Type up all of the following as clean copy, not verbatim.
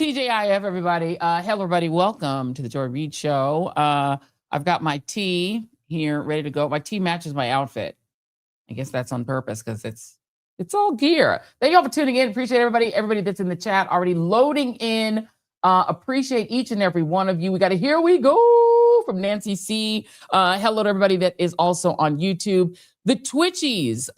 TJIF, everybody. Hello, everybody. Welcome to the Joy Reid Show. I've got my tea here ready to go. My tea matches my outfit. I guess that's on purpose because it's all gear. Thank you all for tuning in. Appreciate everybody that's in the chat already loading in. Appreciate each and every one of you. We got a here we go from Nancy C. Hello to everybody that is also on YouTube. The Twitchies,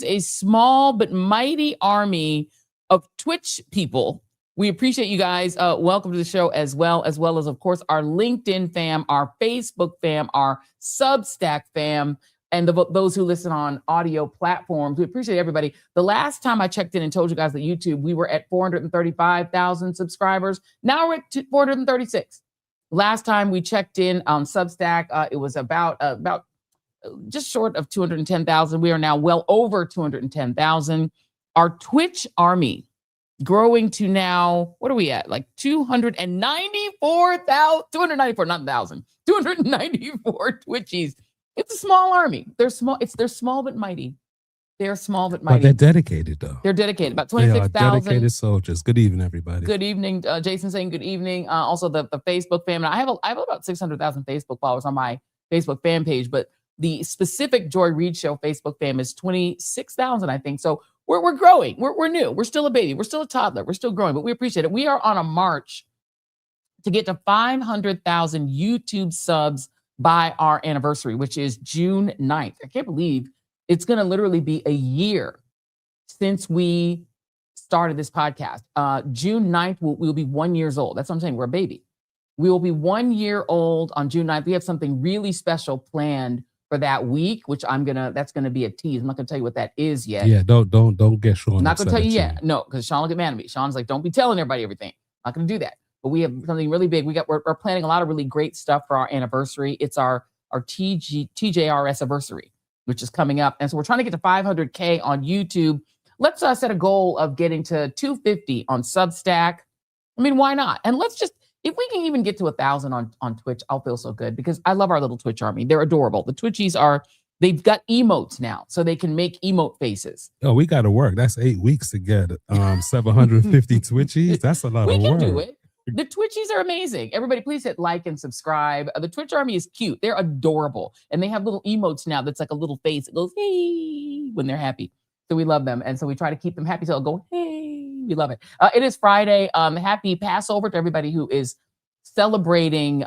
a small but mighty army of Twitch people. We appreciate you guys. Welcome to the show as well as, of course, our LinkedIn fam, our Facebook fam, our Substack fam, and those who listen on audio platforms. We appreciate everybody. The last time I checked in and told you guys that YouTube, we were at 435,000 subscribers. Now we're at 436. Last time we checked in on Substack, it was about just short of 210,000. We are now well over 210,000. Our Twitch army growing to now, what are we at? Like 294 Twitchies. It's a small army. They're small. They're small but mighty. They're small but mighty. But they're dedicated, though. They're dedicated. About 26,000. Dedicated soldiers. Good evening, everybody. Good evening. Jason saying good evening. Also, the Facebook fam. I have about 600,000 Facebook followers on my Facebook fan page, but the specific Joy Reid Show Facebook fam is 26,000, I think. So we're growing. We're new. We're still a baby. We're still a toddler. We're still growing, but we appreciate it. We are on a march to get to 500,000 YouTube subs by our anniversary, which is June 9th. I can't believe it's going to literally be a year since we started this podcast. June 9th, we'll be 1 year old. That's what I'm saying. We're a baby. We will be 1 year old on June 9th. We have something really special planned for that week, which that's gonna be a tease. I'm not gonna tell you what that is yet. Yeah, don't get Sean. I'm not gonna tell you yet. No, because Sean will get mad at me. Sean's like, don't be telling everybody everything. I'm not gonna do that. But we have something really big. We're planning a lot of really great stuff for our anniversary. It's our TJRS anniversary, which is coming up. And so we're trying to get to 500K on YouTube. Let's set a goal of getting to 250 on Substack. I mean, why not? And if we can even get to 1,000 on Twitch, I'll feel so good because I love our little Twitch army. They're adorable. The Twitchies they've got emotes now, so they can make emote faces. Oh, we got to work. That's 8 weeks to get 750 Twitchies. That's a lot of work. We can do it. The Twitchies are amazing. Everybody, please hit like and subscribe. The Twitch army is cute. They're adorable. And they have little emotes now that's like a little face. It goes, hey, when they're happy. So we love them. And so we try to keep them happy. So they'll go, hey, we love it. It is Friday. Happy Passover to everybody who is celebrating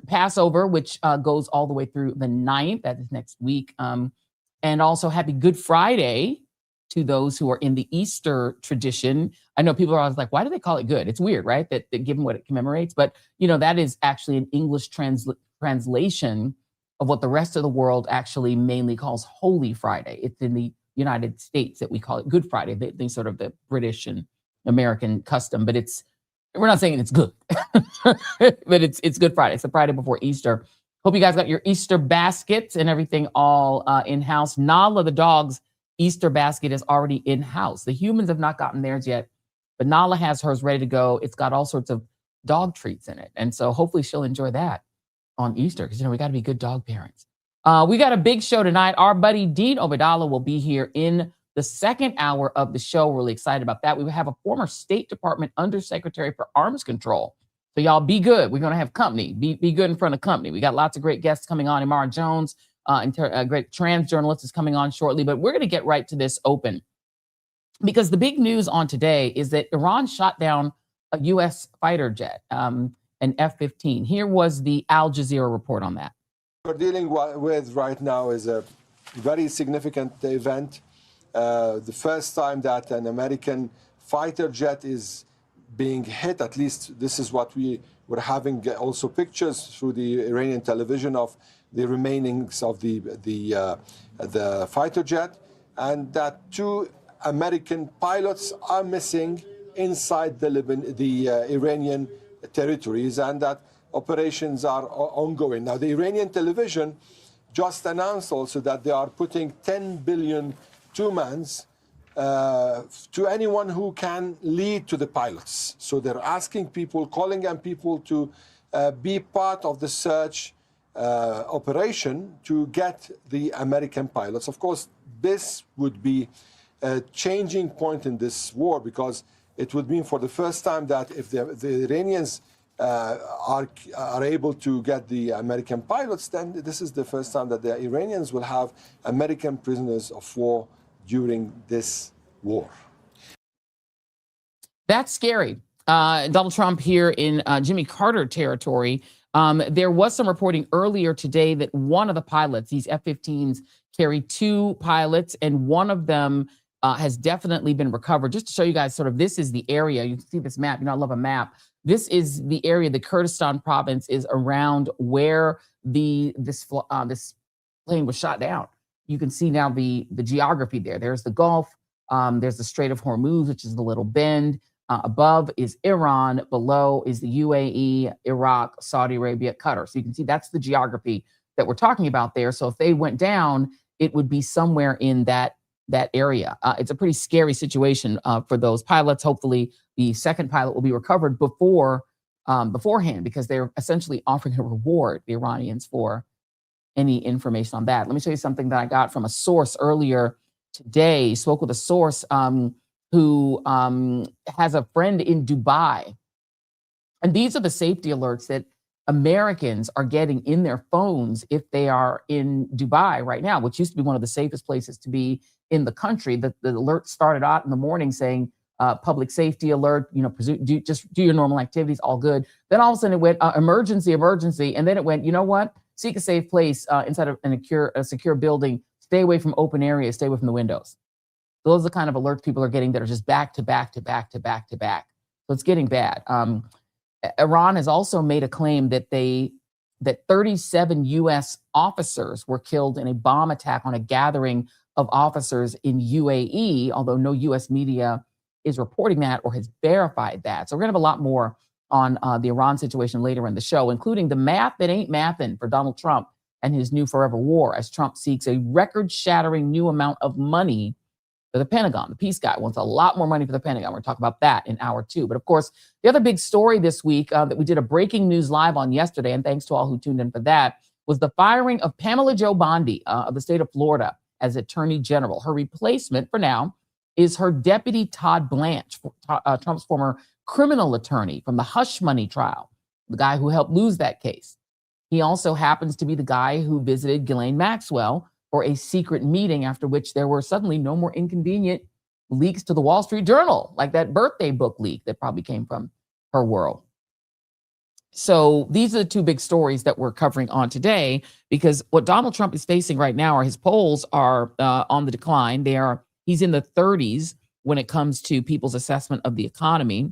Passover, which goes all the way through the 9th. That is next week. And also happy Good Friday to those who are in the Easter tradition. I know people are always like, why do they call it good? It's weird, right? That given what it commemorates. But, that is actually an English translation of what the rest of the world actually mainly calls Holy Friday. It's in the United States that we call it Good Friday. They sort of the British and American custom, but we're not saying it's good, but it's Good Friday. It's the Friday before Easter. Hope you guys got your Easter baskets and everything all in-house. Nala, the dog's Easter basket is already in-house. The humans have not gotten theirs yet, but Nala has hers ready to go. It's got all sorts of dog treats in it. And so hopefully she'll enjoy that on Easter because, we got to be good dog parents. We got a big show tonight. Our buddy Dean Obeidallah will be here in the second hour of the show. We're really excited about that. We have a former State Department Undersecretary for Arms Control. So y'all be good. We're going to have company. Be good in front of company. We got lots of great guests coming on. Imara Jones, a great trans journalist, is coming on shortly. But we're going to get right to this open because the big news on today is that Iran shot down a U.S. fighter jet, an F-15. Here was the Al Jazeera report on that. What we're dealing with right now is a very significant event. The first time that an American fighter jet is being hit, at least this is what we were having also pictures through the Iranian television of the remainings of the fighter jet, and that 2 American pilots are missing inside the Iranian territories, and that operations are ongoing. Now, the Iranian television just announced also that they are putting 10 billion two-mans to anyone who can lead to the pilots. So they're asking people, calling on people to be part of the search operation to get the American pilots. Of course, this would be a changing point in this war because it would mean for the first time that if the Iranians are able to get the American pilots, then this is the first time that the Iranians will have American prisoners of war during this war. That's scary. Donald Trump here in Jimmy Carter territory. There was some reporting earlier today that one of the pilots, these F-15s, carry 2 pilots, and one of them has definitely been recovered. Just to show you guys, sort of, this is the area. You can see this map. You know, I love a map. This is the area. The Kurdistan province is around where this plane was shot down. You can see now the geography there. There's the Gulf. There's the Strait of Hormuz, which is the little bend. Above is Iran. Below is the UAE, Iraq, Saudi Arabia, Qatar. So you can see that's the geography that we're talking about there. So if they went down, it would be somewhere in that area. It's a pretty scary situation for those pilots. Hopefully, the second pilot will be recovered beforehand, because they're essentially offering a reward, the Iranians, for any information on that. Let me show you something that I got from a source earlier today. Spoke with a source who has a friend in Dubai. And these are the safety alerts that Americans are getting in their phones if they are in Dubai right now, which used to be one of the safest places to be in the country. The alert started out in the morning saying public safety alert, you know, just do your normal activities, all good. Then all of a sudden it went emergency, emergency. And then it went, you know what? Seek a safe place inside of a secure building. Stay away from open areas. Stay away from the windows. Those are the kind of alerts people are getting that are just back to back to back to back to back. So it's getting bad. Iran has also made a claim that 37 U.S. officers were killed in a bomb attack on a gathering of officers in UAE, although no U.S. media is reporting that or has verified that. So we're going to have a lot more on the Iran situation later in the show, including the math that ain't mathin' for Donald Trump and his new forever war, as Trump seeks a record-shattering new amount of money for the Pentagon. The peace guy wants a lot more money for the Pentagon. We're going to talk about that in hour 2. But of course, the other big story this week that we did a breaking news live on yesterday, and thanks to all who tuned in for that, was the firing of Pamela Jo Bondi of the state of Florida as Attorney General. Her replacement for now is her deputy Todd Blanche, Trump's former criminal attorney from the hush money trial, the guy who helped lose that case. He also happens to be the guy who visited Ghislaine Maxwell for a secret meeting, after which there were suddenly no more inconvenient leaks to the Wall Street Journal, like that birthday book leak that probably came from her world. So these are the 2 big stories that we're covering on today, because what Donald Trump is facing right now are his polls are on the decline. He's in the 30s when it comes to people's assessment of the economy.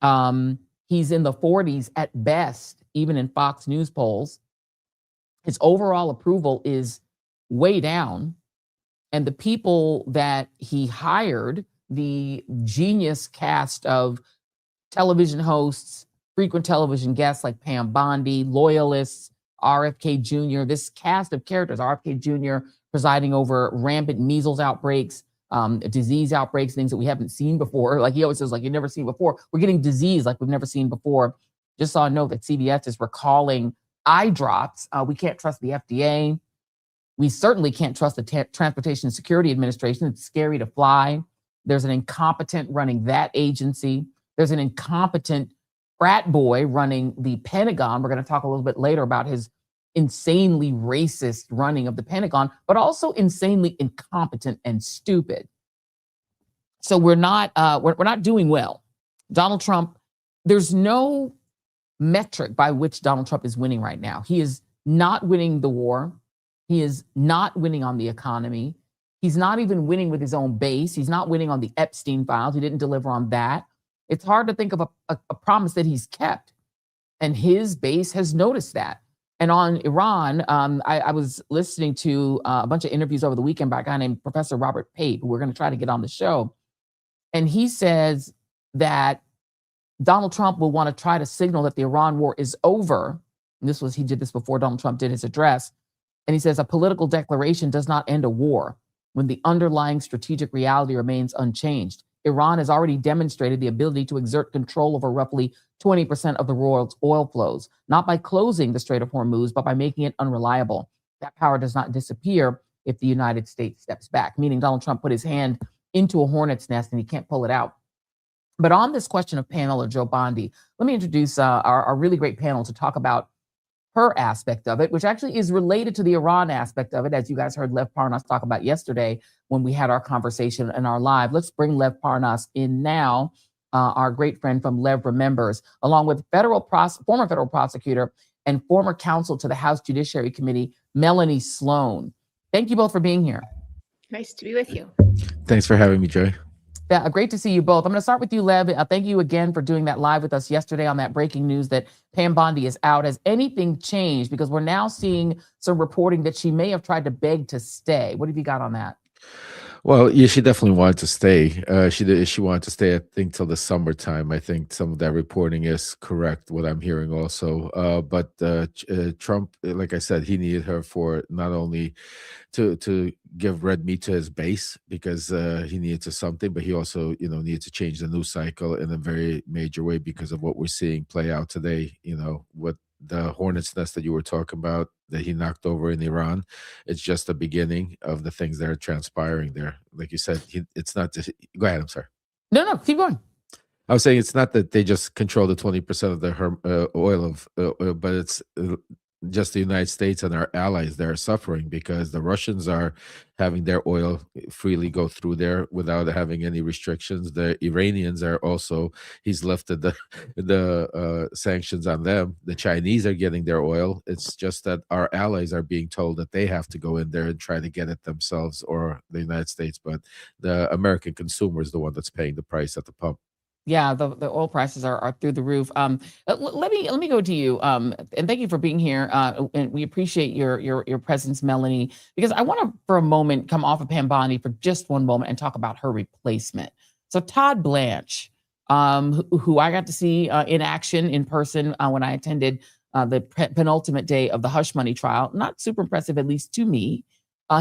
He's in the 40s at best, even in Fox News polls. His overall approval is way down. And the people that he hired, the genius cast of television hosts, frequent television guests like Pam Bondi, loyalists, RFK Jr., this cast of characters, RFK Jr. presiding over rampant measles outbreaks, disease outbreaks, things that we haven't seen before. Like he always says, like you've never seen before. We're getting disease like we've never seen before. Just saw a note that CBS is recalling eye drops. We can't trust the FDA. We certainly can't trust the Transportation Security Administration. It's scary to fly. There's an incompetent running that agency. There's an incompetent frat boy running the Pentagon. We're going to talk a little bit later about his insanely racist running of the Pentagon, but also insanely incompetent and stupid. So we're not doing well. Donald Trump, there's no metric by which Donald Trump is winning right now. He is not winning the war. He is not winning on the economy. He's not even winning with his own base. He's not winning on the Epstein files. He didn't deliver on that. It's hard to think of a promise that he's kept. And his base has noticed that. And on Iran, I was listening to a bunch of interviews over the weekend by a guy named Professor Robert Pate, who we're going to try to get on the show. And he says that Donald Trump will want to try to signal that the Iran war is over. And he did this before Donald Trump did his address. And he says a political declaration does not end a war when the underlying strategic reality remains unchanged. Iran has already demonstrated the ability to exert control over roughly 20% of the world's oil flows, not by closing the Strait of Hormuz, but by making it unreliable. That power does not disappear if the United States steps back, meaning Donald Trump put his hand into a hornet's nest and he can't pull it out. But on this question of panel or Joe Bondi, let me introduce our really great panel to talk about her aspect of it, which actually is related to the Iran aspect of it, as you guys heard Lev Parnas talk about yesterday when we had our conversation in our live. Let's bring Lev Parnas in now, our great friend from Lev Remembers, along with former federal prosecutor and former counsel to the House Judiciary Committee, Melanie Sloan. Thank you both for being here. Nice to be with you. Thanks for having me, Joy. Yeah, great to see you both. I'm going to start with you, Lev. Thank you again for doing that live with us yesterday on that breaking news that Pam Bondi is out. Has anything changed? Because we're now seeing some reporting that she may have tried to beg to stay. What have you got on that? Well, yeah, she definitely wanted to stay. She wanted to stay, I think, till the summertime. I think some of that reporting is correct, what I'm hearing also. But Trump, like I said, he needed her for not only to give red meat to his base, because he needed to something, but he also, needed to change the news cycle in a very major way because of what we're seeing play out today. What the hornet's nest that you were talking about that he knocked over in Iran, it's just the beginning of the things that are transpiring there. Like you said, it's not just, go ahead, I'm sorry. No, keep going. I was saying it's not that they just control the 20% of the oil of oil, but it's just the United States and our allies that are suffering because the Russians are having their oil freely go through there without having any restrictions. The Iranians are also, he's lifted the sanctions on them. The Chinese are getting their oil. It's just that our allies are being told that they have to go in there and try to get it themselves, or the United States, but the American consumer is the one that's paying the price at the pump. Yeah, the oil prices are through the roof. Let me go to you. And thank you for being here. And we appreciate your presence, Melanie, because I want to, for a moment, come off of Pam Bondi for just one moment and talk about her replacement. So Todd Blanche, who I got to see in action in person when I attended the penultimate day of the hush money trial. Not super impressive, at least to me.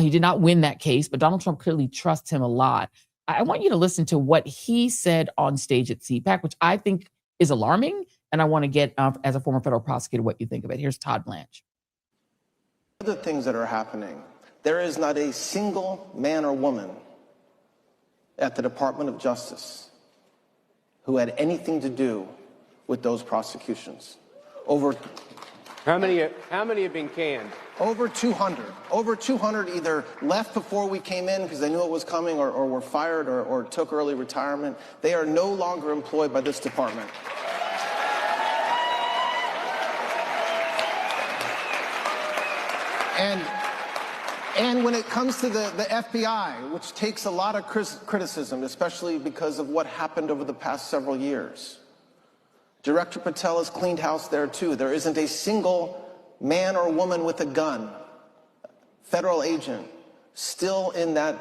He did not win that case, but Donald Trump clearly trusts him a lot. I want you to listen to what he said on stage at CPAC, which I think is alarming. And I want to get, as a former federal prosecutor, what you think of it. Here's Todd Blanche. The things that are happening, there is not a single man or woman at the Department of Justice who had anything to do with those prosecutions. How many have been canned? Over 200. Over 200 either left before we came in because they knew it was coming, or were fired, or took early retirement. They are no longer employed by this department. And when it comes to the FBI, which takes a lot of criticism, especially because of what happened over the past several years, Director Patel has cleaned house there too. There isn't a single man or woman with a gun, federal agent, still in that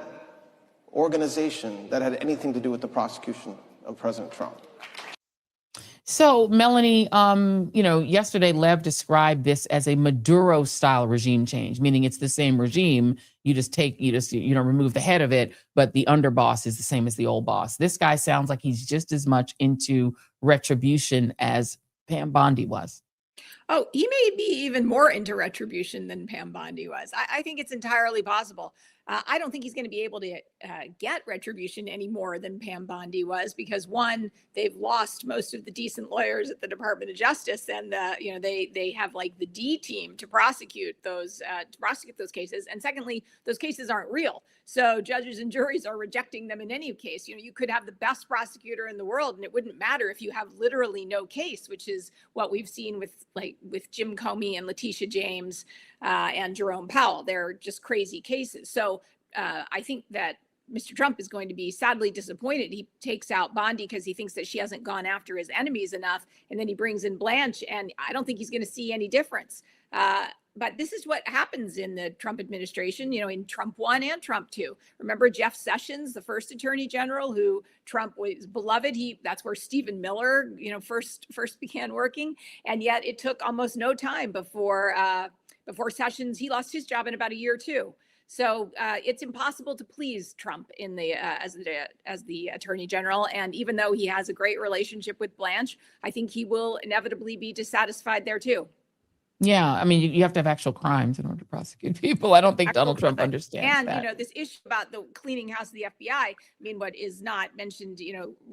organization that had anything to do with the prosecution of President Trump. So, Melanie, yesterday Lev described this as a Maduro-style regime change, meaning it's the same regime. You just remove the head of it, but the underboss is the same as the old boss. This guy sounds like he's just as much into retribution as Pam Bondi was. Oh, he may be even more into retribution than Pam Bondi was. I think it's entirely possible. I don't think he's going to be able to get retribution any more than Pam Bondi was, because one, they've lost most of the decent lawyers at the Department of Justice, and they have like the D team to prosecute those cases. And secondly, those cases aren't real, so judges and juries are rejecting them in any case. You could have the best prosecutor in the world, and it wouldn't matter if you have literally no case, which is what we've seen with Jim Comey and Letitia James and Jerome Powell. They're just crazy cases. So I think that Mr. Trump is going to be sadly disappointed. He takes out Bondi because he thinks that she hasn't gone after his enemies enough. And then he brings in Blanche, and I don't think he's going to see any difference. But this is what happens in the Trump administration, in Trump 1 and Trump 2. Remember Jeff Sessions, the first attorney general, who Trump was beloved. That's where Stephen Miller, first began working. And yet it took almost no time before Sessions, he lost his job in about a year or two. So it's impossible to please Trump in the as the attorney general. And even though he has a great relationship with Blanche, I think he will inevitably be dissatisfied there too. Yeah, I mean, you have to have actual crimes in order to prosecute people. I don't think Actual Donald Trump crime. understands And, that. this issue about the cleaning house of the FBI, I mean, what is not mentioned,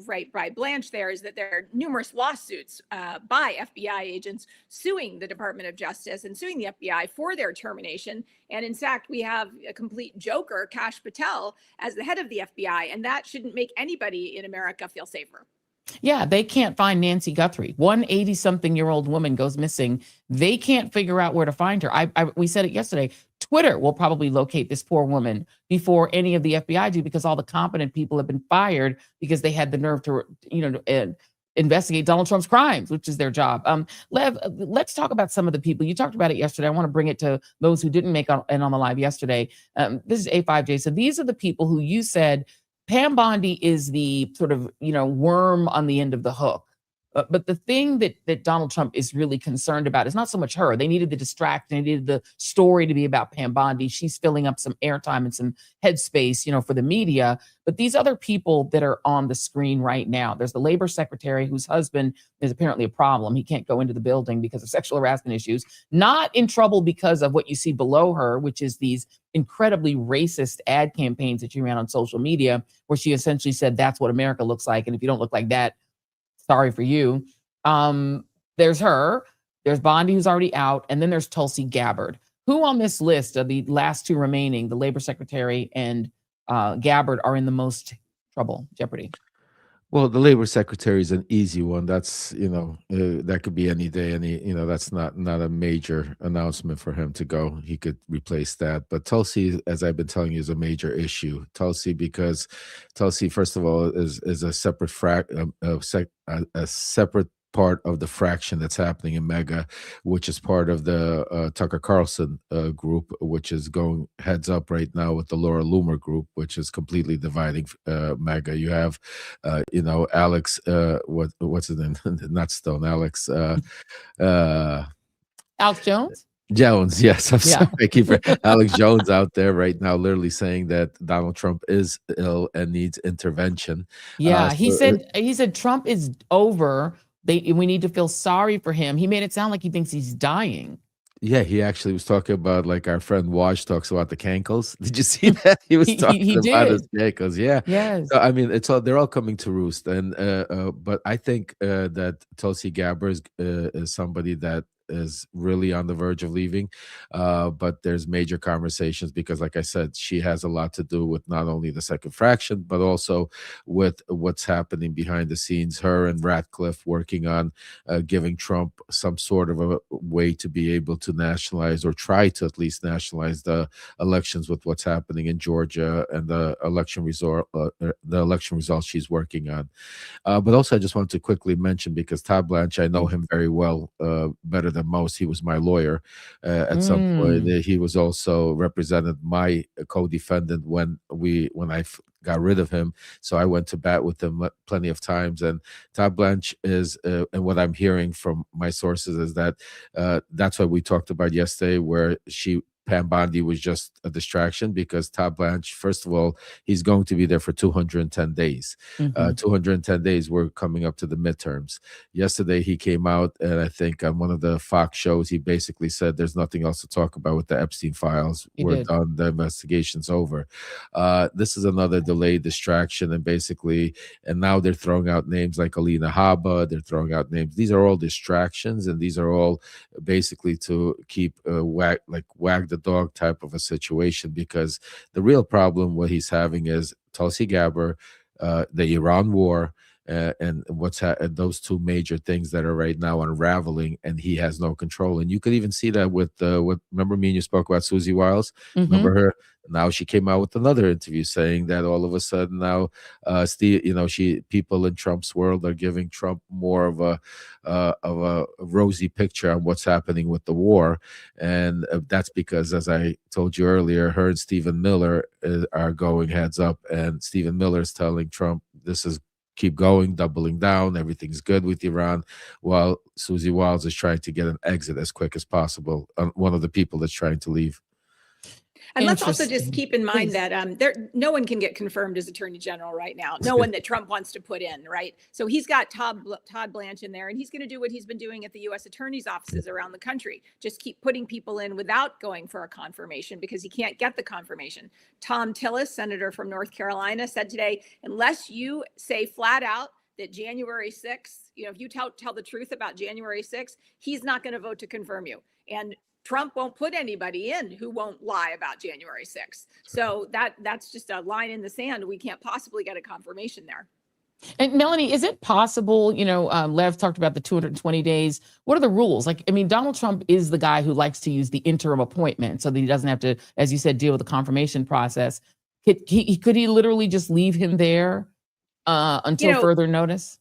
right by Blanche there is that there are numerous lawsuits by FBI agents suing the Department of Justice and suing the FBI for their termination. And in fact, we have a complete joker, Kash Patel, as the head of the FBI, and that shouldn't make anybody in America feel safer. Yeah, they can't find Nancy Guthrie. 180-something-year-old woman goes missing. They can't figure out where to find her. We said it yesterday. Twitter will probably locate this poor woman before any of the FBI do, because all the competent people have been fired because they had the nerve to, investigate Donald Trump's crimes, which is their job. Lev, let's talk about some of the people. You talked about it yesterday. I want to bring it to those who didn't make it on the live yesterday. This is A5J. So these are the people who you said Pam Bondi is the sort of, worm on the end of the hook. But the thing that Donald Trump is really concerned about is not so much her. They needed the distraction. They needed the story to be about Pam Bondi. She's filling up some airtime and some headspace, for the media. But these other people that are on the screen right now, there's the labor secretary whose husband is apparently a problem. He can't go into the building because of sexual harassment issues. Not in trouble because of what you see below her, which is these incredibly racist ad campaigns that she ran on social media, where she essentially said, that's what America looks like. And if you don't look like that, sorry for you. There's her, there's Bondi, who's already out, and then there's Tulsi Gabbard. Who on this list of the last two remaining, the labor secretary and Gabbard, are in the most trouble, jeopardy? Well, the labor secretary is an easy one. That's, that could be any day. That's not a major announcement for him to go. He could replace that. But Tulsi, as I've been telling you, is a major issue. Tulsi, first of all, is a separate a separate part of the fraction that's happening in MEGA, which is part of the Tucker Carlson group, which is going heads up right now with the Laura Loomer group, which is completely dividing MEGA. You have, Alex, what's his name? Not Stone, Alex. Alex Jones? Jones, yes. I'm Yeah. sorry. I keep Alex Jones out there right now, literally saying that Donald Trump is ill and needs intervention. Yeah, he said Trump is over. We need to feel sorry for him. He made it sound like he thinks he's dying. Yeah, he actually was talking about, like our friend Waj talks about the cankles. Did you see that? He was talking about his cankles. Yeah. Yes. So, I mean, they're all coming to roost. And but I think that Tulsi Gabbard is somebody that is really on the verge of leaving. But there's major conversations because, like I said, she has a lot to do with not only the second fraction, but also with what's happening behind the scenes. Her and Ratcliffe working on giving Trump some sort of a way to be able to nationalize, or try to at least nationalize, the elections with what's happening in Georgia and the election results she's working on. But also, I just want to quickly mention, because Todd Blanche, I know him very well, better than most. He was my lawyer at some point. He was also represented my co-defendant when I got rid of him. So I went to bat with him plenty of times. And Todd Blanche is, and what I'm hearing from my sources is that that's what we talked about yesterday, where Pam Bondi was just a distraction, because Todd Blanche, first of all, he's going to be there for 210 days. 210 days, we're coming up to the midterms. Yesterday, he came out, and I think on one of the Fox shows, he basically said there's nothing else to talk about with the Epstein files. We're done. The investigation's over. This is another delayed distraction, and now they're throwing out names like Alina Habba. They're throwing out names. These are all distractions, and these are all basically to keep wag the dog type of a situation, because the real problem what he's having is Tulsi Gabbard, the Iran war, and those two major things that are right now unraveling, and he has no control. And you could even see that with remember me and you spoke about Susie Wiles. Remember her? Now she came out with another interview saying that all of a sudden now, people in Trump's world are giving Trump more of a rosy picture on what's happening with the war, and that's because, as I told you earlier, her and Stephen Miller are going heads up, and Stephen Miller is telling Trump this is keep going, doubling down, everything's good with Iran, while Susie Wiles is trying to get an exit as quick as possible. One of the people that's trying to leave. And let's also just Interesting. keep in mind Please. that no one can get confirmed as attorney general right now. No one that Trump wants to put in, right? So he's got Todd Blanche in there, and he's going to do what he's been doing at the U.S. attorney's offices around the country. Just keep putting people in without going for a confirmation because he can't get the confirmation. Tom Tillis, senator from North Carolina, said today, unless you say flat out that January 6th, if you tell the truth about January 6th, he's not going to vote to confirm you. And Trump won't put anybody in who won't lie about January 6th. So that's just a line in the sand. We can't possibly get a confirmation there. And Melanie, is it possible, Lev talked about the 220 days. What are the rules? Donald Trump is the guy who likes to use the interim appointment so that he doesn't have to, as you said, deal with the confirmation process. Could he literally just leave him there until further notice?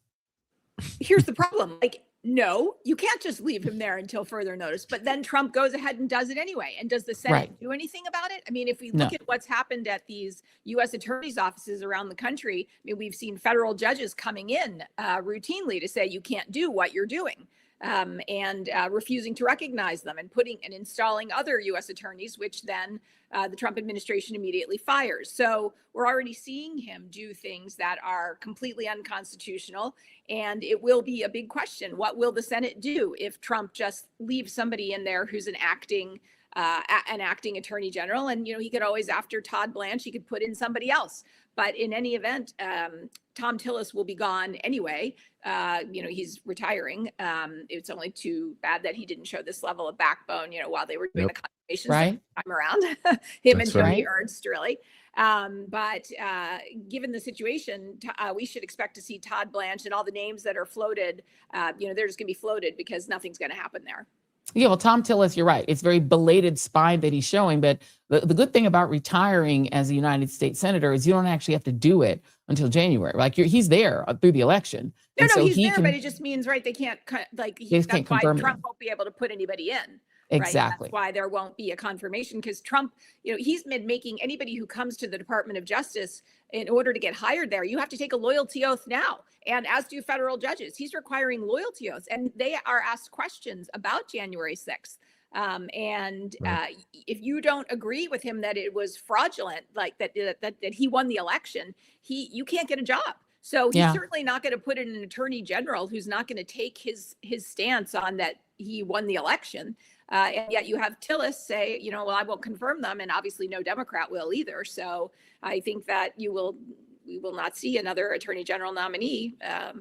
Here's the problem. No, you can't just leave him there until further notice. But then Trump goes ahead and does it anyway. And does the Senate do anything about it? If we look at what's happened at these U.S. attorneys' offices around the country, we've seen federal judges coming in routinely to say you can't do what you're doing. And refusing to recognize them and installing other U.S. attorneys, which then the Trump administration immediately fires. So we're already seeing him do things that are completely unconstitutional. And it will be a big question. What will the Senate do if Trump just leaves somebody in there who's an acting attorney general? And, he could always, after Todd Blanche, he could put in somebody else. But in any event, Tom Tillis will be gone anyway. He's retiring. It's only too bad that he didn't show this level of backbone, while they were doing the confirmations time around. Him and Tony Ernst, really. But given the situation, we should expect to see Todd Blanche and all the names that are floated. They're just going to be floated because nothing's going to happen there. Yeah, well, Tom Tillis, you're right. It's very belated spine that he's showing. But the good thing about retiring as a United States senator is you don't actually have to do it until January. He's there through the election. No, he's there, but it just means, they can't, that's why Trump won't be able to put anybody in. Exactly. That's why there won't be a confirmation, because Trump, he's been making anybody who comes to the Department of Justice in order to get hired there, you have to take a loyalty oath now. And as do federal judges, he's requiring loyalty oaths, and they are asked questions about January 6th. If you don't agree with him that it was fraudulent, that he won the election, you can't get a job. So he's certainly not going to put in an attorney general who's not going to take his stance on that he won the election. And yet you have Tillis say, well, I won't confirm them. And obviously no Democrat will either. So I think that we will not see another attorney general nominee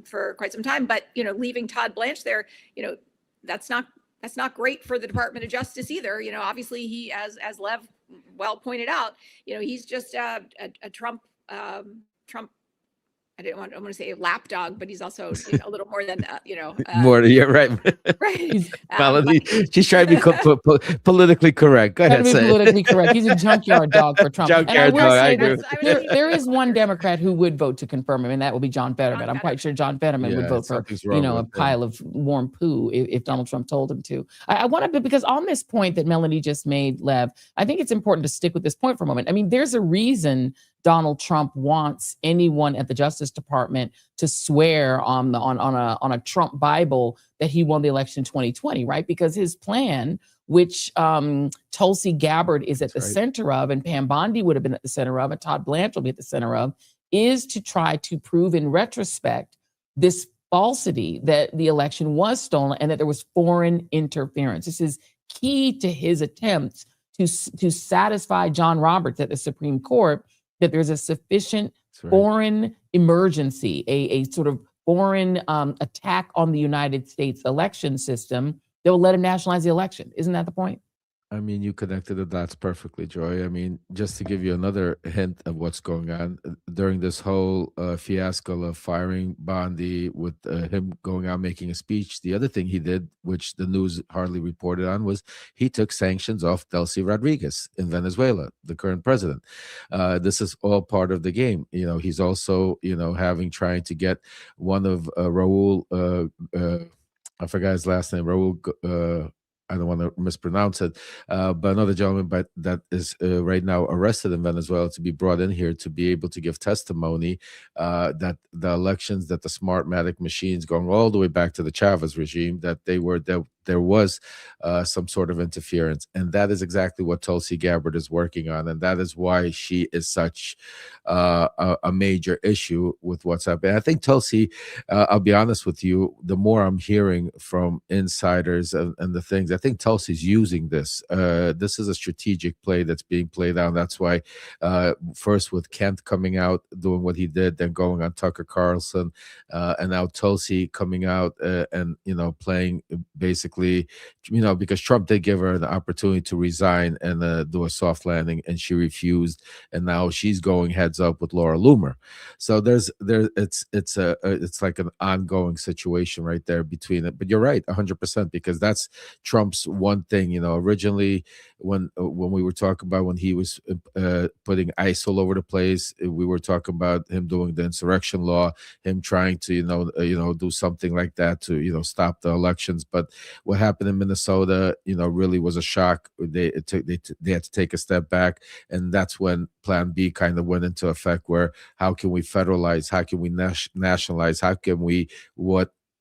for quite some time. But, leaving Todd Blanche there, that's not great for the Department of Justice either. Obviously he, as Lev well pointed out, he's just a Trump. I want to say a lapdog, but he's also a little more than, more. You're right. Right. Melanie, she's trying to be politically correct. Go ahead. Politically correct. He's a junkyard dog for Trump. Junkyard dog. I agree. There is one Democrat who would vote to confirm him, and that will be John Fetterman. I'm quite sure John Fetterman would vote for, a pile of warm poo if Donald Trump told him to. I want to, because on this point that Melanie just made, Lev, I think it's important to stick with this point for a moment. There's a reason Donald Trump wants anyone at the Justice Department to swear on a Trump Bible that he won the election in 2020, right? Because his plan, which Tulsi Gabbard is at the center of, and Pam Bondi would have been at the center of, and Todd Blanche will be at the center of, is to try to prove in retrospect this falsity that the election was stolen and that there was foreign interference. This is key to his attempts to satisfy John Roberts at the Supreme Court that there's a sufficient foreign emergency, a sort of foreign attack on the United States election system that will let him nationalize the election. Isn't that the point? You connected the dots perfectly, Joy. Just to give you another hint of what's going on during this whole fiasco of firing Bondi, with him going out making a speech, the other thing he did, which the news hardly reported on, was he took sanctions off Delcy Rodriguez in Venezuela, the current president. This is all part of the game. He's also, trying to get one of Raul, I forgot his last name, Raul, I don't want to mispronounce it, but another gentleman that is right now arrested in Venezuela to be brought in here to be able to give testimony that the elections, that the Smartmatic machines going all the way back to the Chavez regime, that there was some sort of interference. And that is exactly what Tulsi Gabbard is working on. And that is why she is such a major issue with what's happening. I think Tulsi, I'll be honest with you, the more I'm hearing from insiders and the things, I think Tulsi's using this. This is a strategic play that's being played out. That's why first with Kent coming out, doing what he did, then going on Tucker Carlson, and now Tulsi coming out and, playing basically, because Trump did give her the opportunity to resign and do a soft landing, and she refused. And now she's going heads up with Laura Loomer. So it's like an ongoing situation right there between it. But you're right, 100%, because that's Trump's one thing. Originally when we were talking about when he was putting ICE all over the place, we were talking about him doing the insurrection law, him trying to do something like that to stop the elections. But what happened in Minnesota, really was a shock. They had to take a step back, and that's when Plan B kind of went into effect. Where how can we federalize? How can we nationalize? How can we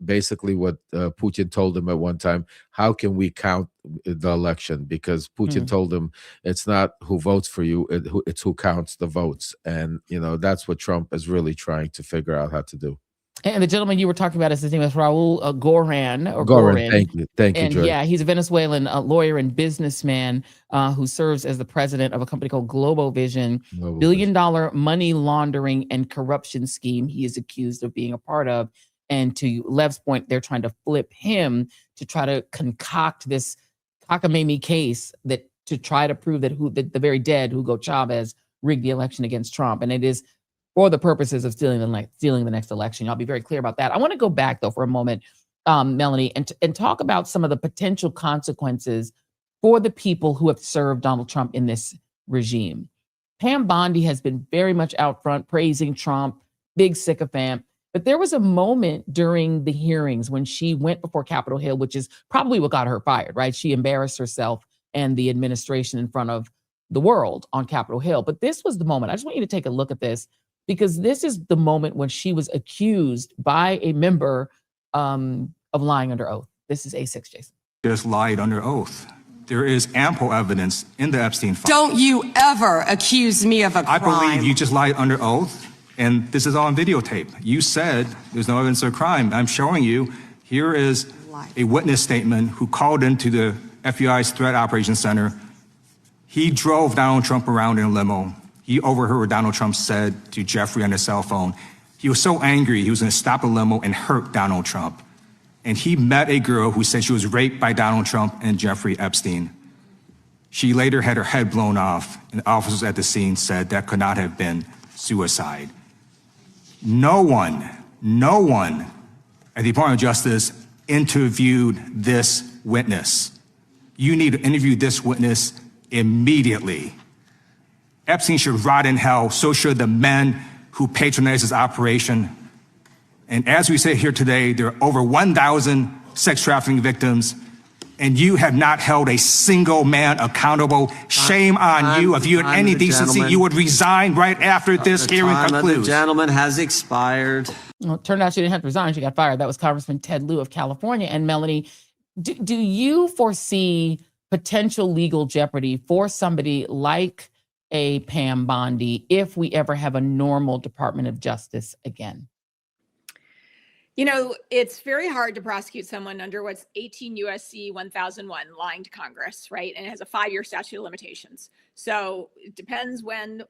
basically what Putin told him at one time, how can we count the election? Because Putin told him it's not who votes for you, it's who counts the votes. And, that's what Trump is really trying to figure out how to do. And the gentleman you were talking about, his name is Raul Gorin. Thank you, Joy. Yeah, he's a Venezuelan lawyer and businessman who serves as the president of a company called Global Vision, billion-dollar money laundering and corruption scheme he is accused of being a part of. And to Lev's point, they're trying to flip him to try to concoct this cockamamie case that to try to prove that the very dead Hugo Chavez rigged the election against Trump. And it is for the purposes of stealing the next election. I'll be very clear about that. I want to go back, though, for a moment, Melanie, and talk about some of the potential consequences for the people who have served Donald Trump in this regime. Pam Bondi has been very much out front praising Trump, big sycophant. But there was a moment during the hearings when she went before Capitol Hill, which is probably what got her fired, right? She embarrassed herself and the administration in front of the world on Capitol Hill. But this was the moment. I just want you to take a look at this, because this is the moment when she was accused by a member of lying under oath. This is A6, Jason. Just lied under oath. There is ample evidence in the Epstein file. Don't you ever accuse me of a crime. I believe you just lied under oath, and this is on videotape. You said there's no evidence of a crime. I'm showing you, here is a witness statement who called into the FBI's Threat Operations Center. He drove Donald Trump around in a limo. He overheard what Donald Trump said to Jeffrey on his cell phone. He was so angry, he was going to stop a limo and hurt Donald Trump. And he met a girl who said she was raped by Donald Trump and Jeffrey Epstein. She later had her head blown off, and officers at the scene said that could not have been suicide. No one at the Department of Justice interviewed this witness. You need to interview this witness immediately. Epstein should rot in hell, so should the men who patronized his operation. And as we sit here today, there are over 1,000 sex trafficking victims, and you have not held a single man accountable. Shame on you. If you had any decency, you would resign right after this hearing concludes. The gentleman has expired. Well, it turned out she didn't have to resign. She got fired. That was Congressman Ted Lieu of California. And Melanie, do you foresee potential legal jeopardy for somebody like a Pam Bondi if we ever have a normal Department of Justice again? It's very hard to prosecute someone under what's 18 USC 1001, lying to Congress, right? And it has a 5-year statute of limitations. So it depends when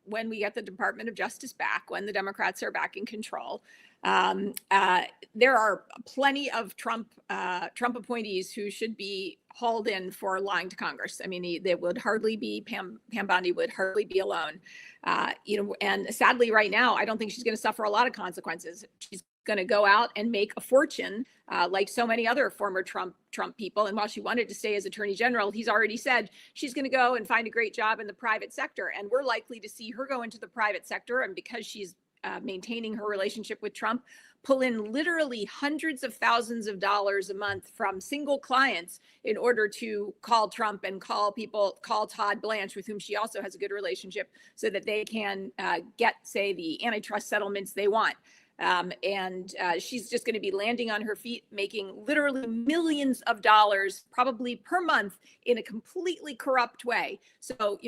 we get the Department of Justice back, when the Democrats are back in control. There are plenty of Trump appointees who should be hauled in for lying to Congress. I mean, they would hardly be Pam Bondi would hardly be alone. And sadly, right now, I don't think she's going to suffer a lot of consequences. She's going to go out and make a fortune like so many other former Trump people. And while she wanted to stay as Attorney General, he's already said she's going to go and find a great job in the private sector. And we're likely to see her go into the private sector. And because she's maintaining her relationship with Trump, pull in literally hundreds of thousands of dollars a month from single clients in order to call Trump and call Todd Blanche, with whom she also has a good relationship, so that they can get, say, the antitrust settlements they want. And she's just going to be landing on her feet, making literally millions of dollars, probably per month, in a completely corrupt way. So,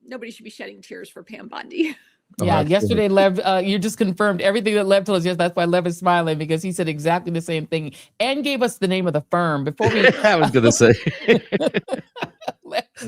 nobody should be shedding tears for Pam Bondi. Yeah, yesterday, Lev, you just confirmed everything that Lev told us. Yes, that's why Lev is smiling, because he said exactly the same thing and gave us the name of the firm before we. I was going to say.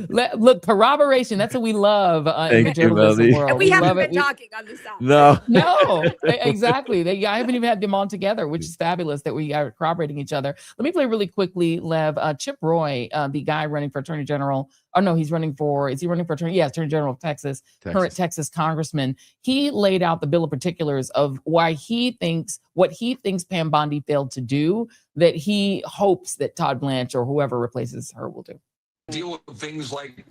Look, corroboration. That's what we love in the journalism world. And we haven't been talking on this side. No, exactly. I haven't even had them on together, which is fabulous that we are corroborating each other. Let me play really quickly, Lev. Chip Roy, the guy running for Attorney General. Oh, no, is he running for Attorney? Yeah, Attorney General of Texas, current Texas congressman. He laid out the bill of particulars of why what he thinks Pam Bondi failed to do, that he hopes that Todd Blanche or whoever replaces her will do. Deal with things like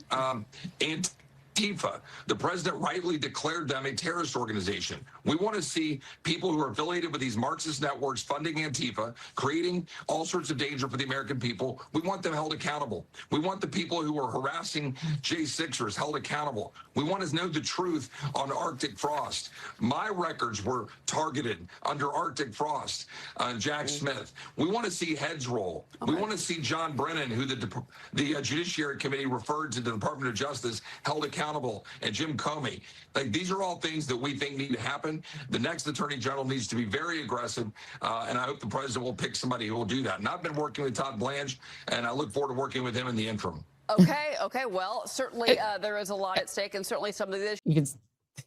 Antifa. The president rightly declared them a terrorist organization. We want to see people who are affiliated with these Marxist networks funding Antifa, creating all sorts of danger for the American people. We want them held accountable. We want the people who are harassing J6ers held accountable. We want to know the truth on Arctic Frost. My records were targeted under Arctic Frost on Jack Smith. We want to see heads roll. We want to see John Brennan, who the Judiciary Committee referred to the Department of Justice, held accountable, and Jim Comey. Like, these are all things that we think need to happen. The next Attorney General needs to be very aggressive, and I hope the president will pick somebody who will do that. And I've been working with Todd Blanche, and I look forward to working with him in the interim. Okay. Well, certainly there is a lot at stake, and certainly some of this. You can,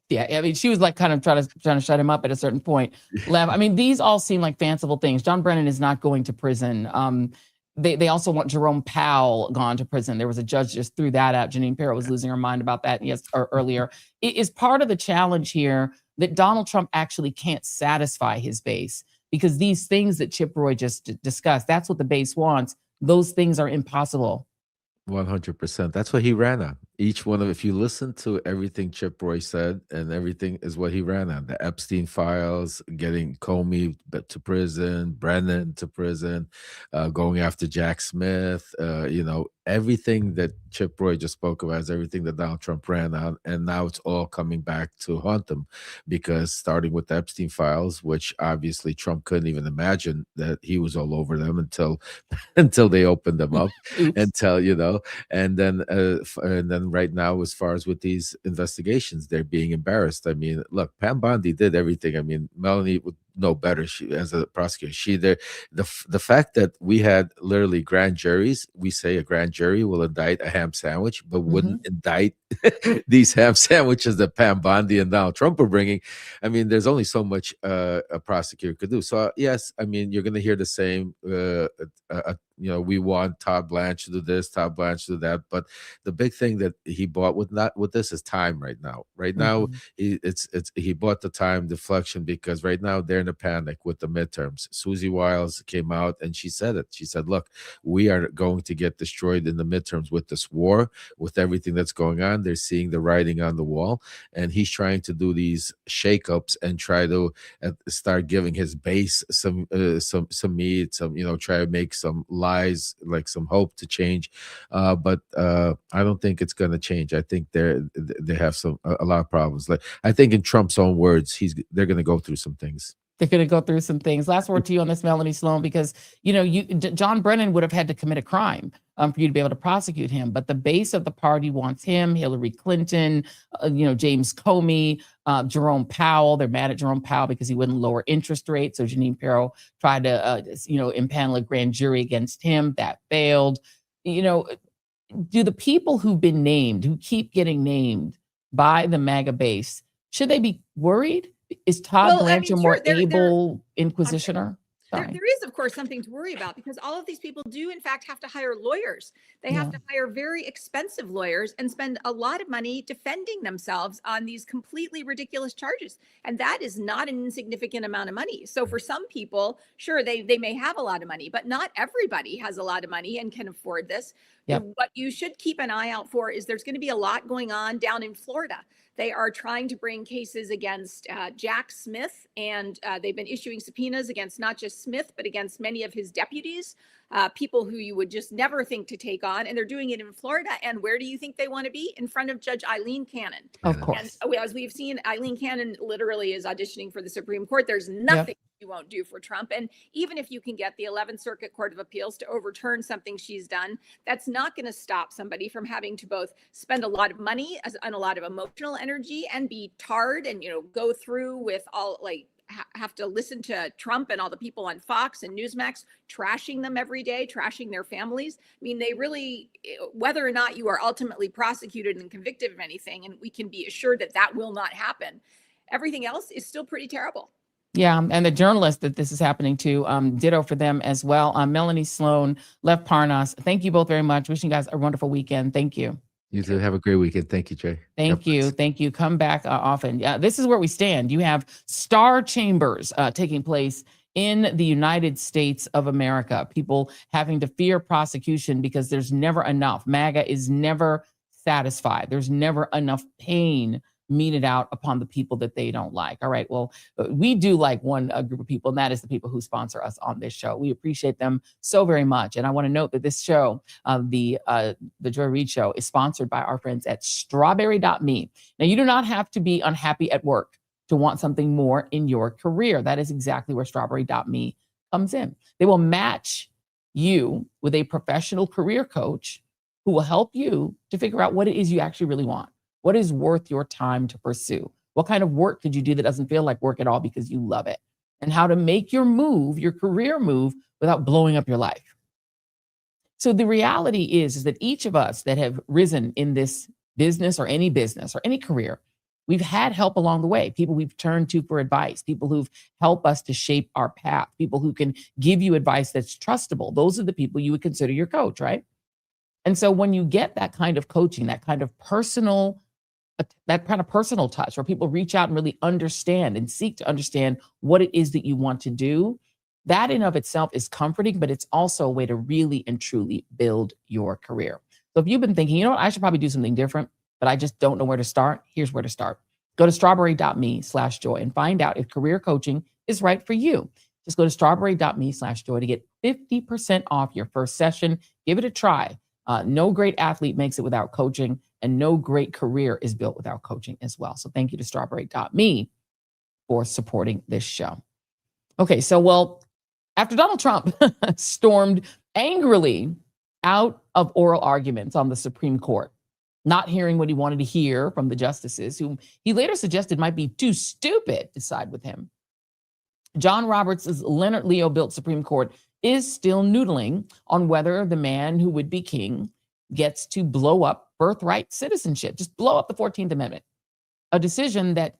yeah. I mean, she was like kind of trying to shut him up at a certain point. Lev, I mean, these all seem like fanciful things. John Brennan is not going to prison. They also want Jerome Powell gone to prison. There was a judge just threw that out. Janine Pirro was losing her mind about that earlier. It is part of the challenge here that Donald Trump actually can't satisfy his base, because these things that Chip Roy just discussed, that's what the base wants. Those things are impossible. 100%. That's what he ran on. Each one of, if you listen to everything Chip Roy said, and everything is what he ran on. The Epstein files, getting Comey to prison, Brennan to prison, going after Jack Smith, everything that Chip Roy just spoke about is everything that Donald Trump ran on. And now it's all coming back to haunt him, because starting with the Epstein files, which obviously Trump couldn't even imagine that he was all over them until they opened them up, and then right now, as far as with these investigations, they're being embarrassed. I mean, look, Pam Bondi did everything. I mean, Melanie would know better. She, as a prosecutor, the fact that we had literally grand juries, we say a grand jury will indict a ham sandwich, but wouldn't indict these ham sandwiches that Pam Bondi and Donald Trump are bringing. I mean, there's only so much a prosecutor could do. So yes, I mean, you're going to hear the same. We want Todd Blanche to do this, Todd Blanche to do that. But the big thing that he bought with this is time right now. Right now, he bought the time deflection, because right now they're in a panic with the midterms. Susie Wiles came out and she said it. She said, look, we are going to get destroyed in the midterms with this war, with everything that's going on. They're seeing the writing on the wall, and he's trying to do these shakeups and try to start giving his base some meat, try to make some lies, like some hope to change. But I don't think it's going to change. I think they have a lot of problems. Like, I think in Trump's own words, they're going to go through some things. They're going to go through some things. Last word to you on this, Melanie Sloan, because John Brennan would have had to commit a crime for you to be able to prosecute him. But the base of the party wants him, Hillary Clinton, James Comey, Jerome Powell. They're mad at Jerome Powell because he wouldn't lower interest rates. So Janine Pirro tried to, impanel a grand jury against him. That failed. Do the people who've been named, who keep getting named by the MAGA base, should they be worried? Is Todd Blanche a more able inquisitioner? There is, of course, something to worry about, because all of these people do, in fact, have to hire lawyers. They have to hire very expensive lawyers and spend a lot of money defending themselves on these completely ridiculous charges. And that is not an insignificant amount of money. So for some people, sure, they may have a lot of money, but not everybody has a lot of money and can afford this. Yep. What you should keep an eye out for is there's going to be a lot going on down in Florida. They are trying to bring cases against Jack Smith, and they've been issuing subpoenas against not just Smith, but against many of his deputies, people who you would just never think to take on. And they're doing it in Florida. And where do you think they want to be? In front of Judge Eileen Cannon. Of course. And as we've seen, Eileen Cannon literally is auditioning for the Supreme Court. There's nothing you won't do for Trump. And even if you can get the 11th Circuit Court of Appeals to overturn something she's done, that's not going to stop somebody from having to both spend a lot of money and a lot of emotional energy and be tarred and, go through with all have to listen to Trump and all the people on Fox and Newsmax trashing them every day, trashing their families. I mean, they really, whether or not you are ultimately prosecuted and convicted of anything, and we can be assured that that will not happen, everything else is still pretty terrible. Yeah, and the journalists that this is happening to, ditto for them as well. Melanie Sloan, Lev Parnas, thank you both very much. Wishing you guys a wonderful weekend. Thank you. You too. Have a great weekend. Thank you, Jay. Thank you. Thank you. Come back often. This is where we stand. You have star chambers taking place in the United States of America. People having to fear prosecution because there's never enough. MAGA is never satisfied. There's never enough pain meted out upon the people that they don't like. All right. Well, we do like one group of people, and that is the people who sponsor us on this show. We appreciate them so very much. And I want to note that this show, the Joy Reid Show, is sponsored by our friends at strawberry.me. Now, you do not have to be unhappy at work to want something more in your career. That is exactly where strawberry.me comes in. They will match you with a professional career coach who will help you to figure out what it is you actually really want. What is worth your time to pursue? What kind of work could you do that doesn't feel like work at all because you love it? And how to make your move, your career move, without blowing up your life. So the reality is that each of us that have risen in this business or any career, we've had help along the way. People we've turned to for advice, people who've helped us to shape our path, people who can give you advice that's trustable. Those are the people you would consider your coach, right? And so when you get that kind of coaching, that kind of personal touch where people reach out and really understand and seek to understand what it is that you want to do, that in of itself is comforting, but it's also a way to really and truly build your career. So if you've been thinking, you know what, I should probably do something different, but I just don't know where to start, here's where to start. Go to strawberry.me/joy and find out if career coaching is right for you. Just go to strawberry.me/joy to get 50% off your first session. Give it a try. No great athlete makes it without coaching, and no great career is built without coaching as well. So thank you to strawberry.me for supporting this show. Okay, so after Donald Trump stormed angrily out of oral arguments on the Supreme Court, not hearing what he wanted to hear from the justices, whom he later suggested might be too stupid to side with him, John Roberts' Leonard Leo-built Supreme Court is still noodling on whether the man who would be king gets to blow up birthright citizenship, just blow up the 14th Amendment, a decision that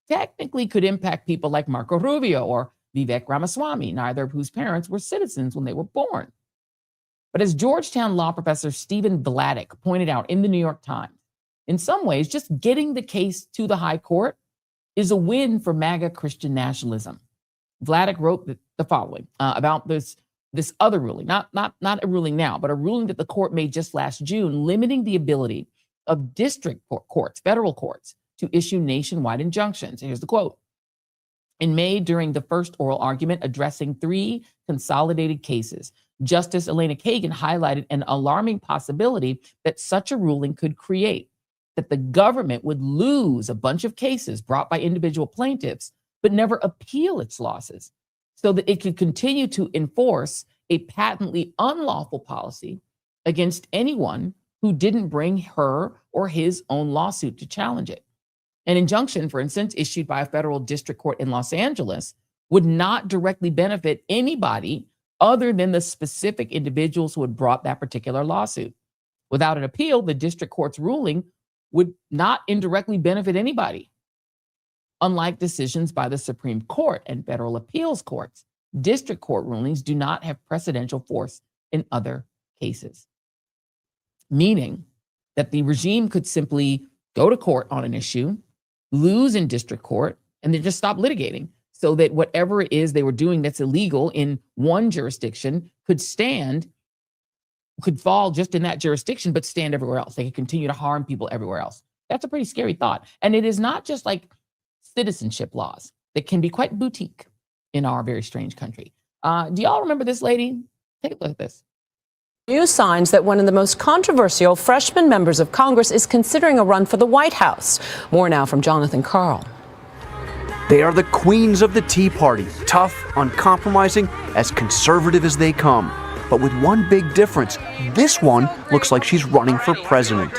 technically could impact people like Marco Rubio or Vivek Ramaswamy, neither of whose parents were citizens when they were born. But as Georgetown law professor Stephen Vladeck pointed out in the New York Times, in some ways, just getting the case to the high court is a win for MAGA Christian nationalism. Vladeck wrote the following about this other ruling, not a ruling now, but a ruling that the court made just last June, limiting the ability of district courts, federal courts, to issue nationwide injunctions. Here's the quote. In May, during the first oral argument addressing 3 consolidated cases, Justice Elena Kagan highlighted an alarming possibility that such a ruling could create, that the government would lose a bunch of cases brought by individual plaintiffs, but never appeal its losses, so that it could continue to enforce a patently unlawful policy against anyone who didn't bring her or his own lawsuit to challenge it. An injunction, for instance, issued by a federal district court in Los Angeles would not directly benefit anybody other than the specific individuals who had brought that particular lawsuit. Without an appeal, the district court's ruling would not indirectly benefit anybody. Unlike decisions by the Supreme Court and federal appeals courts, district court rulings do not have precedential force in other cases, meaning that the regime could simply go to court on an issue, lose in district court, and then just stop litigating, so that whatever it is they were doing that's illegal in one jurisdiction could fall just in that jurisdiction, but stand everywhere else. They could continue to harm people everywhere else. That's a pretty scary thought. And it is not just like citizenship laws that can be quite boutique in our very strange country. Do y'all remember this lady? Take a look at this. New signs that one of the most controversial freshman members of Congress is considering a run for the White House. More now from Jonathan Karl. They are the queens of the Tea Party, tough, uncompromising, as conservative as they come. But with one big difference, this one looks like she's running for president.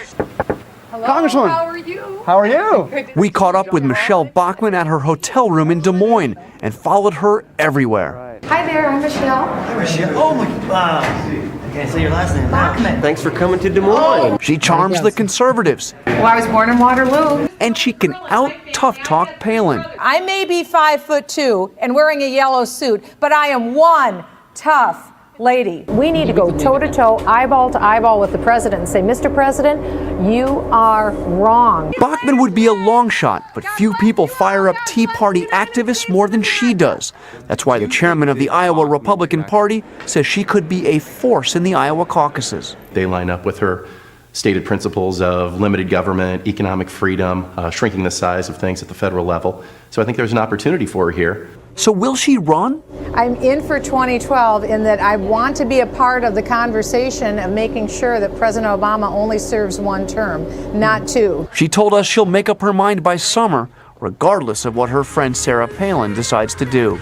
Hello, Congresswoman. How are you? How are you? We caught up with Michelle Bachmann at her hotel room in Des Moines and followed her everywhere. Hi there, I'm Michelle. Hi, Michelle. Oh my God. I can't say your last name. Bachmann. Thanks for coming to Des Moines. She charms the conservatives. Well, I was born in Waterloo. And she can out-tough talk Palin. I may be 5'2" and wearing a yellow suit, but I am one tough lady. We need to go toe-to-toe, eyeball to eyeball with the president and say, Mr. President, you are wrong. Bachmann would be a long shot, but few people fire up Tea Party activists more than she does. That's why the chairman of the Iowa Republican Party says she could be a force in the Iowa caucuses. They line up with her stated principles of limited government, economic freedom, shrinking the size of things at the federal level. So I think there's an opportunity for her here. So will she run? I'm in for 2012 in that I want to be a part of the conversation of making sure that President Obama only serves one term, not two. She told us she'll make up her mind by summer, regardless of what her friend Sarah Palin decides to do.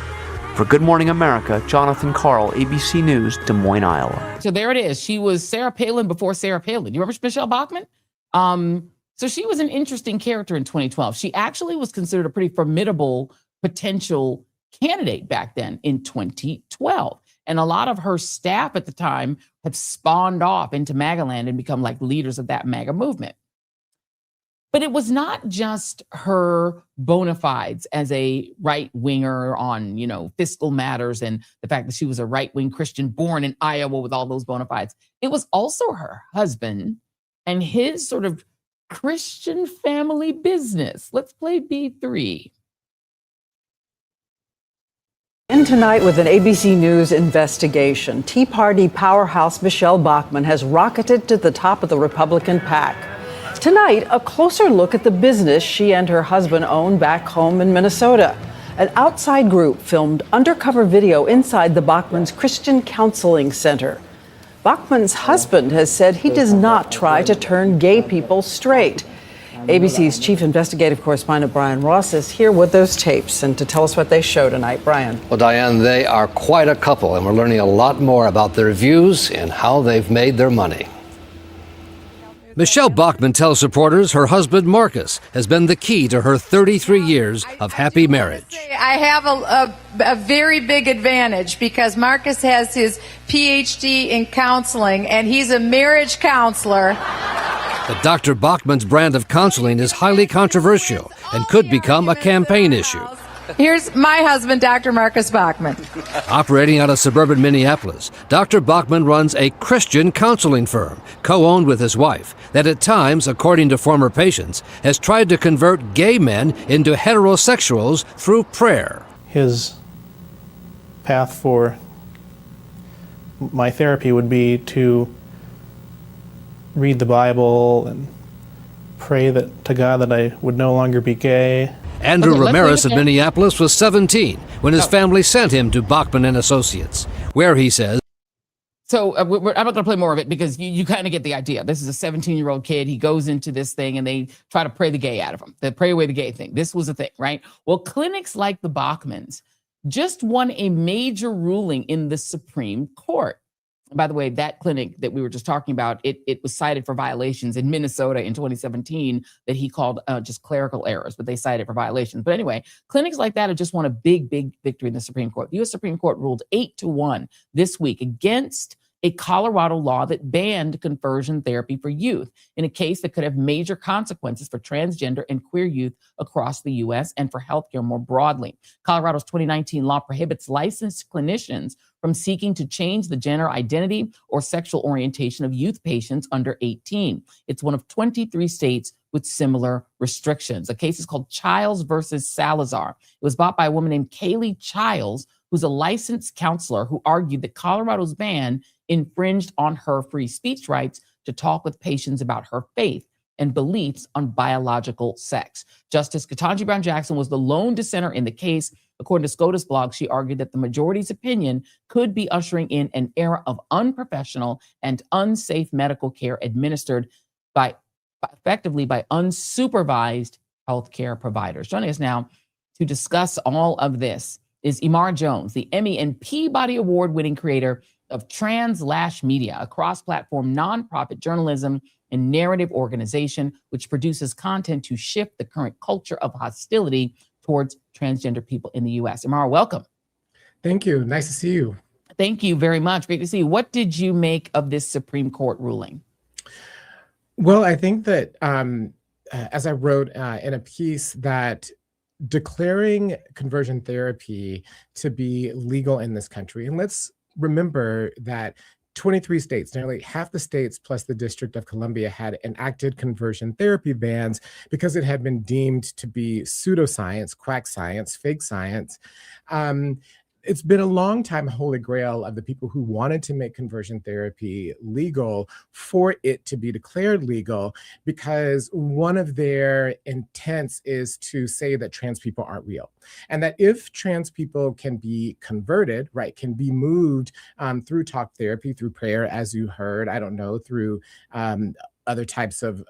For Good Morning America, Jonathan Karl, ABC News, Des Moines, Iowa. So there it is. She was Sarah Palin before Sarah Palin. You remember Michelle Bachmann? So she was an interesting character in 2012. She actually was considered a pretty formidable potential candidate back then in 2012. And a lot of her staff at the time have spawned off into MAGA land and become like leaders of that MAGA movement. But it was not just her bona fides as a right-winger on, fiscal matters and the fact that she was a right-wing Christian born in Iowa with all those bona fides. It was also her husband and his sort of Christian family business. Let's play B3. And tonight with an ABC News investigation, Tea Party powerhouse Michelle Bachmann has rocketed to the top of the Republican pack. Tonight, a closer look at the business she and her husband own back home in Minnesota. An outside group filmed undercover video inside the Bachmann's Christian Counseling Center. Bachmann's husband has said he does not try to turn gay people straight. ABC's chief investigative correspondent Brian Ross is here with those tapes and to tell us what they show tonight. Brian. Well, Diane, they are quite a couple, and we're learning a lot more about their views and how they've made their money. Michelle Bachmann tells reporters her husband Marcus has been the key to her 33 years of happy marriage. I have a very big advantage because Marcus has his PhD in counseling and he's a marriage counselor. But Dr. Bachmann's brand of counseling is highly controversial and could become a campaign issue. Here's my husband, Dr. Marcus Bachmann. Operating out of suburban Minneapolis, Dr. Bachmann runs a Christian counseling firm, co-owned with his wife, that at times, according to former patients, has tried to convert gay men into heterosexuals through prayer. His path for my therapy would be to read the Bible and pray to God that I would no longer be gay. Andrew Ramirez of Minneapolis was 17 when his family sent him to Bachmann and Associates, where he says. So I'm not going to play more of it because you kind of get the idea. This is a 17-year-old kid. He goes into this thing and they try to pray the gay out of him. They pray away the gay thing. This was a thing, right? Well, clinics like the Bachmanns just won a major ruling in the Supreme Court. By the way, that clinic that we were just talking about, it was cited for violations in Minnesota in 2017 that he called just clerical errors, but they cited for violations. But anyway, clinics like that have just won a big, big victory in the Supreme Court. The U.S. Supreme Court ruled 8-1 this week against a Colorado law that banned conversion therapy for youth in a case that could have major consequences for transgender and queer youth across the U.S. and for healthcare more broadly. Colorado's 2019 law prohibits licensed clinicians from seeking to change the gender identity or sexual orientation of youth patients under 18. It's one of 23 states with similar restrictions. The case is called Childs versus Salazar. It was brought by a woman named Kaylee Childs, who's a licensed counselor who argued that Colorado's ban infringed on her free speech rights to talk with patients about her faith and beliefs on biological sex. Justice Ketanji Brown Jackson was the lone dissenter in the case. According to SCOTUS blog, she argued that the majority's opinion could be ushering in an era of unprofessional and unsafe medical care administered effectively by unsupervised healthcare providers. Joining us now to discuss all of this is Imara Jones, the Emmy and Peabody Award-winning creator of Trans-Lash Media, a cross-platform nonprofit journalism and narrative organization which produces content to shift the current culture of hostility towards transgender people in the U.S. Imara, welcome. Thank you. Nice to see you. Thank you very much. Great to see you. What did you make of this Supreme Court ruling? Well, I think that as I wrote in a piece, that declaring conversion therapy to be legal in this country, and let's remember that 23 states, nearly half the states plus the District of Columbia, had enacted conversion therapy bans because it had been deemed to be pseudoscience, quack science, fake science. It's been a long time holy grail of the people who wanted to make conversion therapy legal for it to be declared legal, because one of their intents is to say that trans people aren't real. And that if trans people can be converted, right, can be moved through talk therapy, through prayer, as you heard, I don't know, through other types of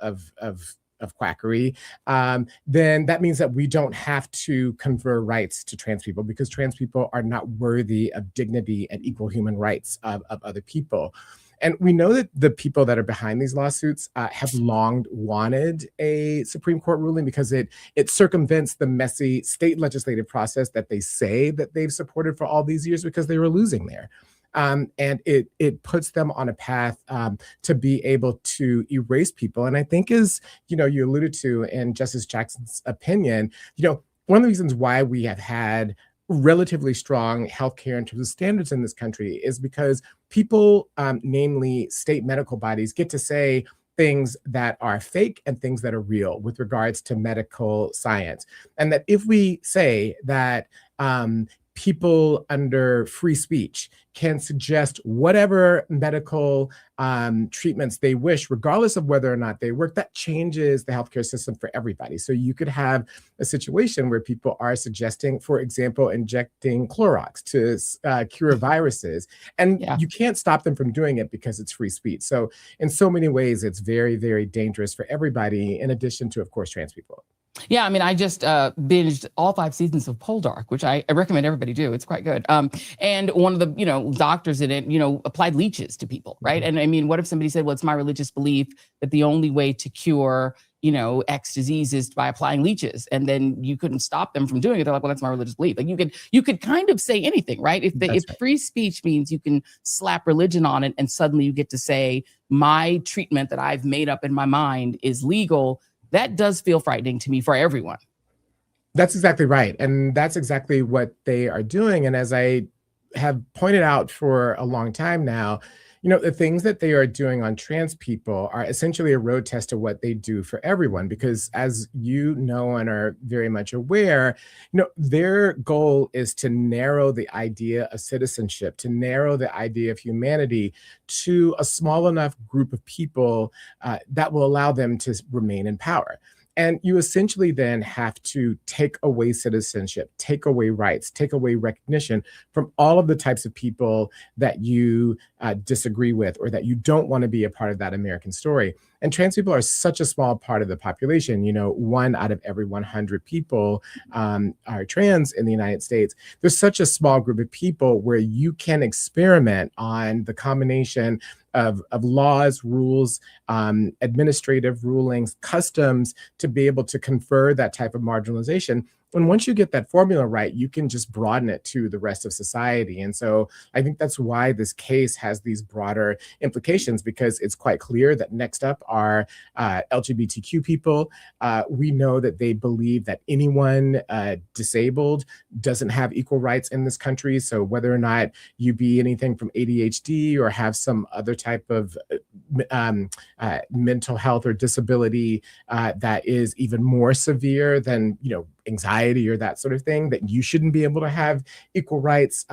quackery, then that means that we don't have to confer rights to trans people, because trans people are not worthy of dignity and equal human rights of other people. And we know that the people that are behind these lawsuits have long wanted a Supreme Court ruling, because it circumvents the messy state legislative process that they say that they've supported for all these years, because they were losing there. And it puts them on a path to be able to erase people. And I think, as you alluded to in Justice Jackson's opinion, one of the reasons why we have had relatively strong healthcare in terms of standards in this country is because people, namely state medical bodies, get to say things that are fake and things that are real with regards to medical science. And that if we say that people under free speech can suggest whatever medical treatments they wish, regardless of whether or not they work, that changes the healthcare system for everybody. So you could have a situation where people are suggesting, for example, injecting Clorox to cure viruses, and you can't stop them from doing it because it's free speech. So in so many ways, it's very, very dangerous for everybody, in addition to, of course, trans people. Yeah, I mean, I just binged all 5 seasons of Poldark, which I recommend everybody do. It's quite good. And one of the, doctors in it, applied leeches to people, right? And I mean, what if somebody said, well, it's my religious belief that the only way to cure, X disease is by applying leeches, and then you couldn't stop them from doing it. They're like, well, that's my religious belief. Like you could kind of say anything, right? If free speech means you can slap religion on it, and suddenly you get to say, my treatment that I've made up in my mind is legal, that does feel frightening to me for everyone. That's exactly right. And that's exactly what they are doing. And as I have pointed out for a long time now, the things that they are doing on trans people are essentially a road test to what they do for everyone. Because as you know and are very much aware, their goal is to narrow the idea of citizenship, to narrow the idea of humanity to a small enough group of people that will allow them to remain in power. And you essentially then have to take away citizenship, take away rights, take away recognition from all of the types of people that you disagree with, or that you don't want to be a part of that American story. And trans people are such a small part of the population. 1 out of every 100 people are trans in the United States. There's such a small group of people where you can experiment on the combination of laws, rules, administrative rulings, customs, to be able to confer that type of marginalization. And once you get that formula right, you can just broaden it to the rest of society. And so I think that's why this case has these broader implications, because it's quite clear that next up are LGBTQ people. We know that they believe that anyone disabled doesn't have equal rights in this country. So whether or not you be anything from ADHD or have some other type of mental health or disability that is even more severe than, anxiety society or that sort of thing, that you shouldn't be able to have equal rights.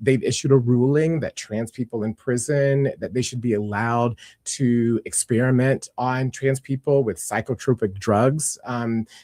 They've issued a ruling that trans people in prison, that they should be allowed to experiment on trans people with psychotropic drugs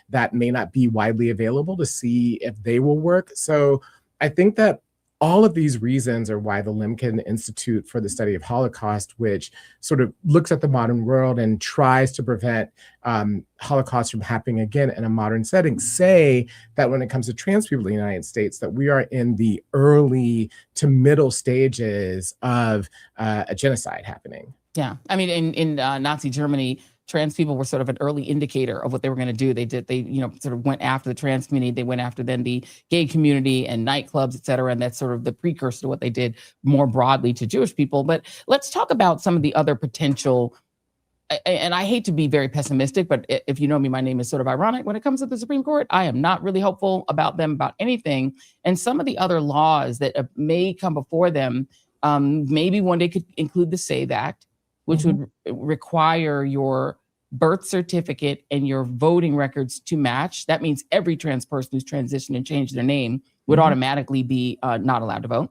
that may not be widely available, to see if they will work. So I think that all of these reasons are why the Lemkin Institute for the Study of Holocaust, which sort of looks at the modern world and tries to prevent Holocaust from happening again in a modern setting, say that when it comes to trans people in the United States, that we are in the early to middle stages of a genocide happening. Yeah, I mean, in Nazi Germany, trans people were sort of an early indicator of what they were going to do. They sort of went after the trans community. They went after then the gay community and nightclubs, et cetera. And that's sort of the precursor to what they did more broadly to Jewish people. But let's talk about some of the other potential, and I hate to be very pessimistic, but if you know me, my name is sort of ironic. When it comes to the Supreme Court, I am not really hopeful about them, about anything. And some of the other laws that may come before them, maybe one day could include the SAVE Act, which would require your birth certificate and your voting records to match. That means every trans person who's transitioned and changed their name would automatically be not allowed to vote.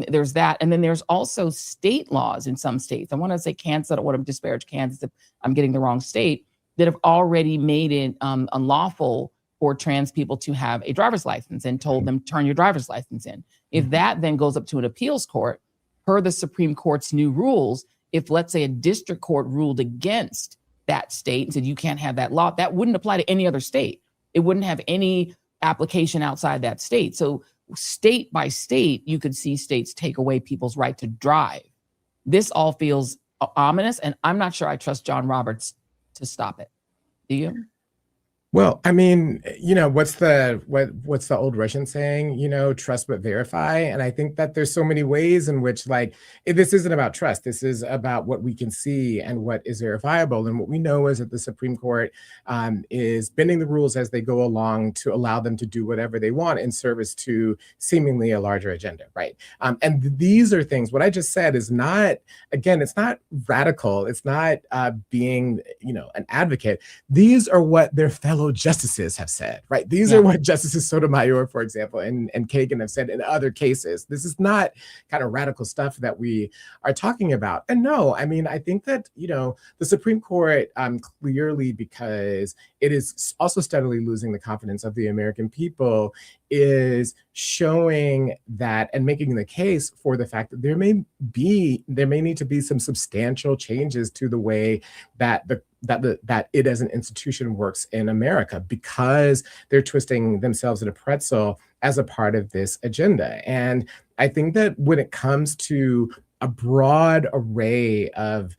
There's that. And then there's also state laws in some states. I want to say Kansas, I don't want to disparage Kansas if I'm getting the wrong state, that have already made it unlawful for trans people to have a driver's license and told them, turn your driver's license in. If that then goes up to an appeals court, per the Supreme Court's new rules, if let's say a district court ruled against that state and said you can't have that law, that wouldn't apply to any other state. It wouldn't have any application outside that state. So state by state, you could see states take away people's right to drive. This all feels ominous, and I'm not sure I trust John Roberts to stop it. Do you? Well, I mean, you know, what's the old Russian saying, you know, trust but verify. And I think that there's so many ways in which, like, this isn't about trust. This is about what we can see and what is verifiable. And what we know is that the Supreme Court is bending the rules as they go along to allow them to do whatever they want in service to seemingly a larger agenda, right? And these are things, what I just said is not, again, it's not radical. It's not being, you know, an advocate. These are what their fellow justices have said, right? These are what Justices Sotomayor, for example, and Kagan have said in other cases. This is not kind of radical stuff that we are talking about. And no, I mean, I think that, you know, the Supreme Court clearly, because it is also steadily losing the confidence of the American people, is showing that and making the case for the fact that there may need to be some substantial changes to the way that that it as an institution works in America, because they're twisting themselves in a pretzel as a part of this agenda. And I think that when it comes to a broad array of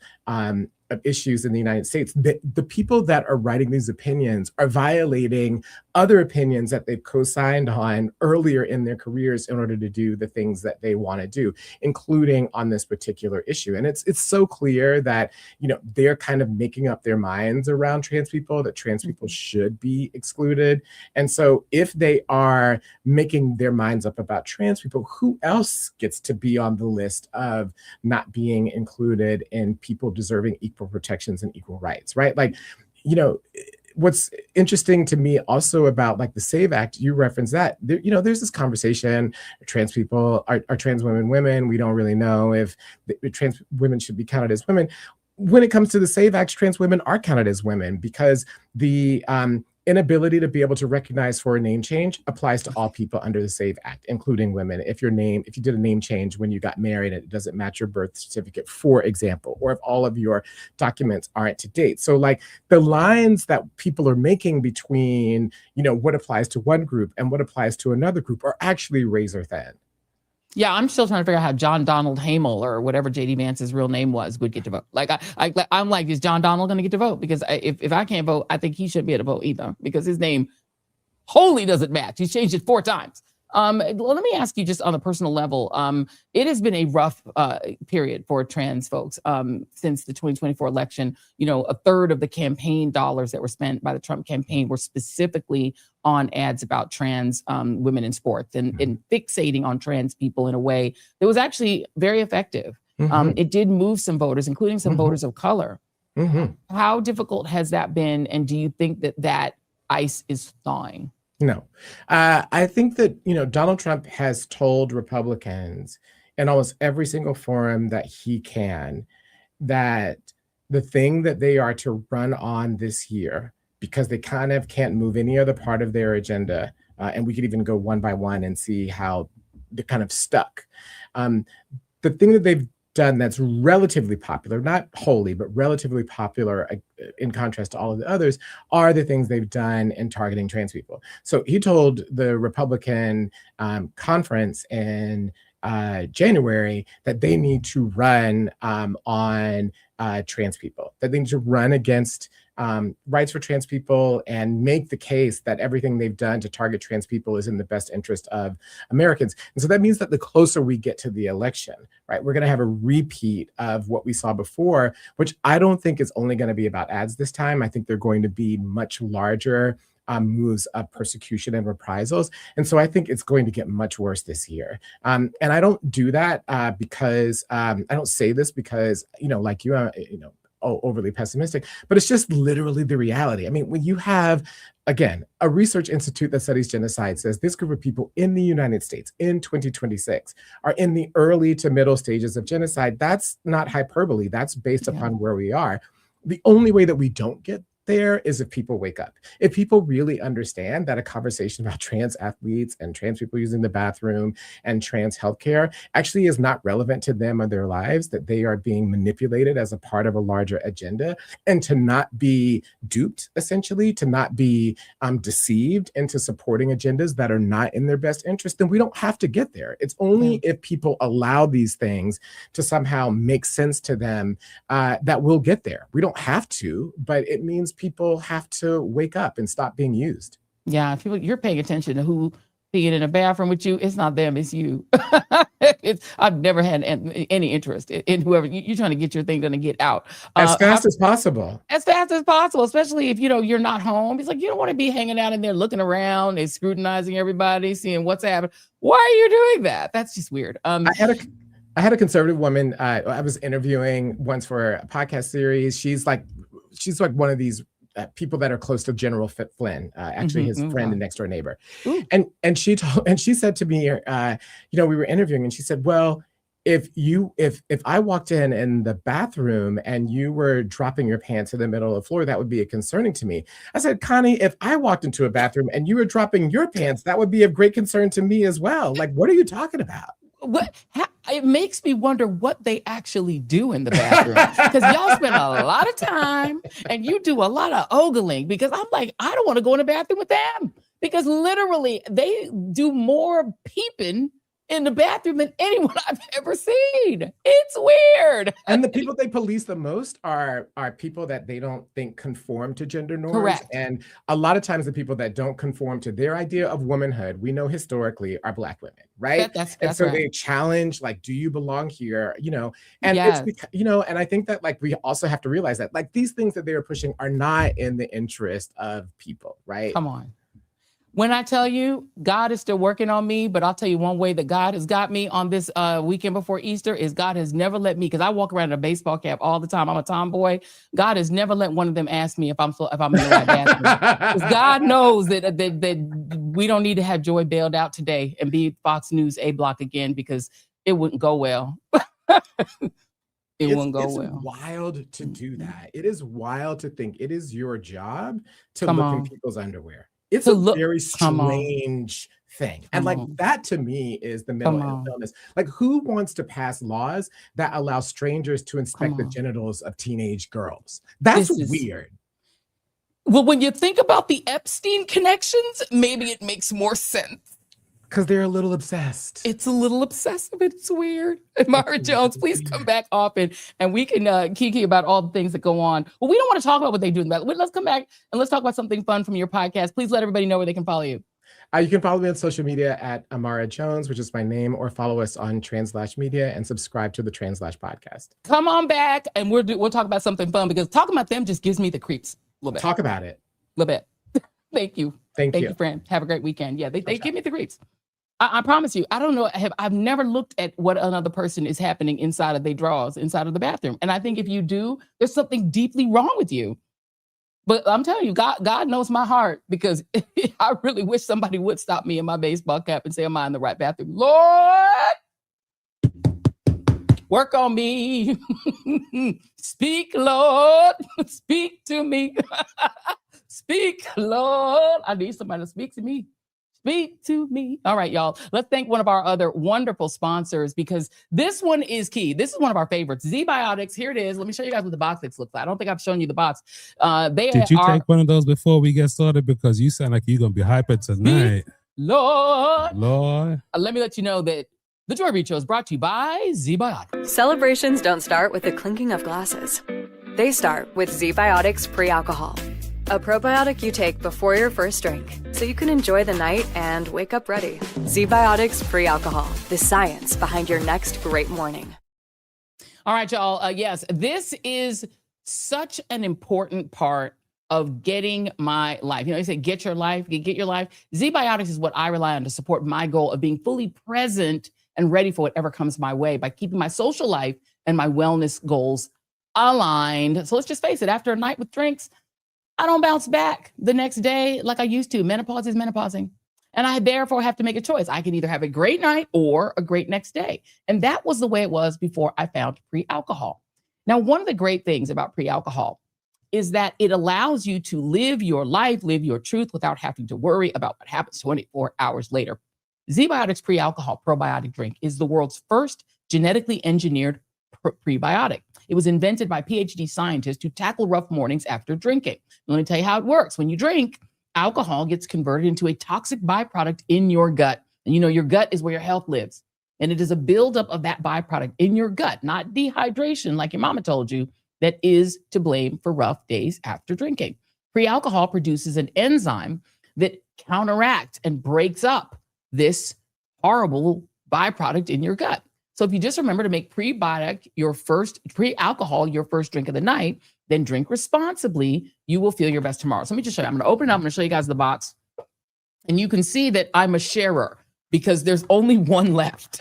issues in the United States, the people that are writing these opinions are violating other opinions that they've co-signed on earlier in their careers in order to do the things that they want to do, including on this particular issue. And it's so clear that, you know, they're kind of making up their minds around trans people, that trans people should be excluded. And so if they are making their minds up about trans people, who else gets to be on the list of not being included in people deserving equal protections and equal rights, right? Like, you know, what's interesting to me also about like the SAVE Act, you referenced that, there, you know, there's this conversation, trans people, are trans women, we don't really know if the trans women should be counted as women. When it comes to the SAVE Act, trans women are counted as women because the inability to be able to recognize for a name change applies to all people under the SAVE Act, including women. If you did a name change when you got married and it doesn't match your birth certificate, for example, or if all of your documents aren't to date. So like the lines that people are making between, you know, what applies to one group and what applies to another group are actually razor thin. Yeah, I'm still trying to figure out how John Donald Hamel or whatever J.D. Vance's real name was would get to vote. Like, I'm like, is John Donald going to get to vote? Because if I can't vote, I think he shouldn't be able to vote either, because his name wholly doesn't match. He's changed it 4 times. Well, let me ask you just on a personal level. It has been a rough period for trans folks since the 2024 election. You know, a third of the campaign dollars that were spent by the Trump campaign were specifically on ads about trans women in sports and fixating on trans people in a way that was actually very effective. It did move some voters, including some voters of color. How difficult has that been? And do you think that ice is thawing? No. I think that, Donald Trump has told Republicans in almost every single forum that he can that the thing that they are to run on this year, because they kind of can't move any other part of their agenda, and we could even go one by one and see how they're kind of stuck. The thing that they've done that's relatively popular, not wholly, but relatively popular in contrast to all of the others, are the things they've done in targeting trans people. So he told the Republican conference in January that they need to run on trans people, that they need to run against rights for trans people and make the case that everything they've done to target trans people is in the best interest of Americans. And so that means that the closer we get to the election, right, we're going to have a repeat of what we saw before, which I don't think is only going to be about ads this time. I think they're going to be much larger moves of persecution and reprisals. And so I think it's going to get much worse this year. And I don't do that because I don't say this because, like you, overly pessimistic, but it's just literally the reality. I mean, when you have, again, a research institute that studies genocide says this group of people in the United States in 2026 are in the early to middle stages of genocide, that's not hyperbole. That's based upon where we are. The only way that we don't get there is if people wake up. If people really understand that a conversation about trans athletes and trans people using the bathroom and trans healthcare actually is not relevant to them or their lives, that they are being manipulated as a part of a larger agenda, and to not be duped, essentially, to not be deceived into supporting agendas that are not in their best interest, then we don't have to get there. It's only if people allow these things to somehow make sense to them that we'll get there. We don't have to, but it means people have to wake up and stop being used. Yeah, if you're paying attention to who being in a bathroom with you, it's not them, it's you. I've never had any interest in whoever you're trying to get your thing done and get out As fast as possible. As fast as possible, especially if you're not home. It's like you don't want to be hanging out in there looking around and scrutinizing everybody, seeing what's happening. Why are you doing that? That's just weird. I had a conservative woman I was interviewing once for a podcast series. She's like one of these people that are close to General Flynn, actually his friend and next door neighbor. And she said to me, we were interviewing, and she said, well, if I walked in the bathroom and you were dropping your pants in the middle of the floor, that would be concerning to me. I said, Connie, if I walked into a bathroom and you were dropping your pants, that would be of great concern to me as well. Like, what are you talking about? It makes me wonder what they actually do in the bathroom, because y'all spend a lot of time and you do a lot of ogling, because I'm like, I don't want to go in the bathroom with them, because literally they do more peeping in the bathroom than anyone I've ever seen. It's weird. And the people they police the most are people that they don't think conform to gender norms. Correct. And a lot of times the people that don't conform to their idea of womanhood, we know historically, are Black women, right? That's so right. they challenge, like, do you belong here? And Yes. it's because, and I think that, like, we also have to realize that, like, these things that they are pushing are not in the interest of people, right? Come on. When I tell you God is still working on me, but I'll tell you one way that God has got me on this weekend before Easter is God has never let me, because I walk around in a baseball cap all the time. I'm a tomboy. God has never let one of them ask me if I'm in the right bathroom. 'Cause God knows that we don't need to have Joy bailed out today and be Fox News A block again, because it wouldn't go well. It wouldn't go well. It's wild to do that. It is wild to think it is your job to Come look on. in people's underwear. It's To a look- very come on. strange thing. Come And like on. that to me is the mental Come on. illness. Like, who wants to pass laws that allow strangers to inspect the on. genitals of teenage girls? That's This is- weird. Well, when you think about the Epstein connections, maybe it makes more sense. Because they're a little obsessed. It's a little obsessive. It's weird. Imara Jones, please come back often and we can kiki about all the things that go on. Well, we don't want to talk about what they do in the bathroom. Let's come back and let's talk about something fun from your podcast. Please let everybody know where they can follow you. You can follow me on social media at Imara Jones, which is my name, or follow us on Translash Media and subscribe to the Translash podcast. Come on back and we'll talk about something fun, because talking about them just gives me the creeps a little bit. Talk about it. A little bit. Thank you. Thank you. friend. Have a great weekend. Yeah, they give me the creeps. I promise you, I don't know. I've never looked at what another person is happening inside of their drawers, inside of the bathroom. And I think if you do, there's something deeply wrong with you. But I'm telling you, God knows my heart, because I really wish somebody would stop me in my baseball cap and say, am I in the right bathroom? Lord, work on me. Speak, Lord. Speak to me. Speak, Lord. I need somebody to speak to me. Speak to me. All right, y'all. Let's thank one of our other wonderful sponsors, because this one is key. This is one of our favorites. ZBiotics. Here it is. Let me show you guys what the box looks like. I don't think I've shown you the box. Did you take one of those before we get started? Because you sound like you're going to be hyper tonight. Lord. Lord. Let me let you know that the Joy Reid Show is brought to you by ZBiotics. Celebrations don't start with the clinking of glasses. They start with ZBiotics Pre-Alcohol, a probiotic you take before your first drink, so you can enjoy the night and wake up ready. ZBiotics Pre-Alcohol, the science behind your next great morning. All right, y'all. Yes, this is such an important part of getting my life. You know, they say, get your life, get your life. ZBiotics is what I rely on to support my goal of being fully present and ready for whatever comes my way by keeping my social life and my wellness goals aligned. So let's just face it, after a night with drinks, I don't bounce back the next day like I used to. Menopause is menopausing. And I therefore have to make a choice. I can either have a great night or a great next day. And that was the way it was before I found pre-alcohol. Now, one of the great things about pre-alcohol is that it allows you to live your life, live your truth without having to worry about what happens 24 hours later. ZBiotics Pre-Alcohol Probiotic Drink is the world's first genetically engineered prebiotic. It was invented by PhD scientists to tackle rough mornings after drinking. Let me tell you how it works. When you drink, alcohol gets converted into a toxic byproduct in your gut. And you know, your gut is where your health lives. And it is a buildup of that byproduct in your gut, not dehydration like your mama told you, that is to blame for rough days after drinking. Pre-alcohol produces an enzyme that counteracts and breaks up this horrible byproduct in your gut. So if you just remember to make pre-alcohol your first drink of the night, then drink responsibly, you will feel your best tomorrow. So let me just show you. I'm going to open it up. I'm going to show you guys the box. And you can see that I'm a sharer because there's only one left.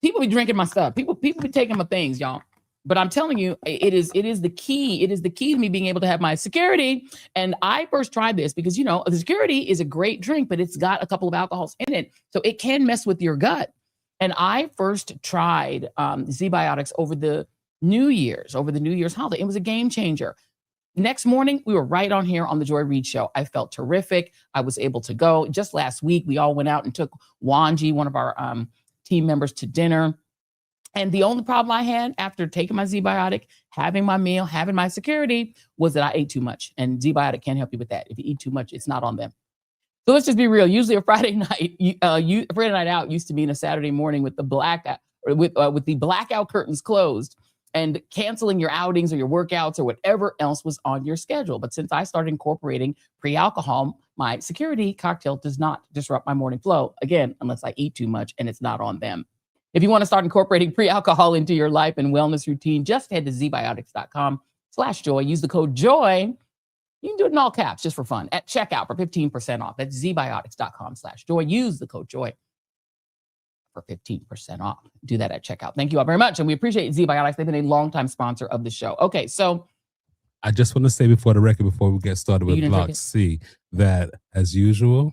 People be drinking my stuff. People be taking my things, y'all. But I'm telling you, it is the key. It is the key to me being able to have my security. And I first tried this because, you know, the security is a great drink, but it's got a couple of alcohols in it. So it can mess with your gut. And I first tried ZBiotics over the New Year's holiday. It was a game changer. Next morning, we were right on here on the Joy Reid Show. I felt terrific. I was able to go. Just last week, we all went out and took Wanji, one of our team members, to dinner. And the only problem I had after taking my ZBiotic, having my meal, having my security, was that I ate too much. And ZBiotic can't help you with that. If you eat too much, it's not on them. So let's just be real. Usually a Friday night, Friday night out used to mean a Saturday morning with the blackout curtains closed and canceling your outings or your workouts or whatever else was on your schedule. But since I started incorporating pre-alcohol, my security cocktail does not disrupt my morning flow, again, unless I eat too much and it's not on them. If you want to start incorporating pre-alcohol into your life and wellness routine, just head to zbiotics.com/joy. Use the code JOY. You can do it in all caps just for fun at checkout for 15% off. That's zbiotics.com/joy. Use the code JOY for 15% off. Do that at checkout. Thank you all very much. And we appreciate ZBiotics. They've been a longtime sponsor of the show. Okay, so I just want to say before the record, before we get started with Block C, that as usual,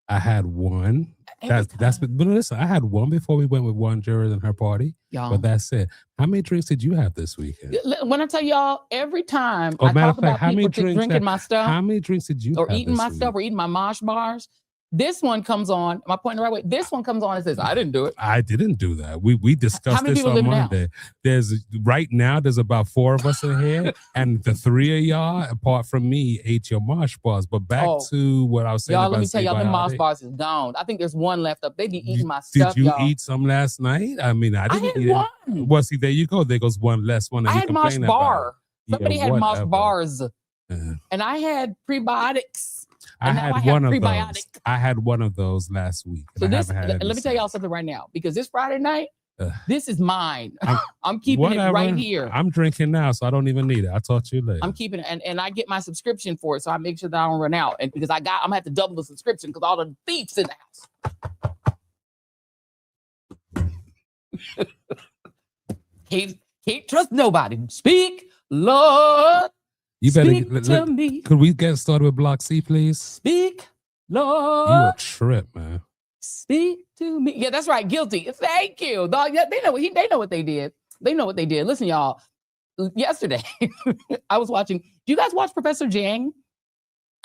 I had one. But listen, I had one before we went with one juror and her party. Y'all. But that's it. How many drinks did you have this weekend? When I tell y'all, every time Oh, I matter talk of fact, about how many people drinks drinking my stuff How many drinks did you or have eating this my week? stuff or eating my mosh bars, this one comes on. Am I pointing the right way? This one comes on and says, I didn't do it. I didn't do that. We discussed many this people on live now? Monday. There's about 4 of us in here, and the 3 of y'all, apart from me, ate your mosh bars. But back to what I was saying Y'all, about let me tell y'all, the mosh ZBiotic. bars is gone. I think there's one left up. They be eating my Did stuff, you y'all. eat some last night? I mean, I didn't had eat one. it. Well, see, there you go. There goes one less one. And I you had mosh complain about bar. it. Somebody Yeah, had mosh whatever. bars. And I had prebiotics. I And now had I have one of prebiotic. those. I had one of those last week. So and I this, haven't had and any let me tell y'all since. something right now, because this Friday night, this is mine. I'm keeping Whatever. it right here. I'm drinking now, so I don't even need it. I'll talk to you later. I'm keeping it, and I get my subscription for it, so I make sure that I don't run out. And because I'm gonna have to double the subscription because all the thieves in the house. Can't trust nobody. Speak, Lord. You better Speak to me. Could we get started with Block C, please? Speak, Lord. You a trip, man. Speak to me. Yeah, that's right. Guilty. Thank you. Yeah, they know what they did. They know what they did. Listen, y'all. Yesterday, I was watching. Do you guys watch Professor Jang?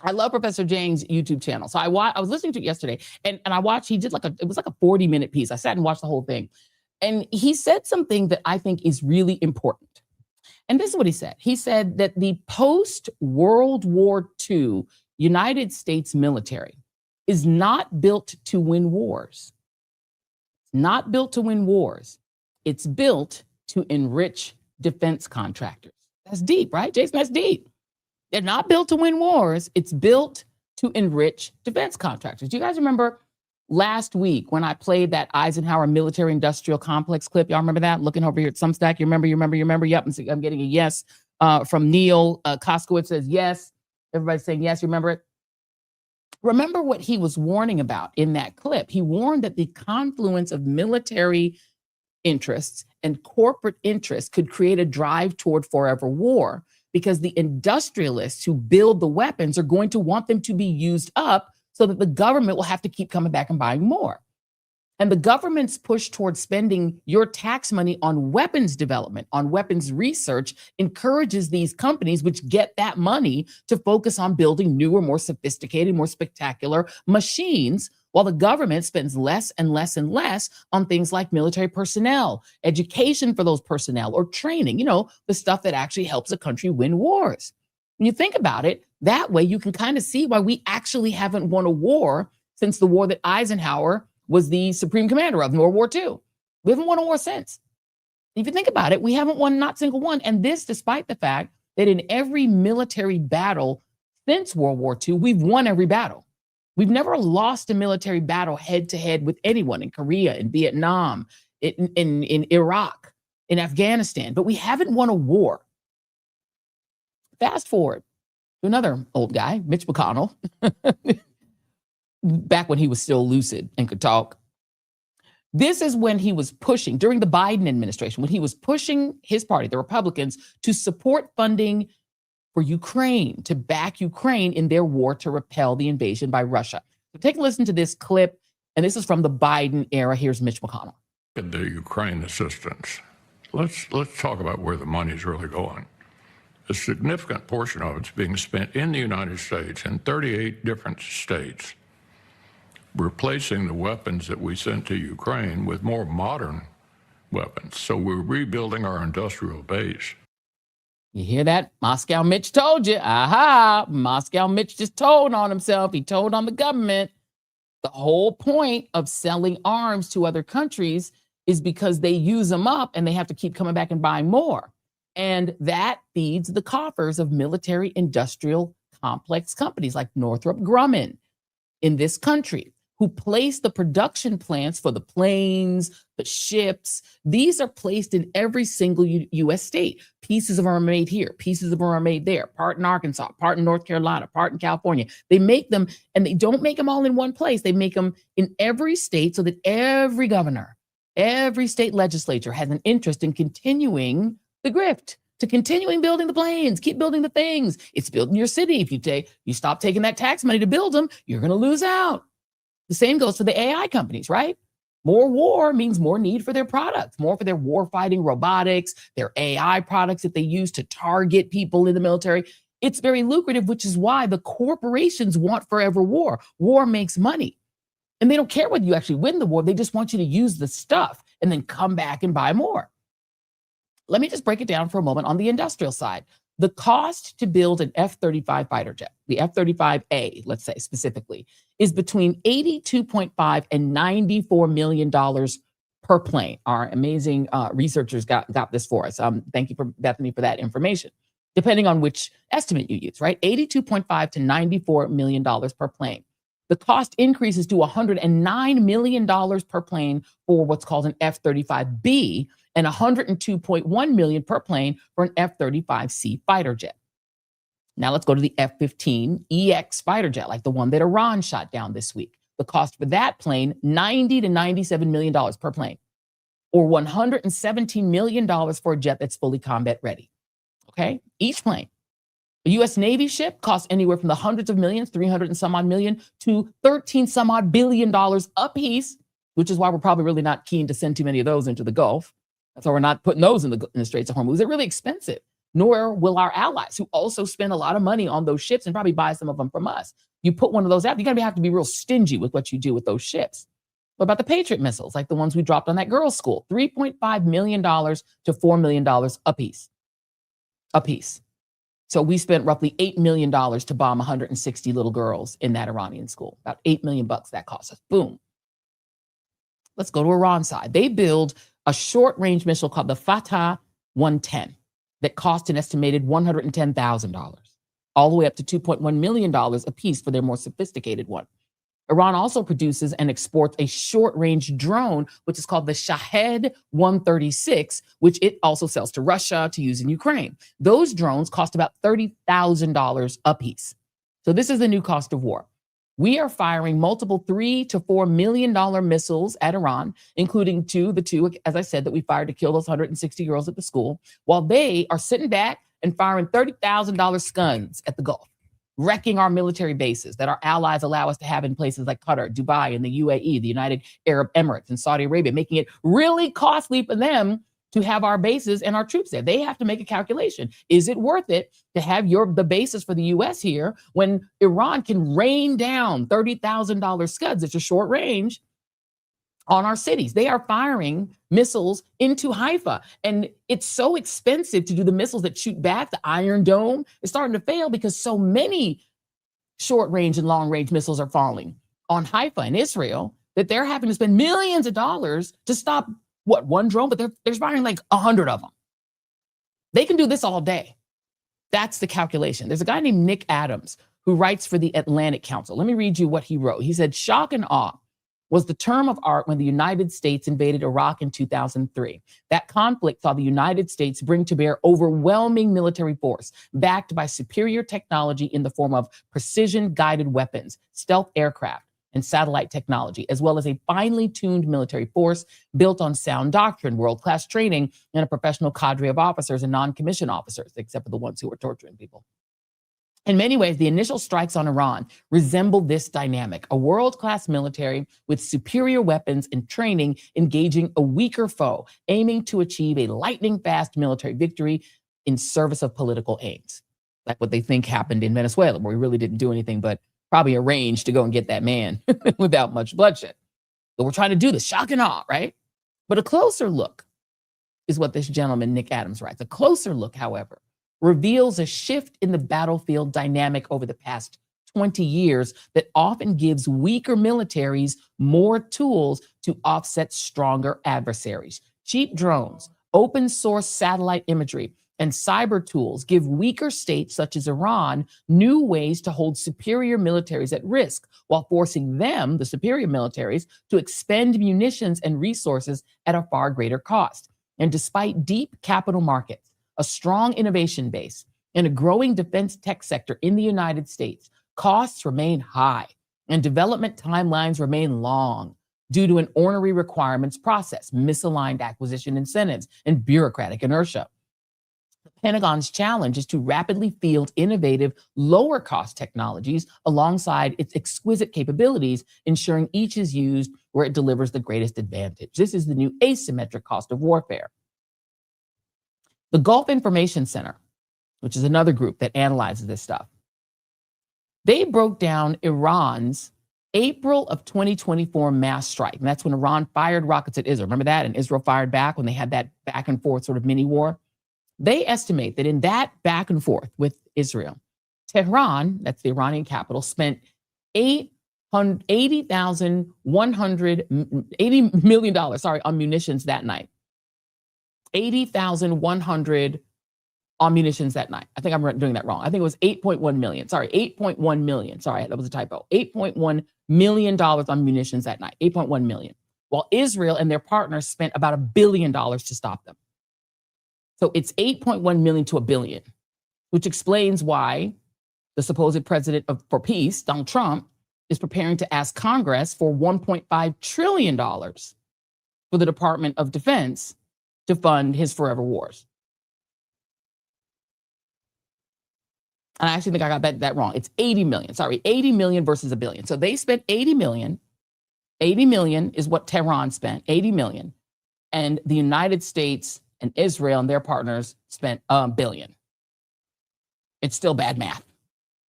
I love Professor Jang's YouTube channel. So I was listening to it yesterday, and I watched. He did it was like a 40-minute piece. I sat and watched the whole thing, and he said something that I think is really important. And this is what he said. He said that the post-World War II United States military is not built to win wars. Not built to win wars. It's built to enrich defense contractors. That's deep, right, Jason? That's deep. They're not built to win wars. It's built to enrich defense contractors. Do you guys remember last week when I played that Eisenhower military industrial complex clip? Y'all remember that? Looking over here at Substack. You remember? Yep, I'm getting a yes from Neil. Koskowitz says yes. Everybody's saying yes. You remember it? Remember what he was warning about in that clip. He warned that the confluence of military interests and corporate interests could create a drive toward forever war, because the industrialists who build the weapons are going to want them to be used up so that the government will have to keep coming back and buying more. And the government's push towards spending your tax money on weapons development, on weapons research, encourages these companies, which get that money, to focus on building newer, more sophisticated, more spectacular machines, while the government spends less and less and less on things like military personnel, education for those personnel, or training, the stuff that actually helps a country win wars. When you think about it, that way you can kind of see why we actually haven't won a war since the war that Eisenhower was the supreme commander of in World War II. We haven't won a war since. If you think about it, we haven't won not a single one. And this, despite the fact that in every military battle since World War II, we've won every battle. We've never lost a military battle head to head with anyone in Korea, in Vietnam, in Iraq, in Afghanistan, but we haven't won a war. Fast forward to another old guy, Mitch McConnell, back when he was still lucid and could talk. This is when he was pushing, during the Biden administration, when he was pushing his party, the Republicans, to support funding for Ukraine, to back Ukraine in their war to repel the invasion by Russia. So take a listen to this clip, and this is from the Biden era. Here's Mitch McConnell. The Ukraine assistance. Let's talk about where the money is really going. A significant portion of it's being spent in the United States, in 38 different states, replacing the weapons that we sent to Ukraine with more modern weapons. So we're rebuilding our industrial base. You hear that? Moscow Mitch told you. Aha! Moscow Mitch just told on himself. He told on the government. The whole point of selling arms to other countries is because they use them up and they have to keep coming back and buying more. And that feeds the coffers of military industrial complex companies like Northrop Grumman in this country, who place the production plants for the planes, the ships. These are placed in every single U.S. state. Pieces of them are made here, pieces of them are made there, part in Arkansas, part in North Carolina, part in California. They make them, and they don't make them all in one place. They make them in every state so that every governor, every state legislature has an interest in continuing the grift, to continuing building the planes, keep building the things. It's built in your city. If you stop taking that tax money to build them, you're going to lose out. The same goes for the AI companies, right? More war means more need for their products, more for their war-fighting robotics, their AI products that they use to target people in the military. It's very lucrative, which is why the corporations want forever war. War makes money. And they don't care whether you actually win the war. They just want you to use the stuff and then come back and buy more. Let me just break it down for a moment on the industrial side. The cost to build an F-35 fighter jet, the F-35A, let's say specifically, is between $82.5 and $94 million per plane. Our amazing researchers got this for us. Thank you, Bethany, for that information. Depending on which estimate you use, right? $82.5 to $94 million per plane. The cost increases to $109 million per plane for what's called an F-35B, and $102.1 million per plane for an F-35C fighter jet. Now let's go to the F-15EX fighter jet, like the one that Iran shot down this week. The cost for that plane, $90 to $97 million per plane, or $117 million for a jet that's fully combat ready. Okay, each plane. A U.S. Navy ship costs anywhere from the hundreds of millions, 300 and some odd million, to 13 some odd billion dollars a piece, which is why we're probably really not keen to send too many of those into the Gulf. That's why we're not putting those in the Straits of Hormuz. They're really expensive. Nor will our allies, who also spend a lot of money on those ships and probably buy some of them from us. You put one of those out, you're going to have to be real stingy with what you do with those ships. What about the Patriot missiles, like the ones we dropped on that girls' school? $3.5 million to $4 million a piece. A piece. So we spent roughly $8 million to bomb 160 little girls in that Iranian school. About $8 million that cost us. Boom. Let's go to Iran's side. They build a short-range missile called the Fatah 110 that cost an estimated $110,000, all the way up to $2.1 million a piece for their more sophisticated one. Iran also produces and exports a short-range drone, which is called the Shahed 136, which it also sells to Russia to use in Ukraine. Those drones cost about $30,000 a piece. So this is the new cost of war. We are firing multiple $3 to $4 million missiles at Iran, including the two, as I said, that we fired to kill those 160 girls at the school, while they are sitting back and firing $30,000 guns at the Gulf, wrecking our military bases that our allies allow us to have in places like Qatar, Dubai, and the UAE, the United Arab Emirates, and Saudi Arabia, making it really costly for them to have our bases and our troops there. They have to make a calculation. Is it worth it to have the bases for the U.S. here when Iran can rain down $30,000 scuds, it's a short range, on our cities? They are firing missiles into Haifa. And it's so expensive to do the missiles that shoot back. The Iron Dome is starting to fail because so many short range and long range missiles are falling on Haifa and Israel that they're having to spend millions of dollars to stop one drone, but they're firing like 100 of them. They can do this all day. That's the calculation. There's a guy named Nick Adams who writes for the Atlantic Council. Let me read you what he wrote. He said, shock and awe was the term of art when the United States invaded Iraq in 2003. That conflict saw the United States bring to bear overwhelming military force, backed by superior technology in the form of precision-guided weapons, stealth aircraft, and satellite technology, as well as a finely tuned military force built on sound doctrine, world-class training, and a professional cadre of officers and non-commissioned officers, except for the ones who were torturing people. In many ways, the initial strikes on Iran resembled this dynamic, a world-class military with superior weapons and training engaging a weaker foe, aiming to achieve a lightning-fast military victory in service of political aims. Like what they think happened in Venezuela, where we really didn't do anything but probably arrange to go and get that man without much bloodshed. But we're trying to do this, shock and awe, right? But a closer look is what this gentleman, Nick Adams, writes. A closer look, however, reveals a shift in the battlefield dynamic over the past 20 years that often gives weaker militaries more tools to offset stronger adversaries. Cheap drones, open source satellite imagery, and cyber tools give weaker states such as Iran new ways to hold superior militaries at risk, while forcing them, the superior militaries, to expend munitions and resources at a far greater cost. And despite deep capital markets, a strong innovation base, and a growing defense tech sector in the United States, costs remain high and development timelines remain long due to an ornery requirements process, misaligned acquisition incentives, and bureaucratic inertia. The Pentagon's challenge is to rapidly field innovative, lower-cost technologies alongside its exquisite capabilities, ensuring each is used where it delivers the greatest advantage. This is the new asymmetric cost of warfare. The Gulf Information Center, which is another group that analyzes this stuff, they broke down Iran's April of 2024 mass strike. And that's when Iran fired rockets at Israel. Remember that? And Israel fired back when they had that back and forth sort of mini war. They estimate that in that back and forth with Israel, Tehran, that's the Iranian capital, spent $80 million on munitions that night. 80,100 on munitions that night. I think I'm doing that wrong. I think it was 8.1 million. Sorry, 8.1 million. Sorry, that was a typo. $8.1 million on munitions that night. 8.1 million. While Israel and their partners spent about $1 billion to stop them. So it's 8.1 million to $1 billion, which explains why the supposed president for peace, Donald Trump, is preparing to ask Congress for $1.5 trillion for the Department of Defense to fund his forever wars. And I actually think I got that wrong. It's 80 million. Sorry, 80 million versus $1 billion. So they spent 80 million. 80 million is what Tehran spent, 80 million. And the United States and Israel and their partners spent $1 billion. It's still bad math.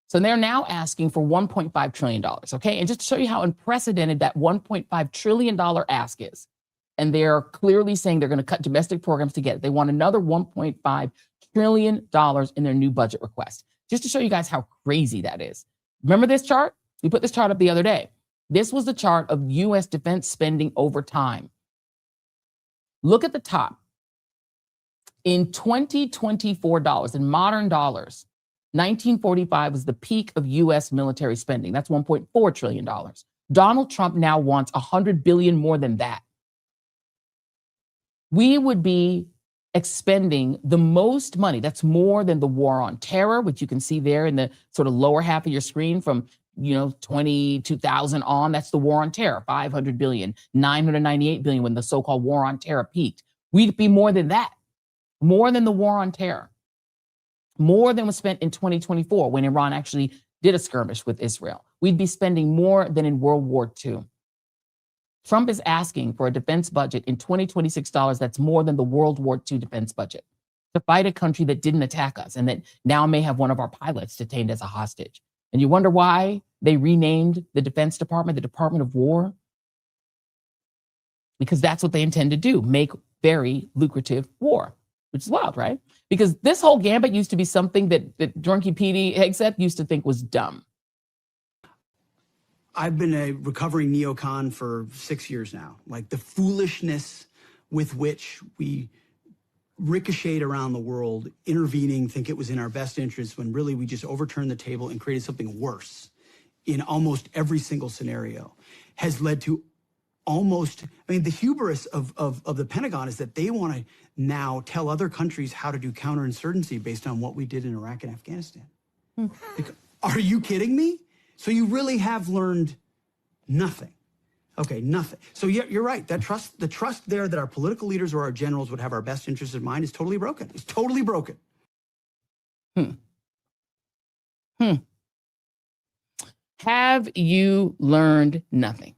So they're now asking for $1.5 trillion, okay? And just to show you how unprecedented that $1.5 trillion ask is, and they're clearly saying they're going to cut domestic programs to get it. They want another $1.5 trillion in their new budget request. Just to show you guys how crazy that is. Remember this chart? We put this chart up the other day. This was the chart of U.S. defense spending over time. Look at the top. In 2024 dollars, in modern dollars, 1945 was the peak of U.S. military spending. That's $1.4 trillion. Donald Trump now wants $100 billion more than that. We would be expending the most money. That's more than the war on terror, which you can see there in the sort of lower half of your screen from 2000 on. That's the war on terror, $500 billion, $998 billion when the so-called war on terror peaked. We'd be more than that, more than the war on terror, more than was spent in 2024 when Iran actually did a skirmish with Israel. We'd be spending more than in World War II. Trump is asking for a defense budget in 2026 dollars that's more than the World War II defense budget to fight a country that didn't attack us and that now may have one of our pilots detained as a hostage. And you wonder why they renamed the Defense Department the Department of War? Because that's what they intend to do, make very lucrative war, which is wild, right? Because this whole gambit used to be something that Drunky Petey Hegseth used to think was dumb. I've been a recovering neocon for 6 years now. Like the foolishness with which we ricocheted around the world, intervening, think it was in our best interest, when really we just overturned the table and created something worse in almost every single scenario, has led to the hubris of the Pentagon is that they want to now tell other countries how to do counterinsurgency based on what we did in Iraq and Afghanistan. Like, are you kidding me? So you really have learned nothing. Okay, nothing. So you're right. The trust there that our political leaders or our generals would have our best interests in mind is totally broken. It's totally broken. Have you learned nothing?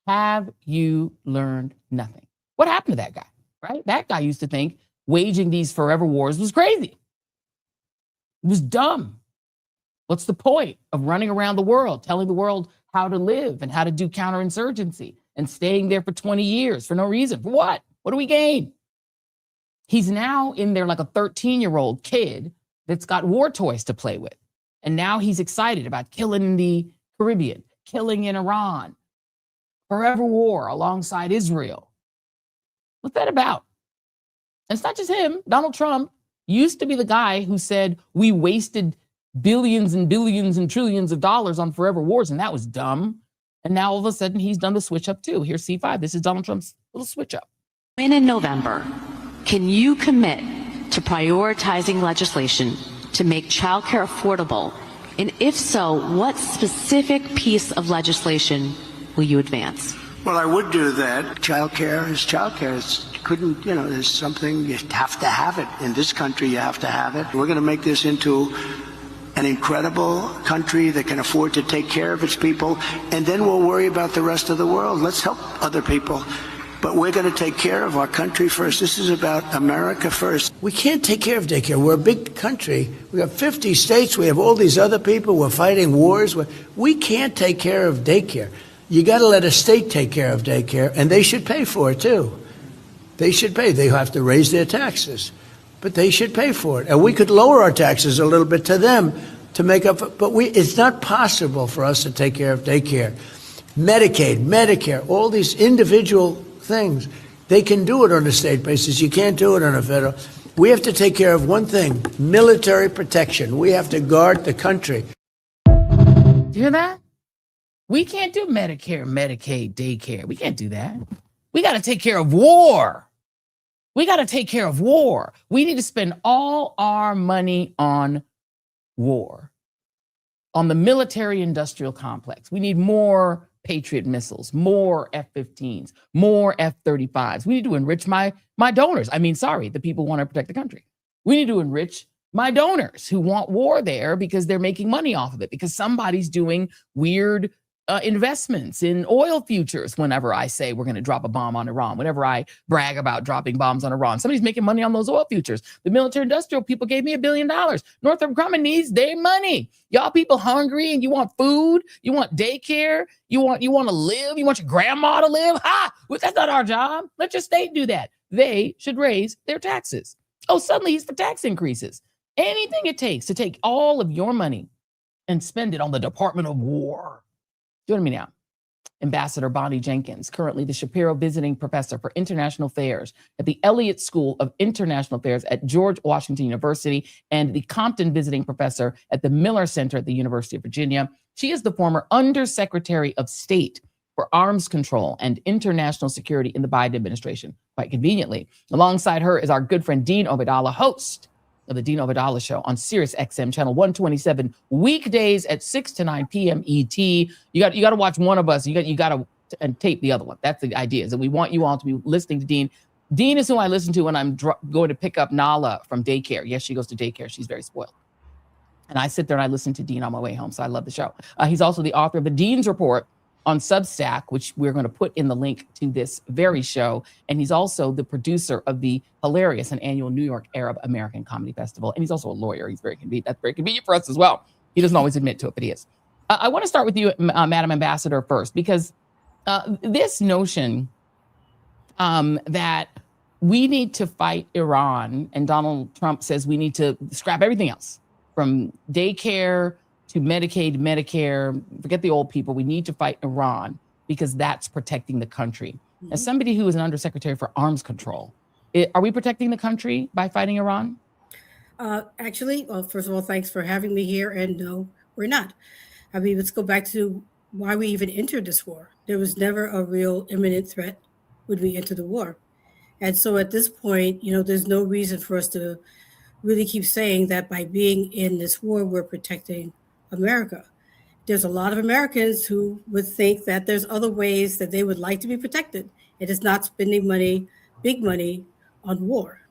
Have you learned nothing? What happened to that guy, right? That guy used to think waging these forever wars was crazy. It was dumb. What's the point of running around the world, telling the world how to live and how to do counterinsurgency and staying there for 20 years for no reason? For what? What do we gain? He's now in there like a 13-year-old kid that's got war toys to play with. And now he's excited about killing in the Caribbean, killing in Iran, forever war alongside Israel. What's that about? And it's not just him. Donald Trump used to be the guy who said we wasted billions and billions and trillions of dollars on forever wars, and that was dumb. And now all of a sudden he's done the switch up too. Here's C5. This is Donald Trump's little switch up. When in November, can you commit to prioritizing legislation to make childcare affordable? And if so, what specific piece of legislation will you advance? Well, I would do that. Childcare is childcare. There's something, you have to have it. In this country, you have to have it. We're going to make this into an incredible country that can afford to take care of its people, and then we'll worry about the rest of the world. Let's help other people. But we're going to take care of our country first. This is about America first. We can't take care of daycare. We're a big country. We have 50 states. We have all these other people. We're fighting wars. We can't take care of daycare. You got to let a state take care of daycare, and they should pay for it too. They should pay. They have to raise their taxes, but they should pay for it. And we could lower our taxes a little bit to them to make up. But it's not possible for us to take care of daycare, Medicaid, Medicare, all these individual things. They can do it on a state basis. You can't do it on a federal. We have to take care of one thing: military protection. We have to guard the country. Do you hear that? We can't do Medicare, Medicaid, daycare. We can't do that. We got to take care of war. We got to take care of war. We need to spend all our money on war, on the military industrial complex. We need more Patriot missiles, more F-15s, more F-35s. We need to enrich my donors. The people who want to protect the country. We need to enrich my donors who want war there because they're making money off of it, because somebody's doing weird investments in oil futures. Whenever I say we're going to drop a bomb on Iran, whenever I brag about dropping bombs on Iran, somebody's making money on those oil futures. The military industrial people gave me $1 billion. Northrop Grumman needs their money. Y'all people hungry and you want food, you want daycare, you want to live, you want your grandma to live. Well, that's not our job. Let your state do that. They should raise their taxes. Oh, suddenly he's for tax increases. Anything it takes to take all of your money and spend it on the Department of War. Joining me now, Ambassador Bondi Jenkins, currently the Shapiro Visiting Professor for International Affairs at the Elliott School of International Affairs at George Washington University and the Compton Visiting Professor at the Miller Center at the University of Virginia. She is the former Undersecretary of State for Arms Control and International Security in the Biden administration, quite conveniently. Alongside her is our good friend Dean Obeidallah, host of the Dean Obeidallah Show on Sirius XM channel 127, weekdays at 6 to 9 p.m. ET. You got to watch one of us. You got to and tape the other one. That's the idea, is that we want you all to be listening to Dean. Dean is who I listen to when I'm going to pick up Nala from daycare. Yes, she goes to daycare. She's very spoiled. And I sit there and I listen to Dean on my way home. So I love the show. He's also the author of the Dean's Report on Substack, which we're going to put in the link to this very show. And he's also the producer of the hilarious and annual New York Arab American Comedy Festival. And he's also a lawyer. He's very convenient. That's very convenient for us as well. He doesn't always admit to it, but he is. I want to start with you, Madam Ambassador, first, because this notion that we need to fight Iran, and Donald Trump says we need to scrap everything else, from daycare to Medicaid, Medicare, forget the old people. We need to fight Iran because that's protecting the country. Mm-hmm. As somebody who is an undersecretary for arms control, are we protecting the country by fighting Iran? Actually, well, first of all, thanks for having me here. And no, we're not. I mean, let's go back to why we even entered this war. There was never a real imminent threat when we entered the war. And so at this point, there's no reason for us to really keep saying that by being in this war, we're protecting America. There's a lot of Americans who would think that there's other ways that they would like to be protected. It is not spending money, big money, on war.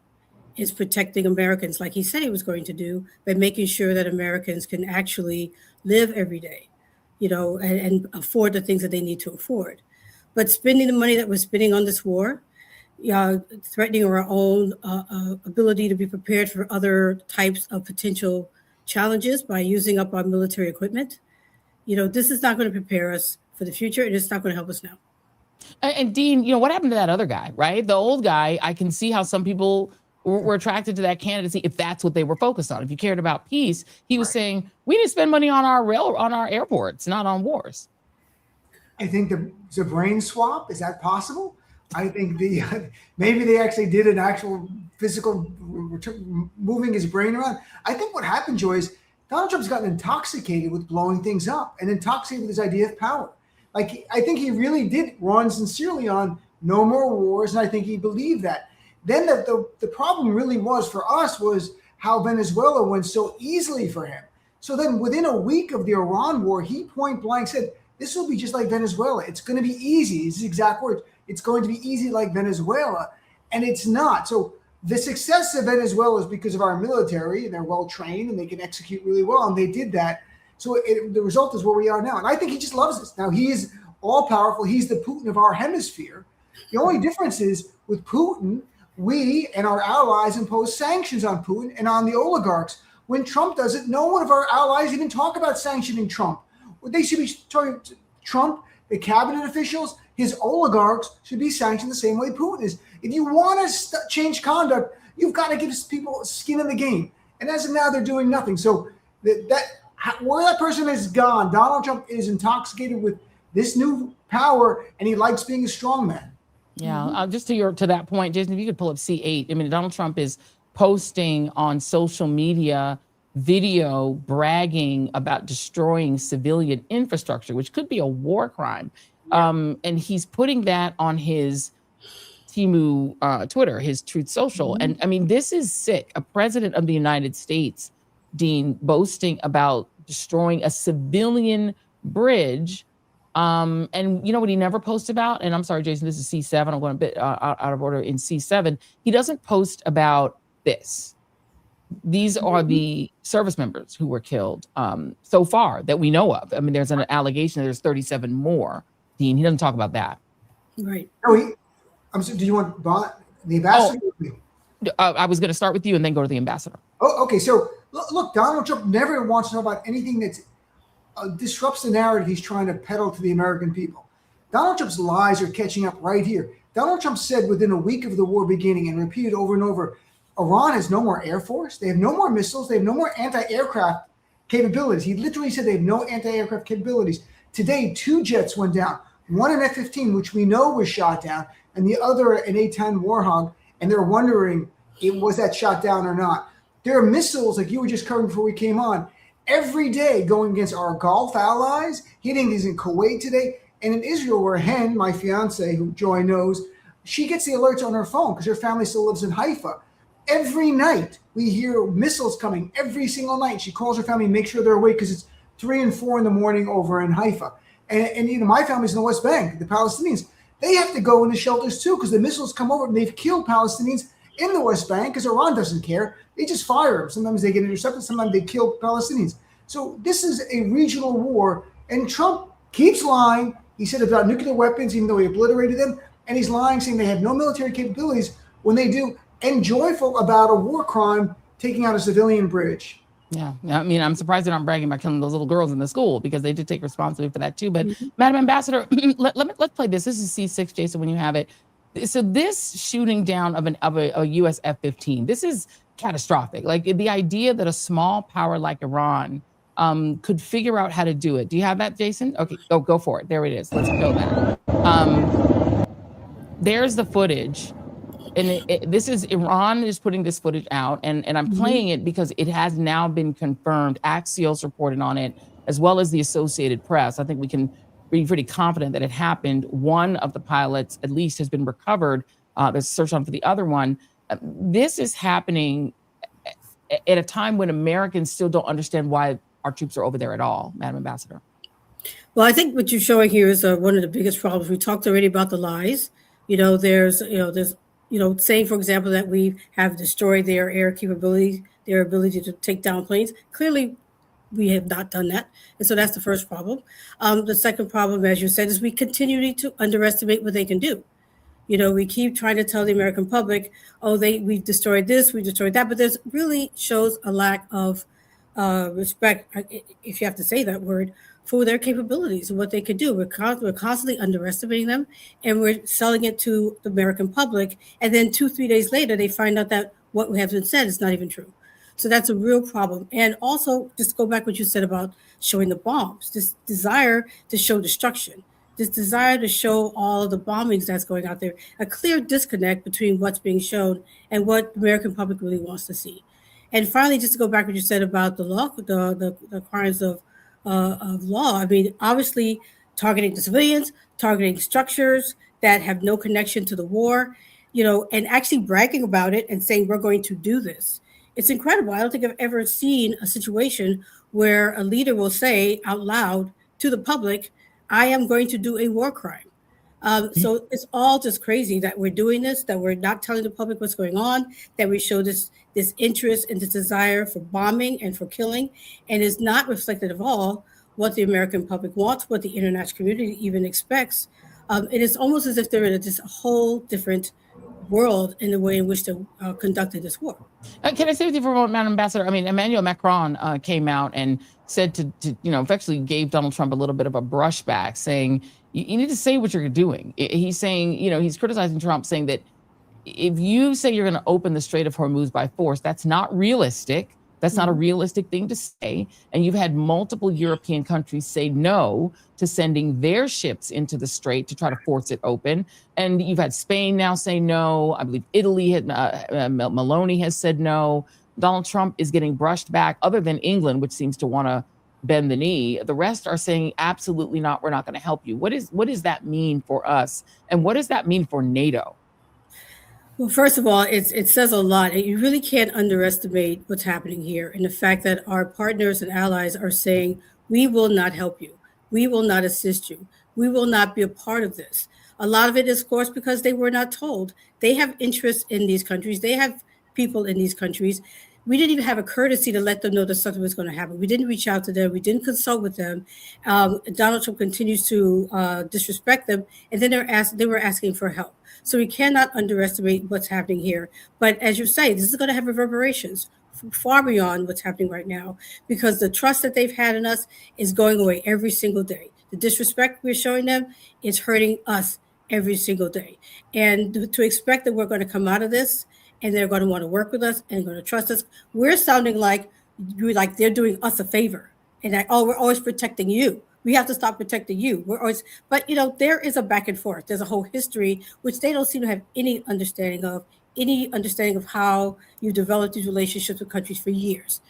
It's protecting Americans, like he said he was going to do, by making sure that Americans can actually live every day, and afford the things that they need to afford. But spending the money that we're spending on this war, threatening our own ability to be prepared for other types of potential challenges by using up our military equipment, this is not going to prepare us for the future, and it's not going to help us now. And Dean, what happened to that other guy, right? The old guy. I can see how some people were attracted to that candidacy if that's what they were focused on. If you cared about peace, he was saying we need to spend money on our airports, not on wars. I think it's a brain swap. Is that possible? I think maybe they actually did an actual physical moving his brain around. I think what happened, Joy, is Donald Trump's gotten intoxicated with blowing things up and intoxicated with his idea of power. Like, I think he really did run sincerely on no more wars, and I think he believed that. Then the problem really was for us was how Venezuela went so easily for him. So then within a week of the Iran war, he point blank said, this will be just like Venezuela. It's going to be easy. His exact words. It's going to be easy like Venezuela. And it's not. So the success of Venezuela is because of our military. They're well trained and they can execute really well. And they did that. So the result is where we are now. And I think he just loves us. Now, he is all powerful. He's the Putin of our hemisphere. The only difference is with Putin, we and our allies impose sanctions on Putin and on the oligarchs. When Trump does it, no one of our allies even talk about sanctioning Trump. They should be talking to Trump, the cabinet officials, his oligarchs should be sanctioned the same way Putin is. If you want to change conduct, you've got to give people skin in the game. And as of now, they're doing nothing. So where that person has gone, Donald Trump is intoxicated with this new power, and he likes being a strong man. Yeah, just to that point, Jason, if you could pull up C8. I mean, Donald Trump is posting on social media video bragging about destroying civilian infrastructure, which could be a war crime. And he's putting that on his Twitter, his Truth Social. And I mean, this is sick. A president of the United States, Dean, boasting about destroying a civilian bridge. And you know what he never posts about? And I'm sorry, Jason, this is C7. I'm going a bit out of order in C7. He doesn't post about this. These are the service members who were killed so far that we know of. I mean, there's an allegation that there's 37 more. Dean, he doesn't talk about that. Right. Oh, I'm sorry, do you want the ambassador? I was going to start with you and then go to the ambassador. Oh, okay. So look, Donald Trump never wants to know about anything that disrupts the narrative he's trying to peddle to the American people. Donald Trump's lies are catching up right here. Donald Trump said within a week of the war beginning and repeated over and over, Iran has no more air force. They have no more missiles. They have no more anti-aircraft capabilities. He literally said they have no anti-aircraft capabilities. Today, 2 jets went down, one an F-15, which we know was shot down, and the other an A-10 Warhawk, and they're wondering, was that shot down or not? There are missiles, like you were just covering before we came on, every day going against our Gulf allies, hitting these in Kuwait today, and in Israel, where Hen, my fiance, who Joy knows, she gets the alerts on her phone because her family still lives in Haifa. Every night we hear missiles coming, every single night. She calls her family, make sure they're awake because it's 3 and 4 in the morning over in Haifa. And you know, my family's in the West Bank, the Palestinians. They have to go in the shelters too because the missiles come over and they've killed Palestinians in the West Bank because Iran doesn't care. They just fire them. Sometimes they get intercepted, sometimes they kill Palestinians. So this is a regional war, and Trump keeps lying. He said about nuclear weapons, even though he obliterated them, and he's lying, saying they have no military capabilities when they do, and joyful about a war crime taking out a civilian bridge. Yeah, I mean, I'm surprised they're not bragging about killing those little girls in the school because they did take responsibility for that too. But Madam Ambassador, let's play this. This is C6, Jason, when you have it. So this shooting down of a U.S. F-15, this is catastrophic. Like the idea that a small power like Iran could figure out how to do it. Do you have that, Jason? Okay, go for it. There it is. Let's go that. There's the footage. And this is Iran is putting this footage out, and I'm playing it because it has now been confirmed. Axios reported on it, as well as the Associated Press. I think we can be pretty confident that it happened. One of the pilots, at least, has been recovered. There's a search on for the other one. This is happening at a time when Americans still don't understand why our troops are over there at all, Madam Ambassador. Well, I think what you're showing here is one of the biggest problems. We talked already about the lies. There's saying, for example, that we have destroyed their air capability, their ability to take down planes. Clearly, we have not done that. And so that's the first problem. The second problem, as you said, is we continue to underestimate what they can do. We keep trying to tell the American public, we've destroyed this, we destroyed that, but there's really shows a lack of respect, if you have to say that word, for their capabilities and what they could do. We're constantly underestimating them, and we're selling it to the American public. And then 2-3 days later, they find out that what has been said is not even true. So that's a real problem. And also, just go back what you said about showing the bombs, this desire to show destruction, this desire to show all of the bombings that's going out there, a clear disconnect between what's being shown and what the American public really wants to see. And finally, just to go back what you said about the law, the crimes of law. I mean, obviously targeting the civilians, targeting structures that have no connection to the war, and actually bragging about it and saying, we're going to do this. It's incredible. I don't think I've ever seen a situation where a leader will say out loud to the public, I am going to do a war crime. So it's all just crazy that we're doing this, that we're not telling the public what's going on, that we show this interest and this desire for bombing and for killing, and is not reflected at all what the American public wants, what the international community even expects. It is almost as if they're in a whole different world in the way in which they conducted this war. Can I say with you for a moment, Madam Ambassador? I mean, Emmanuel Macron came out and said to effectively gave Donald Trump a little bit of a brushback, saying, you need to say what you're doing. He's saying, he's criticizing Trump, saying that if you say you're going to open the Strait of Hormuz by force, that's not realistic. That's not a realistic thing to say. And you've had multiple European countries say no to sending their ships into the strait to try to force it open. And you've had Spain now say no. I believe Italy had, Meloni has said no. Donald Trump is getting brushed back, other than England, which seems to want to bend the knee. The rest are saying absolutely not. We're not going to help you. What does that mean for us? And what does that mean for NATO? Well, first of all, it says a lot. You really can't underestimate what's happening here, and the fact that our partners and allies are saying, we will not help you. We will not assist you. We will not be a part of this. A lot of it is, of course, because they were not told. They have interests in these countries. They have people in these countries. We didn't even have a courtesy to let them know that something was going to happen. We didn't reach out to them. We didn't consult with them. Donald Trump continues to disrespect them, and then they were asking for help. So we cannot underestimate what's happening here. But as you say, this is going to have reverberations far beyond what's happening right now, because the trust that they've had in us is going away every single day. The disrespect we're showing them is hurting us every single day. And to expect that we're going to come out of this and they're going to want to work with us and going to trust us, we're sounding like they're doing us a favor and that, oh, we're always protecting you. We have to stop protecting you. We're always, but there is a back and forth. There's a whole history which they don't seem to have any understanding of how you develop these relationships with countries for years.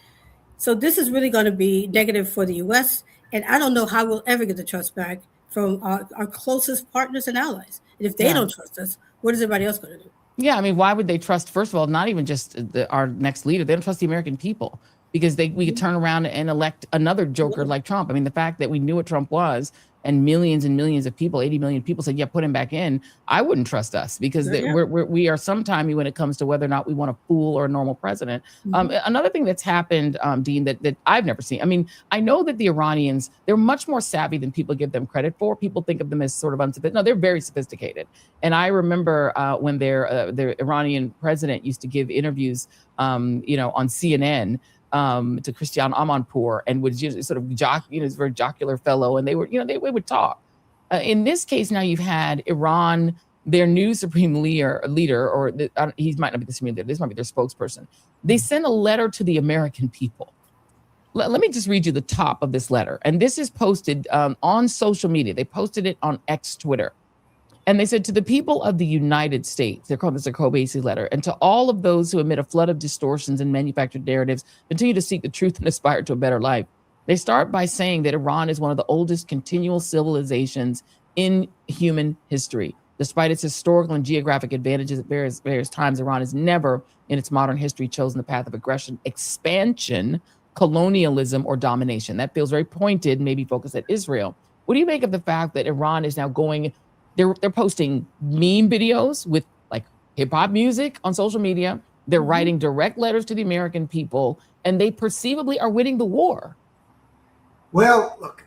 So this is really going to be negative for the U.S. And I don't know how we'll ever get the trust back from our closest partners and allies. And if they don't trust us, what is everybody else going to do? Yeah, I mean, why would they trust, first of all, not even just our next leader, they don't trust the American people, because we could turn around and elect another joker like Trump. I mean, the fact that we knew what Trump was and millions of people, 80 million people said, yeah, put him back in. I wouldn't trust us, because we are sometimey when it comes to whether or not we want a fool or a normal president. Another thing that's happened, Dean, that I've never seen. I mean, I know that the Iranians, they're much more savvy than people give them credit for. People think of them as sort of unsophisticated. No, they're very sophisticated. And I remember when their Iranian president used to give interviews, on CNN, to Christiane Amanpour, and would just sort of this very jocular fellow, and they would talk. In this case, now you've had Iran, their new supreme leader, or he might not be the supreme leader, this might be their spokesperson. They sent a letter to the American people. Let me just read you the top of this letter, and this is posted on social media. They posted it on X Twitter. And they said, to the people of the United States, they're calling this a Kobeisi letter, and to all of those who emit a flood of distortions and manufactured narratives, continue to seek the truth and aspire to a better life. They start by saying that Iran is one of the oldest continual civilizations in human history. Despite its historical and geographic advantages at various times, Iran has never in its modern history chosen the path of aggression, expansion, colonialism, or domination. That feels very pointed, maybe focused at Israel. What do you make of the fact that Iran is now going... They're posting meme videos with like hip hop music on social media. They're writing direct letters to the American people, and they perceivably are winning the war. Well, look,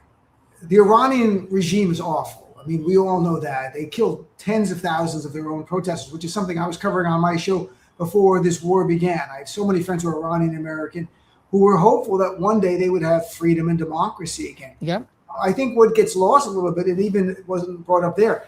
the Iranian regime is awful. I mean, we all know that. They killed tens of thousands of their own protesters, which is something I was covering on my show before this war began. I have so many friends who are Iranian American who were hopeful that one day they would have freedom and democracy again. Yep. I think what gets lost a little bit, it even wasn't brought up there.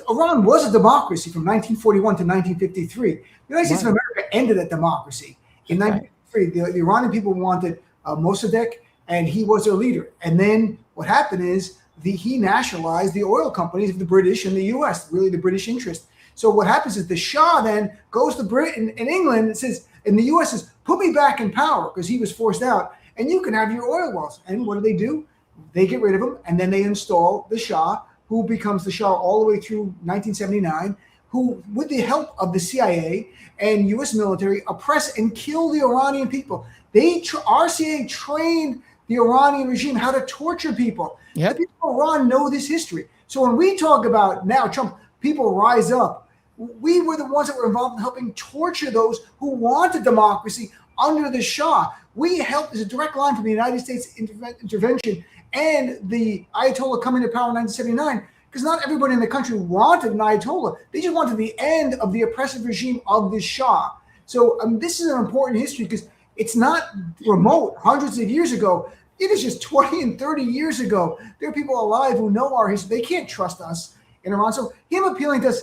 Iran was a democracy from 1941 to 1953. The United States of America ended that democracy. In 1953, the Iranian people wanted Mossadegh, and he was their leader. And then what happened is he nationalized the oil companies of the British and the U.S., really the British interest. So what happens is the Shah then goes to Britain and England and says, and the U.S. says, put me back in power, because he was forced out, and you can have your oil wells. And what do? They get rid of him, and then they install the Shah, who becomes the Shah all the way through 1979, who, with the help of the CIA and U.S. military, oppress and kill the Iranian people. RCA trained the Iranian regime how to torture people. The people of Iran know this history. So when we talk about now Trump, people rise up. We were the ones that were involved in helping torture those who wanted democracy under the Shah. We helped, there's a direct line from the United States intervention and the Ayatollah coming to power in 1979, because not everybody in the country wanted an Ayatollah. They just wanted the end of the oppressive regime of the Shah. So this is an important history, because it's not remote. Hundreds of years ago, it is just 20 and 30 years ago. There are people alive who know our history. They can't trust us in Iran. So him appealing to us,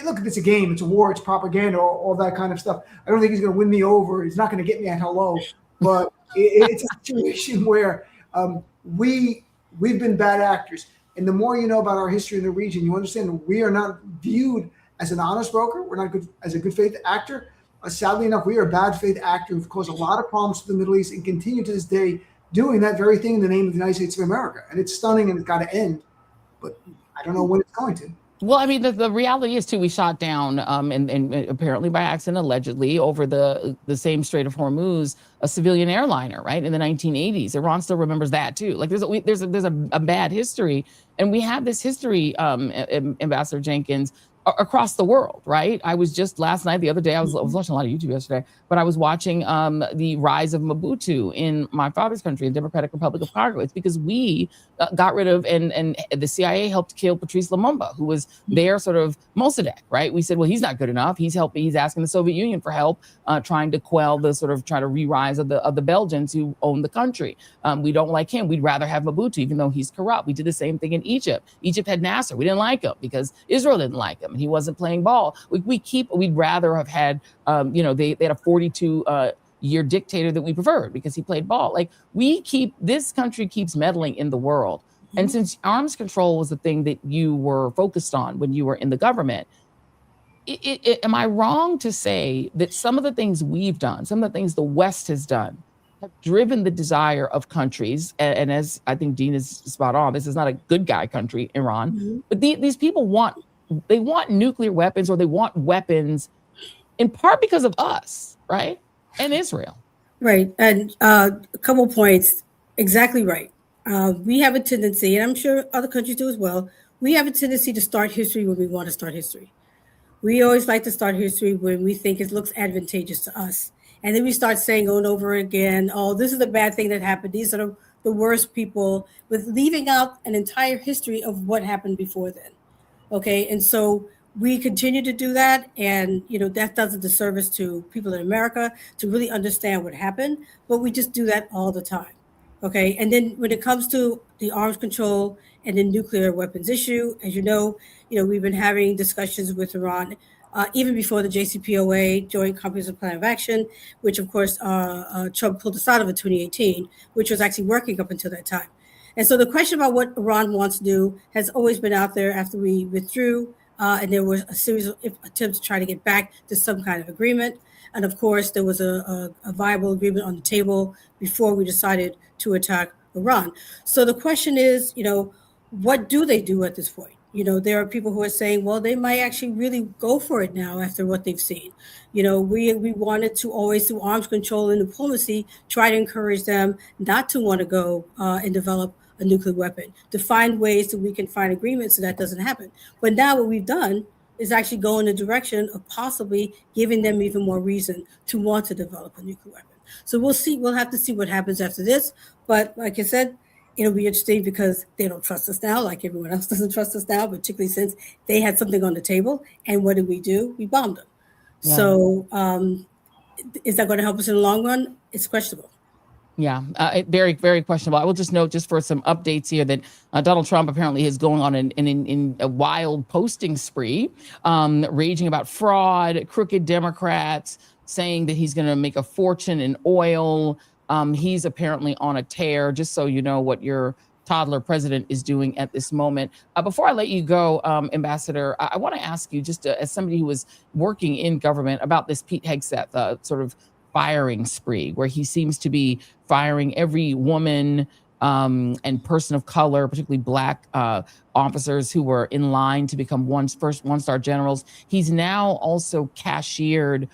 look, it's a game, it's a war, it's propaganda, all that kind of stuff. I don't think he's going to win me over. He's not going to get me at hello. But it's a situation where we've been bad actors. And the more you know about our history in the region, you understand we are not viewed as an honest broker. We're not good as a good faith actor. Sadly enough, we are a bad faith actor who've caused a lot of problems to the Middle East and continue to this day doing that very thing in the name of the United States of America. And it's stunning, and it's got to end. But I don't know when it's going to. Well, I mean, the reality is, too, we shot down, and apparently by accident, allegedly, over the same Strait of Hormuz, a civilian airliner, right, in the 1980s. Iran still remembers that, too. Like, there's a bad history. And we have this history, Ambassador Jenkins, across the world, right? I was just last night, the other day, I was watching a lot of YouTube yesterday, but I was watching the rise of Mobutu in my father's country, the Democratic Republic of Congo. It's because we got rid of, and the CIA helped kill Patrice Lumumba, who was their sort of Mossadegh, right? We said, well, he's not good enough. He's asking the Soviet Union for help, trying to quell the sort of try to re-rise of the Belgians who own the country. We don't like him. We'd rather have Mobutu, even though he's corrupt. We did the same thing in Egypt. Egypt had Nasser. We didn't like him because Israel didn't like him. He wasn't playing ball. We'd rather have had, they had a 42-year dictator that we preferred because he played ball. Like this country keeps meddling in the world. And since arms control was the thing that you were focused on when you were in the government, am I wrong to say that some of the things we've done, some of the things the West has done, have driven the desire of countries, and as I think Dean is spot on, this is not a good guy country, Iran, but these people want nuclear weapons, or they want weapons in part because of us, right? And Israel. Right. And a couple points. Exactly right. We have a tendency, and I'm sure other countries do as well, we have a tendency to start history when we want to start history. We always like to start history when we think it looks advantageous to us. And then we start saying over and over again, oh, this is the bad thing that happened. These are the worst people, with leaving out an entire history of what happened before then. Okay. And so we continue to do that. And, that does a disservice to people in America to really understand what happened. But we just do that all the time. Okay. And then when it comes to the arms control and the nuclear weapons issue, as you know, we've been having discussions with Iran even before the JCPOA, Joint Comprehensive Plan of Action, which of course Trump pulled us out of in 2018, which was actually working up until that time. And so the question about what Iran wants to do has always been out there after we withdrew, and there was a series of attempts to try to get back to some kind of agreement. And of course, there was a viable agreement on the table before we decided to attack Iran. So the question is, what do they do at this point? There are people who are saying, well, they might actually really go for it now after what they've seen. We wanted to always, through arms control and diplomacy, try to encourage them not to want to go and develop a nuclear weapon, to find ways that we can find agreements so that doesn't happen. But now what we've done is actually go in the direction of possibly giving them even more reason to want to develop a nuclear weapon. So we'll see. We'll have to see what happens after this. But like I said, it'll be interesting because they don't trust us now, like everyone else doesn't trust us now, particularly since they had something on the table. And what did we do? We bombed them. Yeah. So is that going to help us in the long run? It's questionable. Yeah, very, very questionable. I will just note, just for some updates here, that Donald Trump apparently is going on in a wild posting spree, raging about fraud, crooked Democrats, saying that he's going to make a fortune in oil. He's apparently on a tear, just so you know what your toddler president is doing at this moment. Before I let you go, Ambassador, I want to ask you, just as somebody who was working in government, about this Pete Hegseth sort of firing spree, where he seems to be firing every woman and person of color, particularly Black officers who were in line to become first one-star generals. He's now also cashiered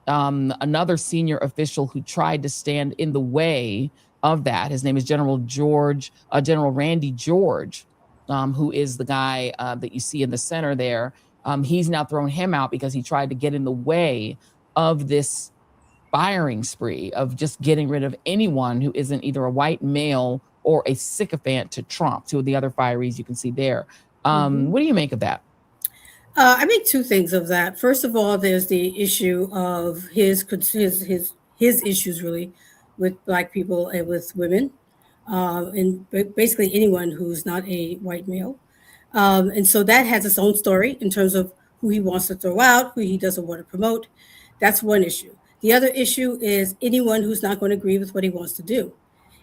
another senior official who tried to stand in the way of that. His name is General Randy George, who is the guy that you see in the center there. He's now thrown him out because he tried to get in the way of this firing spree of just getting rid of anyone who isn't either a white male or a sycophant to Trump. Two of the other firees you can see there. What do you make of that? I make two things of that. First of all, there's the issue of his issues really with Black people and with women, and basically anyone who's not a white male. And so that has its own story in terms of who he wants to throw out, who he doesn't want to promote. That's one issue. The other issue is anyone who's not going to agree with what he wants to do.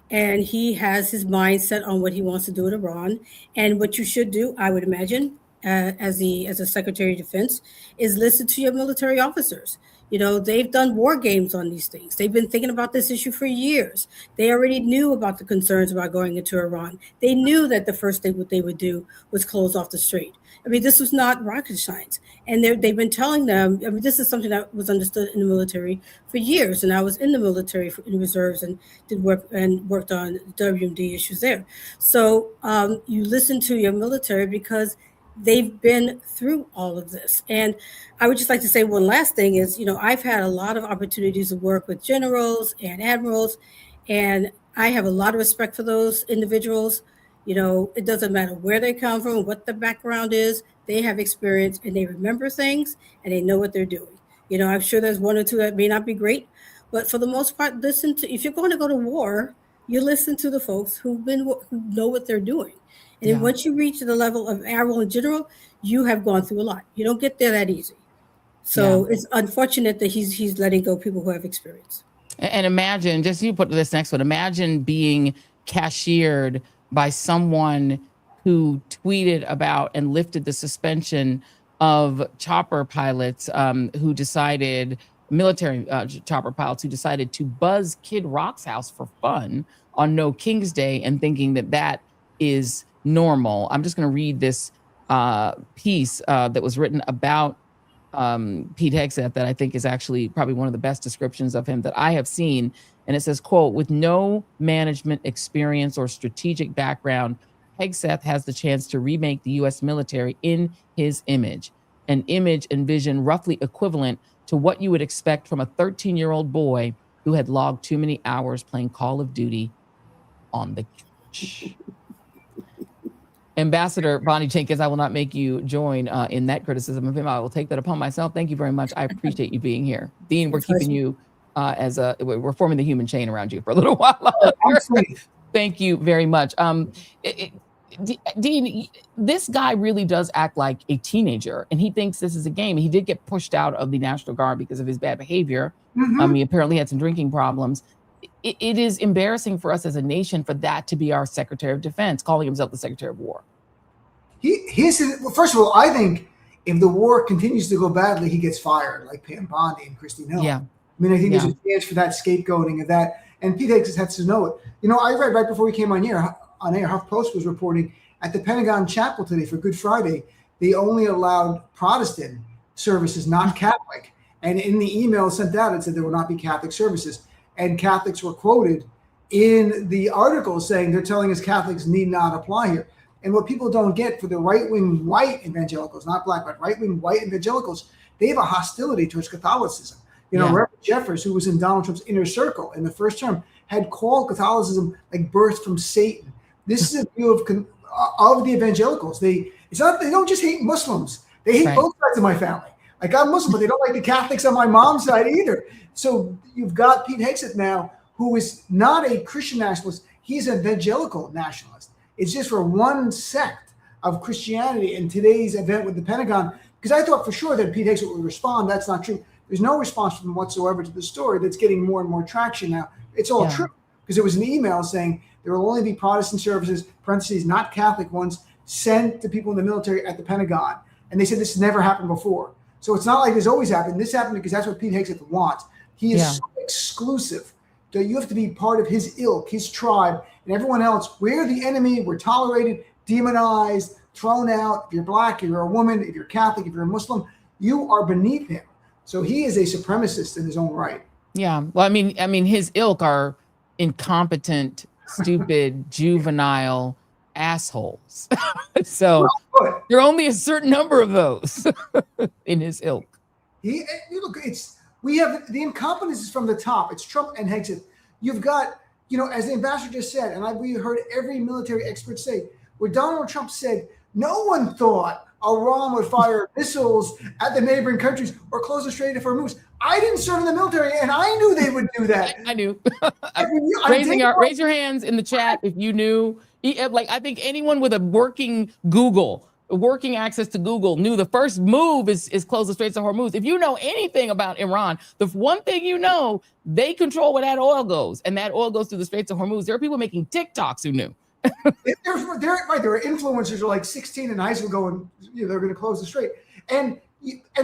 And he has his mind set on what he wants to do in Iran. And what you should do, I would imagine, as a Secretary of Defense, is listen to your military officers. They've done war games on these things. They've been thinking about this issue for years. They already knew about the concerns about going into Iran. They knew that the first thing what they would do was close off the strait. I mean, this was not rocket science. And they've been telling them, I mean, this is something that was understood in the military for years. And I was in the military in reserves and worked on WMD issues there. So you listen to your military because they've been through all of this. And I would just like to say one last thing is, I've had a lot of opportunities to work with generals and admirals, and I have a lot of respect for those individuals. It doesn't matter where they come from, what the background is, they have experience and they remember things and they know what they're doing. I'm sure there's one or two that may not be great, but for the most part, if you're going to go to war, you listen to the folks who know what they're doing. And then once you reach the level of admiral and general, you have gone through a lot. You don't get there that easy. So it's unfortunate that he's letting go people who have experience. And imagine, just you put this next one, imagine being cashiered by someone who tweeted about and lifted the suspension of chopper pilots who decided, military chopper pilots who decided to buzz Kid Rock's house for fun on No King's Day and thinking that is normal. I'm just going to read this piece that was written about Pete Hegseth that I think is actually probably one of the best descriptions of him that I have seen. And it says, quote, with no management experience or strategic background, Hegseth has the chance to remake the U.S. military in his image, an image and vision roughly equivalent to what you would expect from a 13-year-old boy who had logged too many hours playing Call of Duty on the couch. Ambassador Bondi Jenkins, I will not make you join in that criticism of him. I will take that upon myself. Thank you very much. I appreciate you being here. Dean, we're keeping you we're forming the human chain around you for a little while. Thank you very much. Dean, this guy really does act like a teenager, and he thinks this is a game. He did get pushed out of the National Guard because of his bad behavior. He apparently had some drinking problems. It is embarrassing for us as a nation for that to be our Secretary of Defense, calling himself the Secretary of War. First of all, I think if the war continues to go badly, he gets fired, like Pam Bondi and Christy Hill. Yeah. I mean, I think there's a chance for that scapegoating of that. And Pete Hegseth has to know it. I read right before we came on air, HuffPost was reporting at the Pentagon Chapel today for Good Friday, they only allowed Protestant services, not Catholic. And in the email sent out, it said there will not be Catholic services. And Catholics were quoted in the article saying they're telling us Catholics need not apply here. And what people don't get, for the right-wing white evangelicals, not black, but right-wing white evangelicals, they have a hostility towards Catholicism. Reverend Jeffers, who was in Donald Trump's inner circle in the first term, had called Catholicism like birth from Satan. This is a view of the evangelicals. They don't just hate Muslims. They hate both sides of my family. Like, I'm Muslim, but they don't like the Catholics on my mom's side either. So you've got Pete Hegseth now, who is not a Christian nationalist. He's an evangelical nationalist. It's just for one sect of Christianity in today's event with the Pentagon. Because I thought for sure that Pete Hegseth would respond. That's not true. There's no response from him whatsoever to the story that's getting more and more traction now. It's all true. Because there was an email saying there will only be Protestant services, parentheses, not Catholic ones, sent to people in the military at the Pentagon. And they said this has never happened before. So it's not like this always happened. This happened because that's what Pete Hegseth wants. He is so exclusive that you have to be part of his ilk, his tribe, and everyone else. We're the enemy. We're tolerated, demonized, thrown out. If you're black, if you're a woman, if you're Catholic, if you're a Muslim, you are beneath him. So he is a supremacist in his own right. Yeah. Well, I mean, his ilk are incompetent, stupid, juvenile assholes. So there are only a certain number of those in his ilk. We have the incompetence is from the top. It's Trump and Hegseth. You've got, as the ambassador just said, and we heard every military expert say, where Donald Trump said, no one thought Iran would fire missiles at the neighboring countries or close the Strait of Hormuz. I didn't serve in the military, and I knew they would do that. I knew. Raise your hands in the chat if you knew. I think anyone with a working access to Google knew the first move is close the Straits of Hormuz. If you know anything about Iran, the one thing they control where that oil goes, and that oil goes through the Straits of Hormuz. There are people making TikToks who knew. There are influencers who are like 16 in high school going, they're going to close the strait. And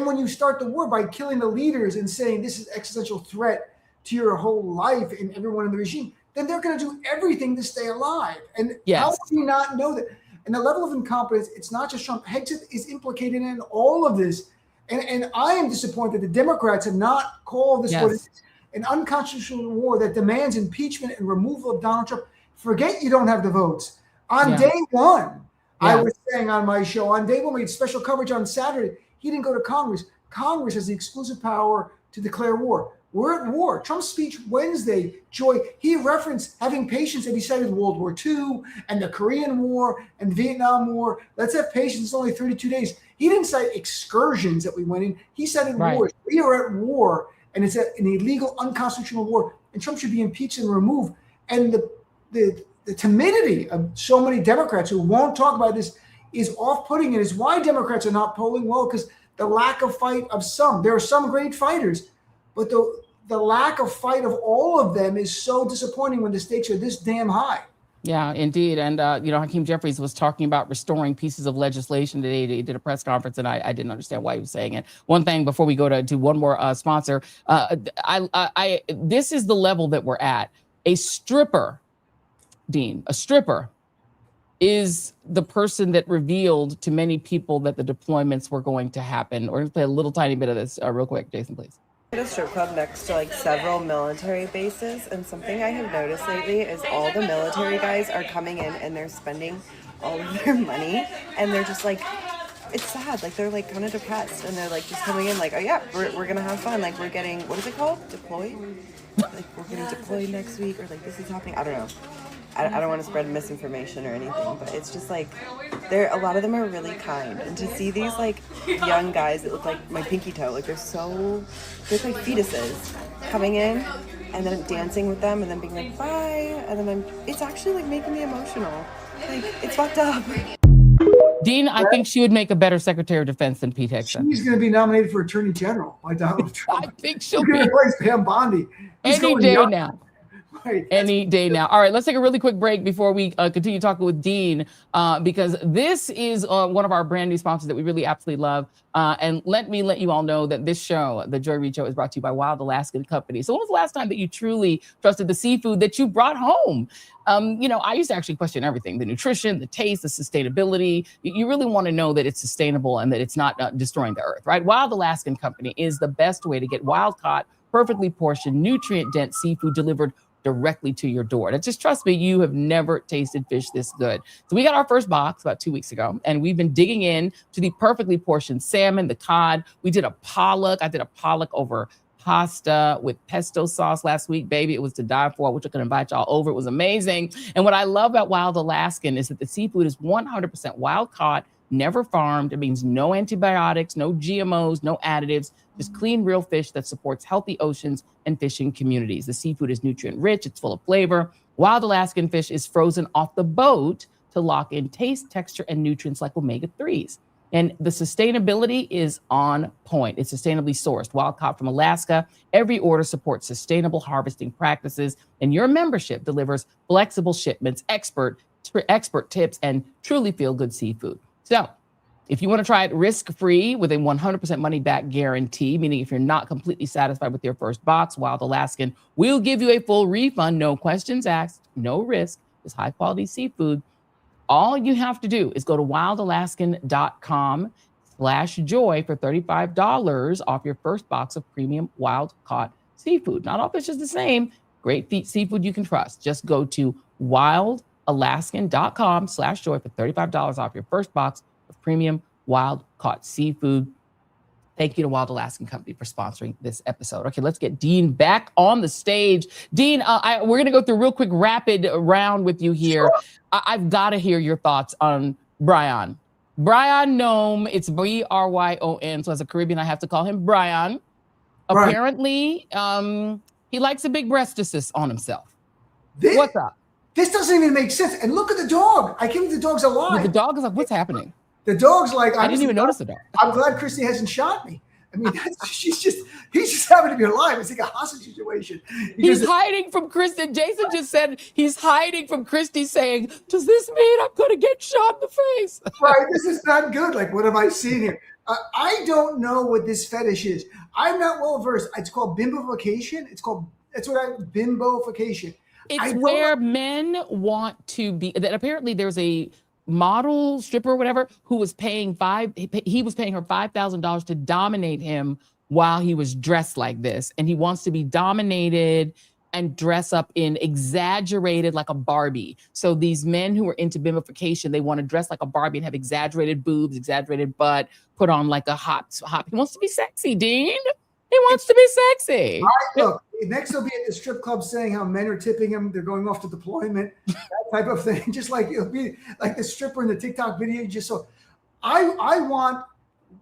when you start the war by killing the leaders and saying this is existential threat to your whole life and everyone in the regime, then they're going to do everything to stay alive. And how do you not know that? And the level of incompetence, it's not just Trump. Hegseth is implicated in all of this. And I am disappointed the Democrats have not called this what it is, an unconstitutional war that demands impeachment and removal of Donald Trump. Forget you don't have the votes. On day one, I was saying on my show, on day one, we had special coverage on Saturday. He didn't go to Congress. Congress has the exclusive power to declare war. We're at war. Trump's speech Wednesday, Joy, he referenced having patience, and he cited World War II and the Korean War and Vietnam War. Let's have patience. It's only 32 days. He didn't cite excursions that we went in. He cited wars. We are at war, and it's an illegal, unconstitutional war, and Trump should be impeached and removed. And the timidity of so many Democrats who won't talk about this is off-putting. It is why Democrats are not polling well, because the lack of fight of some. There are some great fighters, but the lack of fight of all of them is so disappointing when the stakes are this damn high. Yeah, indeed. And, Hakeem Jeffries was talking about restoring pieces of legislation today. He did a press conference, and I didn't understand why he was saying it. One thing before we go to one more sponsor, this is the level that we're at. A stripper, Dean, a stripper is the person that revealed to many people that the deployments were going to happen. We're going to play a little tiny bit of this real quick. Jason, please. At a strip club next to several military bases, and something I have noticed lately is all the military guys are coming in and they're spending all of their money, and they're just it's sad. They're kind of depressed, and they're just coming in oh yeah, we're gonna have fun. We're getting, what is it called? Deployed? We're getting deployed next week, or this is happening. I don't know. I don't want to spread misinformation or anything, but it's just a lot of them are really kind, and to see these young guys that look like my pinky toe, they're like fetuses coming in and then dancing with them and then being bye, and then it's actually making me emotional. It's fucked up. Dean, I think she would make a better Secretary of Defense than Pete Hegseth. She's going to be nominated for Attorney General by Donald Trump. I think she'll be replace Pam Bondi any day now. Any day now. All right, let's take a really quick break before we continue talking with Dean, because this is one of our brand new sponsors that we really absolutely love. And let me let you all know that this show, the Joy Reid Show, is brought to you by Wild Alaskan Company. So when was the last time that you truly trusted the seafood that you brought home? I used to actually question everything: the nutrition, the taste, the sustainability. You really want to know that it's sustainable and that it's not destroying the earth, right? Wild Alaskan Company is the best way to get wild-caught, perfectly portioned, nutrient-dense seafood delivered directly to your door. And just trust me, you have never tasted fish this good. So we got our first box about 2 weeks ago, and we've been digging in to the perfectly portioned salmon, the cod. We did a pollock. I did a pollock over pasta with pesto sauce last week, baby. It was to die for, which I could invite y'all over. It was amazing. And what I love about Wild Alaskan is that the seafood is 100% wild caught, never farmed. It means no antibiotics, no GMOs, no additives, just clean, real fish that supports healthy oceans and fishing communities. The seafood is nutrient rich. It's full of flavor. Wild Alaskan fish is frozen off the boat to lock in taste, texture, and nutrients like omega-3s. And the sustainability is on point. It's sustainably sourced, wild caught from Alaska. Every order supports sustainable harvesting practices, and your membership delivers flexible shipments, expert tips, and truly feel-good seafood. So if you want to try it risk-free with a 100% money-back guarantee, meaning if you're not completely satisfied with your first box, Wild Alaskan will give you a full refund, no questions asked, no risk. It's high-quality seafood. All you have to do is go to wildalaskan.com/joy for $35 off your first box of premium wild-caught seafood. Not all fish is the same. Great seafood you can trust. Just go to wildalaskan.com/joy for $35 off your first box of premium wild-caught seafood. Thank you to Wild Alaskan Company for sponsoring this episode. Okay, let's get Dean back on the stage. Dean, we're going to go through a real quick rapid round with you here. Sure. I've got to hear your thoughts on Brian. Brian Nome, it's Bryon. So as a Caribbean, I have to call him Brian. Right. Apparently, he likes a big breasticus on himself. What's up? This doesn't even make sense. And look at the dog. I can't believe the dog's alive. The dog is like, what's happening? The dog's like, I didn't even notice the dog. I'm glad Christy hasn't shot me. I mean, he's just happy to be alive. It's like a hostage situation. He's hiding from Christy. Jason just said he's hiding from Christy saying, does this mean I'm going to get shot in the face? Right. This is not good. Like, what am I seeing here? I don't know what this fetish is. I'm not well versed. It's called bimbofication. Bimbofication. It's where men want to be, that apparently there's a model, stripper, whatever, who was paying he was paying her $5,000 to dominate him while he was dressed like this. And he wants to be dominated and dress up in exaggerated, like a Barbie. So these men who are into bimbification, they want to dress like a Barbie and have exaggerated boobs, exaggerated butt, put on like a hot. He wants to be sexy, Dean. He wants to be sexy. Look, next he'll be at the strip club saying how men are tipping him. They're going off to deployment, that type of thing. Just like it'll be like the stripper in the TikTok video. Just so I want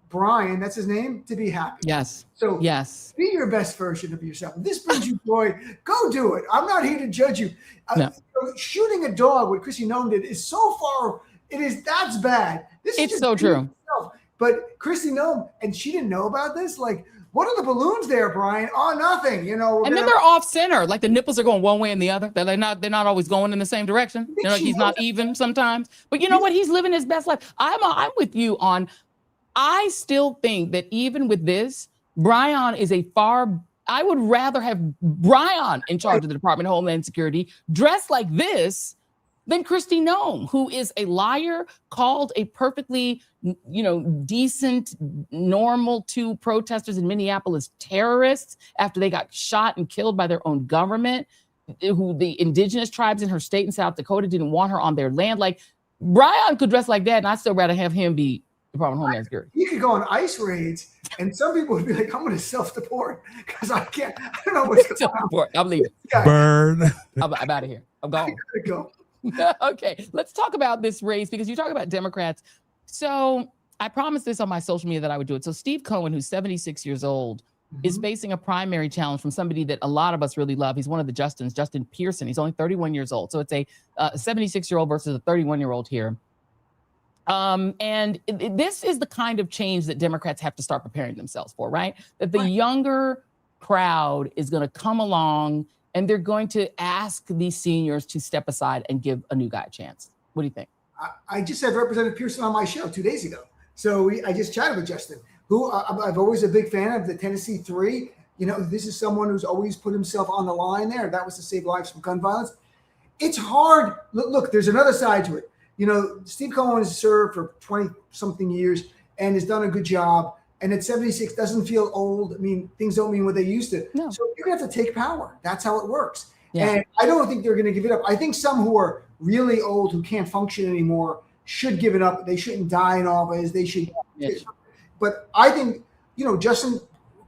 Brian, that's his name, to be happy. Yes. So yes, be your best version of yourself. If this brings you joy, go do it. I'm not here to judge you. No. Shooting a dog, what Chrissy Noem did, is so far. That's bad. This it's is so true. But Chrissy Noem, and she didn't know about this. Like, what are the balloons there, Brian? Oh, nothing. You know. And then they're off center, like the nipples are going one way and the other. They're not always going in the same direction. You know, like he's not even sometimes. But you know what? He's living his best life. I'm with you on. I still think that even with this, Brian is I would rather have Brian in charge of the Department of Homeland Security dressed like this than Kristi Noem, who is a liar, called a perfectly, decent, normal two protesters in Minneapolis terrorists after they got shot and killed by their own government, who the indigenous tribes in her state in South Dakota didn't want her on their land. Like, Brian could dress like that, and I'd still rather have him be Department of Homeland Security. You could go on ICE raids, and some people would be like, I'm going to self-deport because I don't know what's going on. I'm leaving. Burn. I'm out of here. I'm gone. I gotta go. Okay, let's talk about this race because you talk about Democrats. So I promised this on my social media that I would do it. So Steve Cohen, who's 76 years old, is facing a primary challenge from somebody that a lot of us really love. He's one of the Justins, Justin Pearson. He's only 31 years old. So it's a 76-year-old versus a 31-year-old here. And this is the kind of change that Democrats have to start preparing themselves for, right? That the younger crowd is going to come along and they're going to ask these seniors to step aside and give a new guy a chance. What do you think? I just had Representative Pearson on my show 2 days ago. So I just chatted with Justin, who I've always a big fan of, the Tennessee 3. This is someone who's always put himself on the line there. That was to save lives from gun violence. It's hard. Look, there's another side to it. Steve Cohen has served for 20-something years and has done a good job. And at 76, doesn't feel old. I mean, things don't mean what they used to. No. So you're going to have to take power. That's how it works. Yeah. And I don't think they're going to give it up. I think some who are really old, who can't function anymore, should give it up. They shouldn't die in office. They should. Yes. But I think, Justin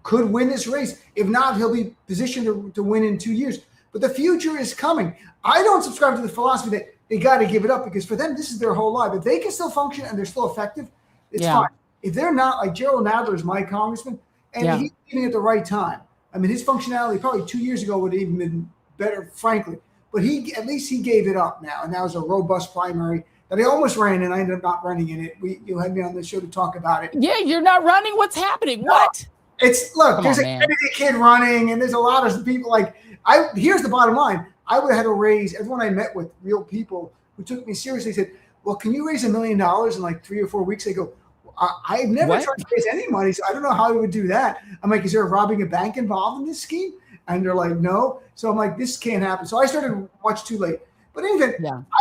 could win this race. If not, he'll be positioned to win in 2 years. But the future is coming. I don't subscribe to the philosophy that they got to give it up because for them, this is their whole life. If they can still function and they're still effective, it's fine. If they're not, like Gerald Nadler is my congressman, and he's leaving at the right time. I mean, his functionality probably 2 years ago would have even been better, frankly. But at least he gave it up now, and that was a robust primary that I almost ran, and I ended up not running in it. You had me on the show to talk about it. Yeah, you're not running. What's happening? What? There's a Kennedy kid running, and there's a lot of people here's the bottom line. I would have had to raise, everyone I met with, real people who took me seriously, said, well, can you raise $1 million in like 3 or 4 weeks? I go, I've never tried to raise any money, so I don't know how I would do that. I'm like, is there robbing a bank involved in this scheme? And they're like, no. So I'm like, this can't happen. So I started much too late. But even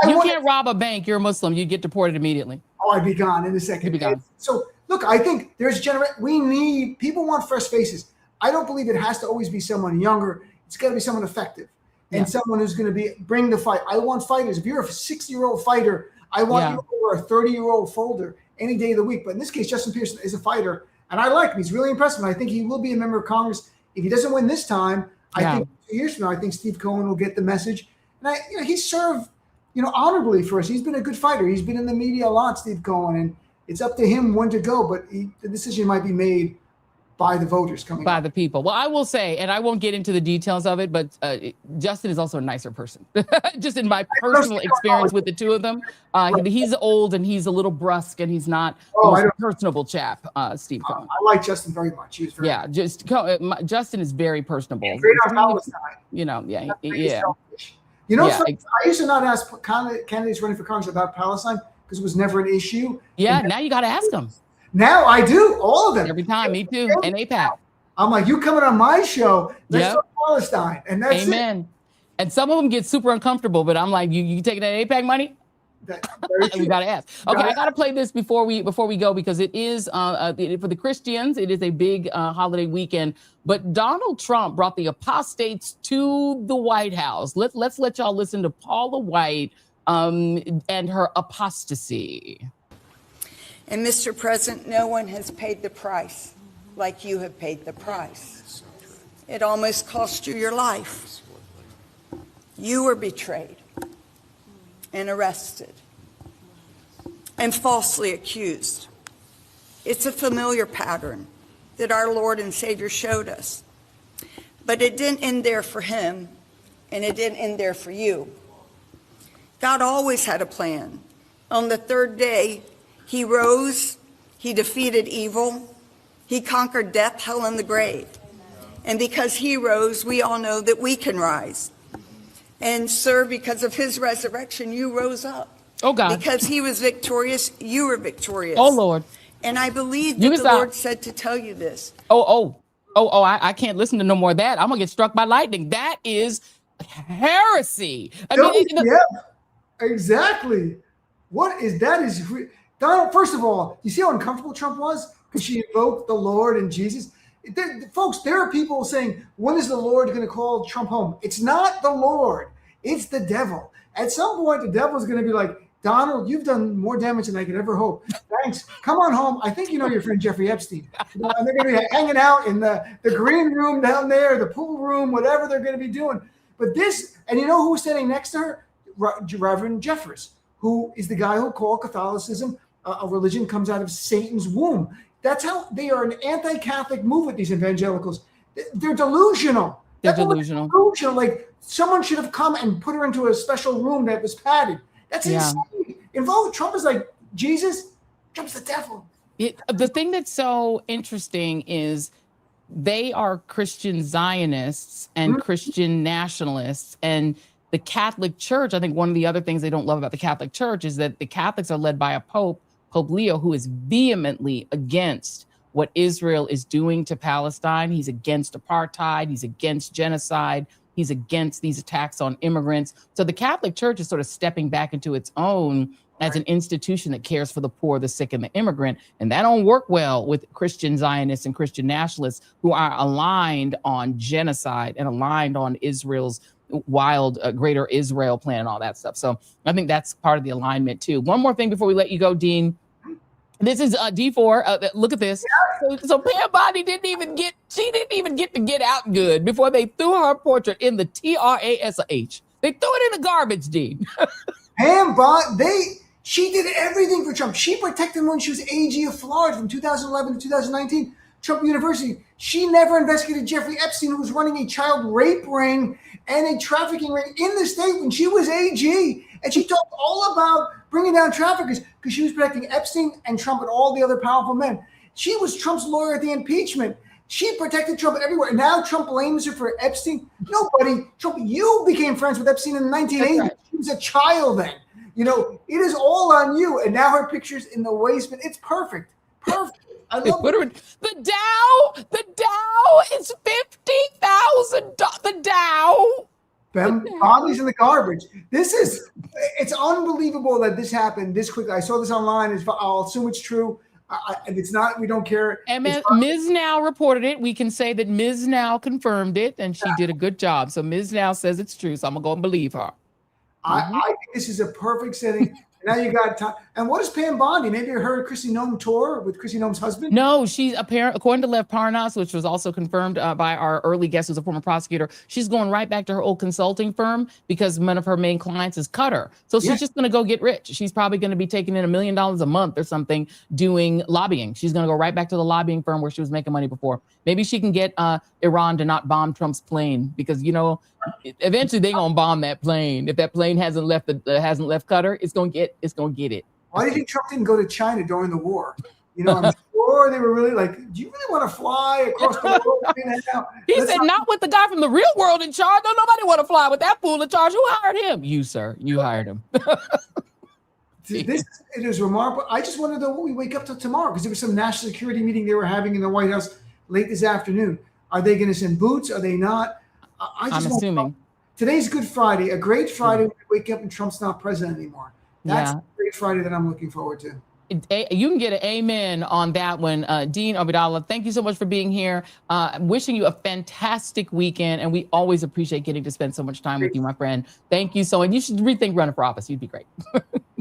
you can't rob a bank. You're a Muslim. You get deported immediately. Oh, I'd be gone in a second. You'd be gone. So look, I think there's people want fresh faces. I don't believe it has to always be someone younger. It's got to be someone effective and someone who's going to bring the fight. I want fighters. If you're a 60-year-old fighter, I want you over a 30-year-old folder any day of the week. But in this case, Justin Pearson is a fighter, and I like him. He's really impressive. And I think he will be a member of Congress. If he doesn't win this time, I think 2 years from now, I think Steve Cohen will get the message. And he served, honorably for us. He's been a good fighter. He's been in the media a lot, Steve Cohen, and it's up to him when to go. But the decision might be made by the voters by the people. Well, I will say, and I won't get into the details of it, but Justin is also a nicer person. Just in my personal experience with the two of them, he's old and he's a little brusque and he's not a personable chap, Steve Cohen. I like Justin very much. He's very Justin is very personable. Great on Palestine. I used to not ask candidates running for Congress about Palestine because it was never an issue. Yeah, now you got to ask them. Now I do, all of them. Every time, me too. And AIPAC. I'm like, you coming on my show, let's talk Palestine. And that's Amen. And some of them get super uncomfortable, but I'm like, you taking that AIPAC money? We got to ask. Okay, I got to play this before we go, because it is for the Christians. It is a big holiday weekend. But Donald Trump brought the apostates to the White House. Let's let y'all listen to Paula White and her apostasy. And Mr. President, no one has paid the price like you have paid the price. It almost cost you your life. You were betrayed and arrested and falsely accused. It's a familiar pattern that our Lord and Savior showed us. But it didn't end there for him, and it didn't end there for you. God always had a plan. On the third day, he rose, he defeated evil, he conquered death, hell, and the grave. And because he rose, we all know that we can rise. And sir, because of his resurrection, you rose up. Oh, God. Because he was victorious, you were victorious. Oh, Lord. And I believe that the Lord said to tell you this. I can't listen to no more of that. I'm going to get struck by lightning. That is heresy. Yeah, exactly. What is that? Donald, first of all, you see how uncomfortable Trump was? Because she invoked the Lord and Jesus. Folks, there are people saying, when is the Lord going to call Trump home? It's not the Lord. It's the devil. At some point, the devil is going to be like, Donald, you've done more damage than I could ever hope. Thanks. Come on home. I think you know your friend Jeffrey Epstein. And they're going to be hanging out in the green room down there, the pool room, whatever they're going to be doing. But this, and you know who's sitting next to her? Reverend Jeffress, who is the guy who called Catholicism a religion comes out of Satan's womb. That's how they are an anti-Catholic movement, these evangelicals. They're delusional. They're delusional. Like someone should have come and put her into a special room that was padded. That's insane. Involved Trump is like Jesus. Trump's the devil. The thing that's so interesting is they are Christian Zionists and Christian nationalists, and the Catholic Church. I think one of the other things they don't love about the Catholic Church is that the Catholics are led by a Pope Leo, who is vehemently against what Israel is doing to Palestine. He's against apartheid. He's against genocide. He's against these attacks on immigrants. So the Catholic Church is sort of stepping back into its own as an institution that cares for the poor, the sick, and the immigrant. And that don't work well with Christian Zionists and Christian nationalists who are aligned on genocide and aligned on Israel's wild greater Israel plan and all that stuff. So I think that's part of the alignment too. One more thing before we let you go, Dean. This is D4. Look at this. So Pam Bondi didn't even get to get out good before they threw her portrait in the TRASH. They threw it in the garbage, Dean. Pam Bondi, she did everything for Trump. She protected him when she was AG of Florida from 2011 to 2019. Trump University. She never investigated Jeffrey Epstein, who was running a child rape ring and a trafficking ring in the state when she was AG. And she talked all about bringing down traffickers because she was protecting Epstein and Trump and all the other powerful men. She was Trump's lawyer at the impeachment. She protected Trump everywhere. And now Trump blames her for Epstein. Nobody. Trump, you became friends with Epstein in the 1980s. Right. She was a child then. You know, it is all on you. And now her picture's in the waistband. It's perfect. Perfect. I love it. The Dow is $50,000. The Dow. Bodies in the garbage. It's unbelievable that this happened this quickly. I saw this online. I'll assume it's true. If it's not, we don't care. And Ms. Now reported it. We can say that Ms. Now confirmed it, and she did a good job. So Ms. Now says it's true. So I'm going to go and believe her. I think this is a perfect setting. Now you got time. And what is Pam Bondi? Maybe her Kristi Noem tour with Kristi Noem's husband? No, she's according to Lev Parnas, which was also confirmed by our early guest, who's a former prosecutor. She's going right back to her old consulting firm because one of her main clients has cut her. So she's just going to go get rich. She's probably going to be taking in $1 million a month or something doing lobbying. She's going to go right back to the lobbying firm where she was making money before. Maybe she can get Iran to not bomb Trump's plane because, you know, eventually they're going to bomb that plane. If that plane hasn't left Qatar, it's going to get it. Why do you think Trump didn't go to China during the war? You know, I'm sure they were really like, do you really want to fly across the world? He said, not with the guy from the real world in charge. No, nobody want to fly with that fool in charge. Who hired him? You, sir. You hired him. It is remarkable. I just want to know what we wake up to tomorrow because there was some national security meeting they were having in the White House late this afternoon. Are they going to send boots? Are they not? I'm assuming. Today's Good Friday, a great Friday when we wake up and Trump's not president anymore. That's Yeah. a great Friday that I'm looking forward to. You can get an amen on that one. Dean Obeidallah, thank you so much for being here. Wishing you a fantastic weekend, and we always appreciate getting to spend so much time with you, my friend. Thank you so much. You should rethink running for office. You'd be great.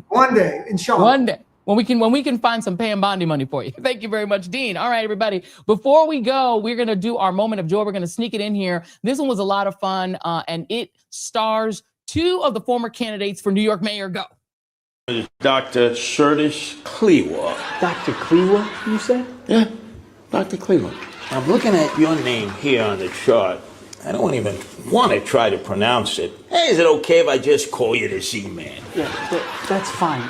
One day, inshallah. One day. When we can find some paying Bondi money for you. Thank you very much, Dean. All right, everybody. Before we go, we're going to do our moment of joy. We're going to sneak it in here. This one was a lot of fun, and it stars two of the former candidates for New York mayor. Go. Dr. Shurdish Cleaver. Dr. Cleaver, you said? Yeah, Dr. Cleaver. I'm looking at your name here on the chart. I don't even want to try to pronounce it. Hey, is it okay if I just call you the Z-Man? Yeah, that's fine.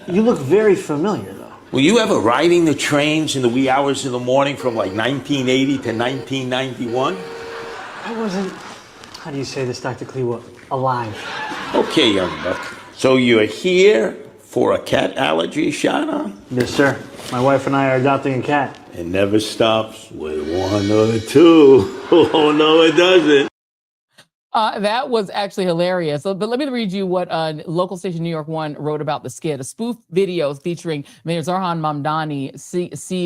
You look very familiar, though. Were you ever riding the trains in the wee hours of the morning from like 1980 to 1991? I wasn't, how do you say this, Dr. Cleaver, alive. Okay, young buck. So you're here for a cat allergy shot, huh? Yes, sir. My wife and I are adopting a cat. It never stops with one or two. Oh, no, it doesn't. That was actually hilarious. But let me read you what local station New York One wrote about the skit. A spoof video featuring Mayor Zohran Mamdani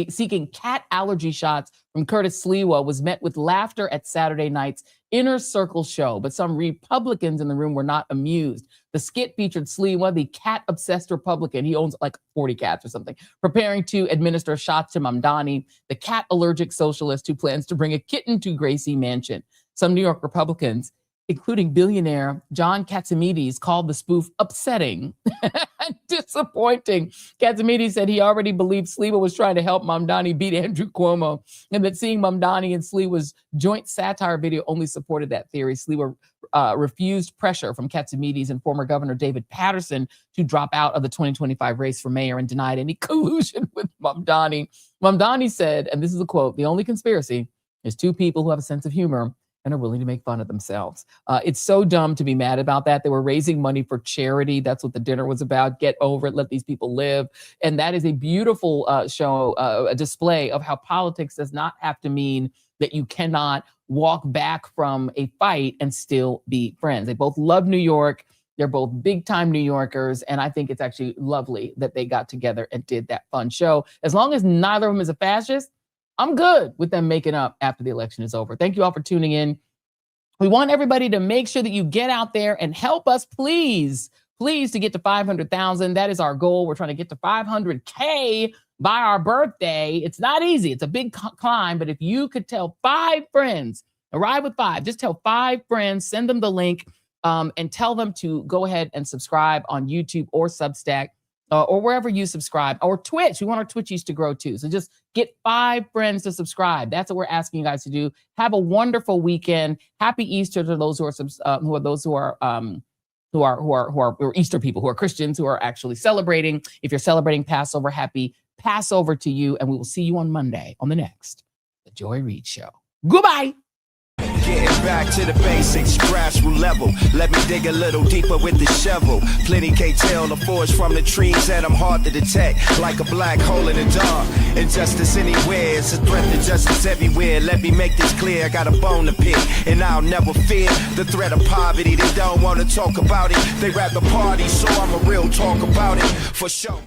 seeking cat allergy shots from Curtis Sliwa was met with laughter at Saturday night's Inner Circle show, but some Republicans in the room were not amused. The skit featured Sliwa, the cat-obsessed Republican, he owns like 40 cats or something, preparing to administer shots to Mamdani, the cat-allergic socialist who plans to bring a kitten to Gracie Mansion. Some New York Republicans, including billionaire John Katsimedes, called the spoof upsetting and disappointing. Katsimedes said he already believed Sliwa was trying to help Mamdani beat Andrew Cuomo, and that seeing Mamdani and Sliwa's joint satire video only supported that theory. Sliwa refused pressure from Katsimedes and former Governor David Patterson to drop out of the 2025 race for mayor and denied any collusion with Mamdani. Mamdani said, and this is a quote, "The only conspiracy is two people who have a sense of humor and are willing to make fun of themselves." It's so dumb to be mad about that. They were raising money for charity. That's what the dinner was about. Get over it. Let these people live. And that is a beautiful show, a display of how politics does not have to mean that you cannot walk back from a fight and still be friends. They both love New York. They're both big time New Yorkers. And I think it's actually lovely that they got together and did that fun show. As long as neither of them is a fascist, I'm good with them making up after the election is over. Thank you all for tuning in. We want everybody to make sure that you get out there and help us, please, to get to 500,000. That is our goal. We're trying to get to 500K by our birthday. It's not easy. It's a big climb, but if you could tell 5 friends, arrive with 5, just tell 5 friends, send them the link, and tell them to go ahead and subscribe on YouTube or Substack, or wherever you subscribe, or Twitch. We want our Twitchies to grow too. So just get 5 friends to subscribe. That's what we're asking you guys to do. Have a wonderful weekend. Happy Easter to those who are Easter people, who are Christians, who are actually celebrating. If you're celebrating Passover, happy Passover to you. And we will see you on Monday on the next The Joy Reid Show. Goodbye. Getting back to the basics, grassroots level. Let me dig a little deeper with the shovel. Plenty can't tell the forest from the trees, and I'm hard to detect, like a black hole in the dark. Injustice anywhere, it's a threat to justice everywhere. Let me make this clear, I got a bone to pick, and I'll never fear the threat of poverty. They don't want to talk about it, they rather party, so I'm a real talk about it, for sure.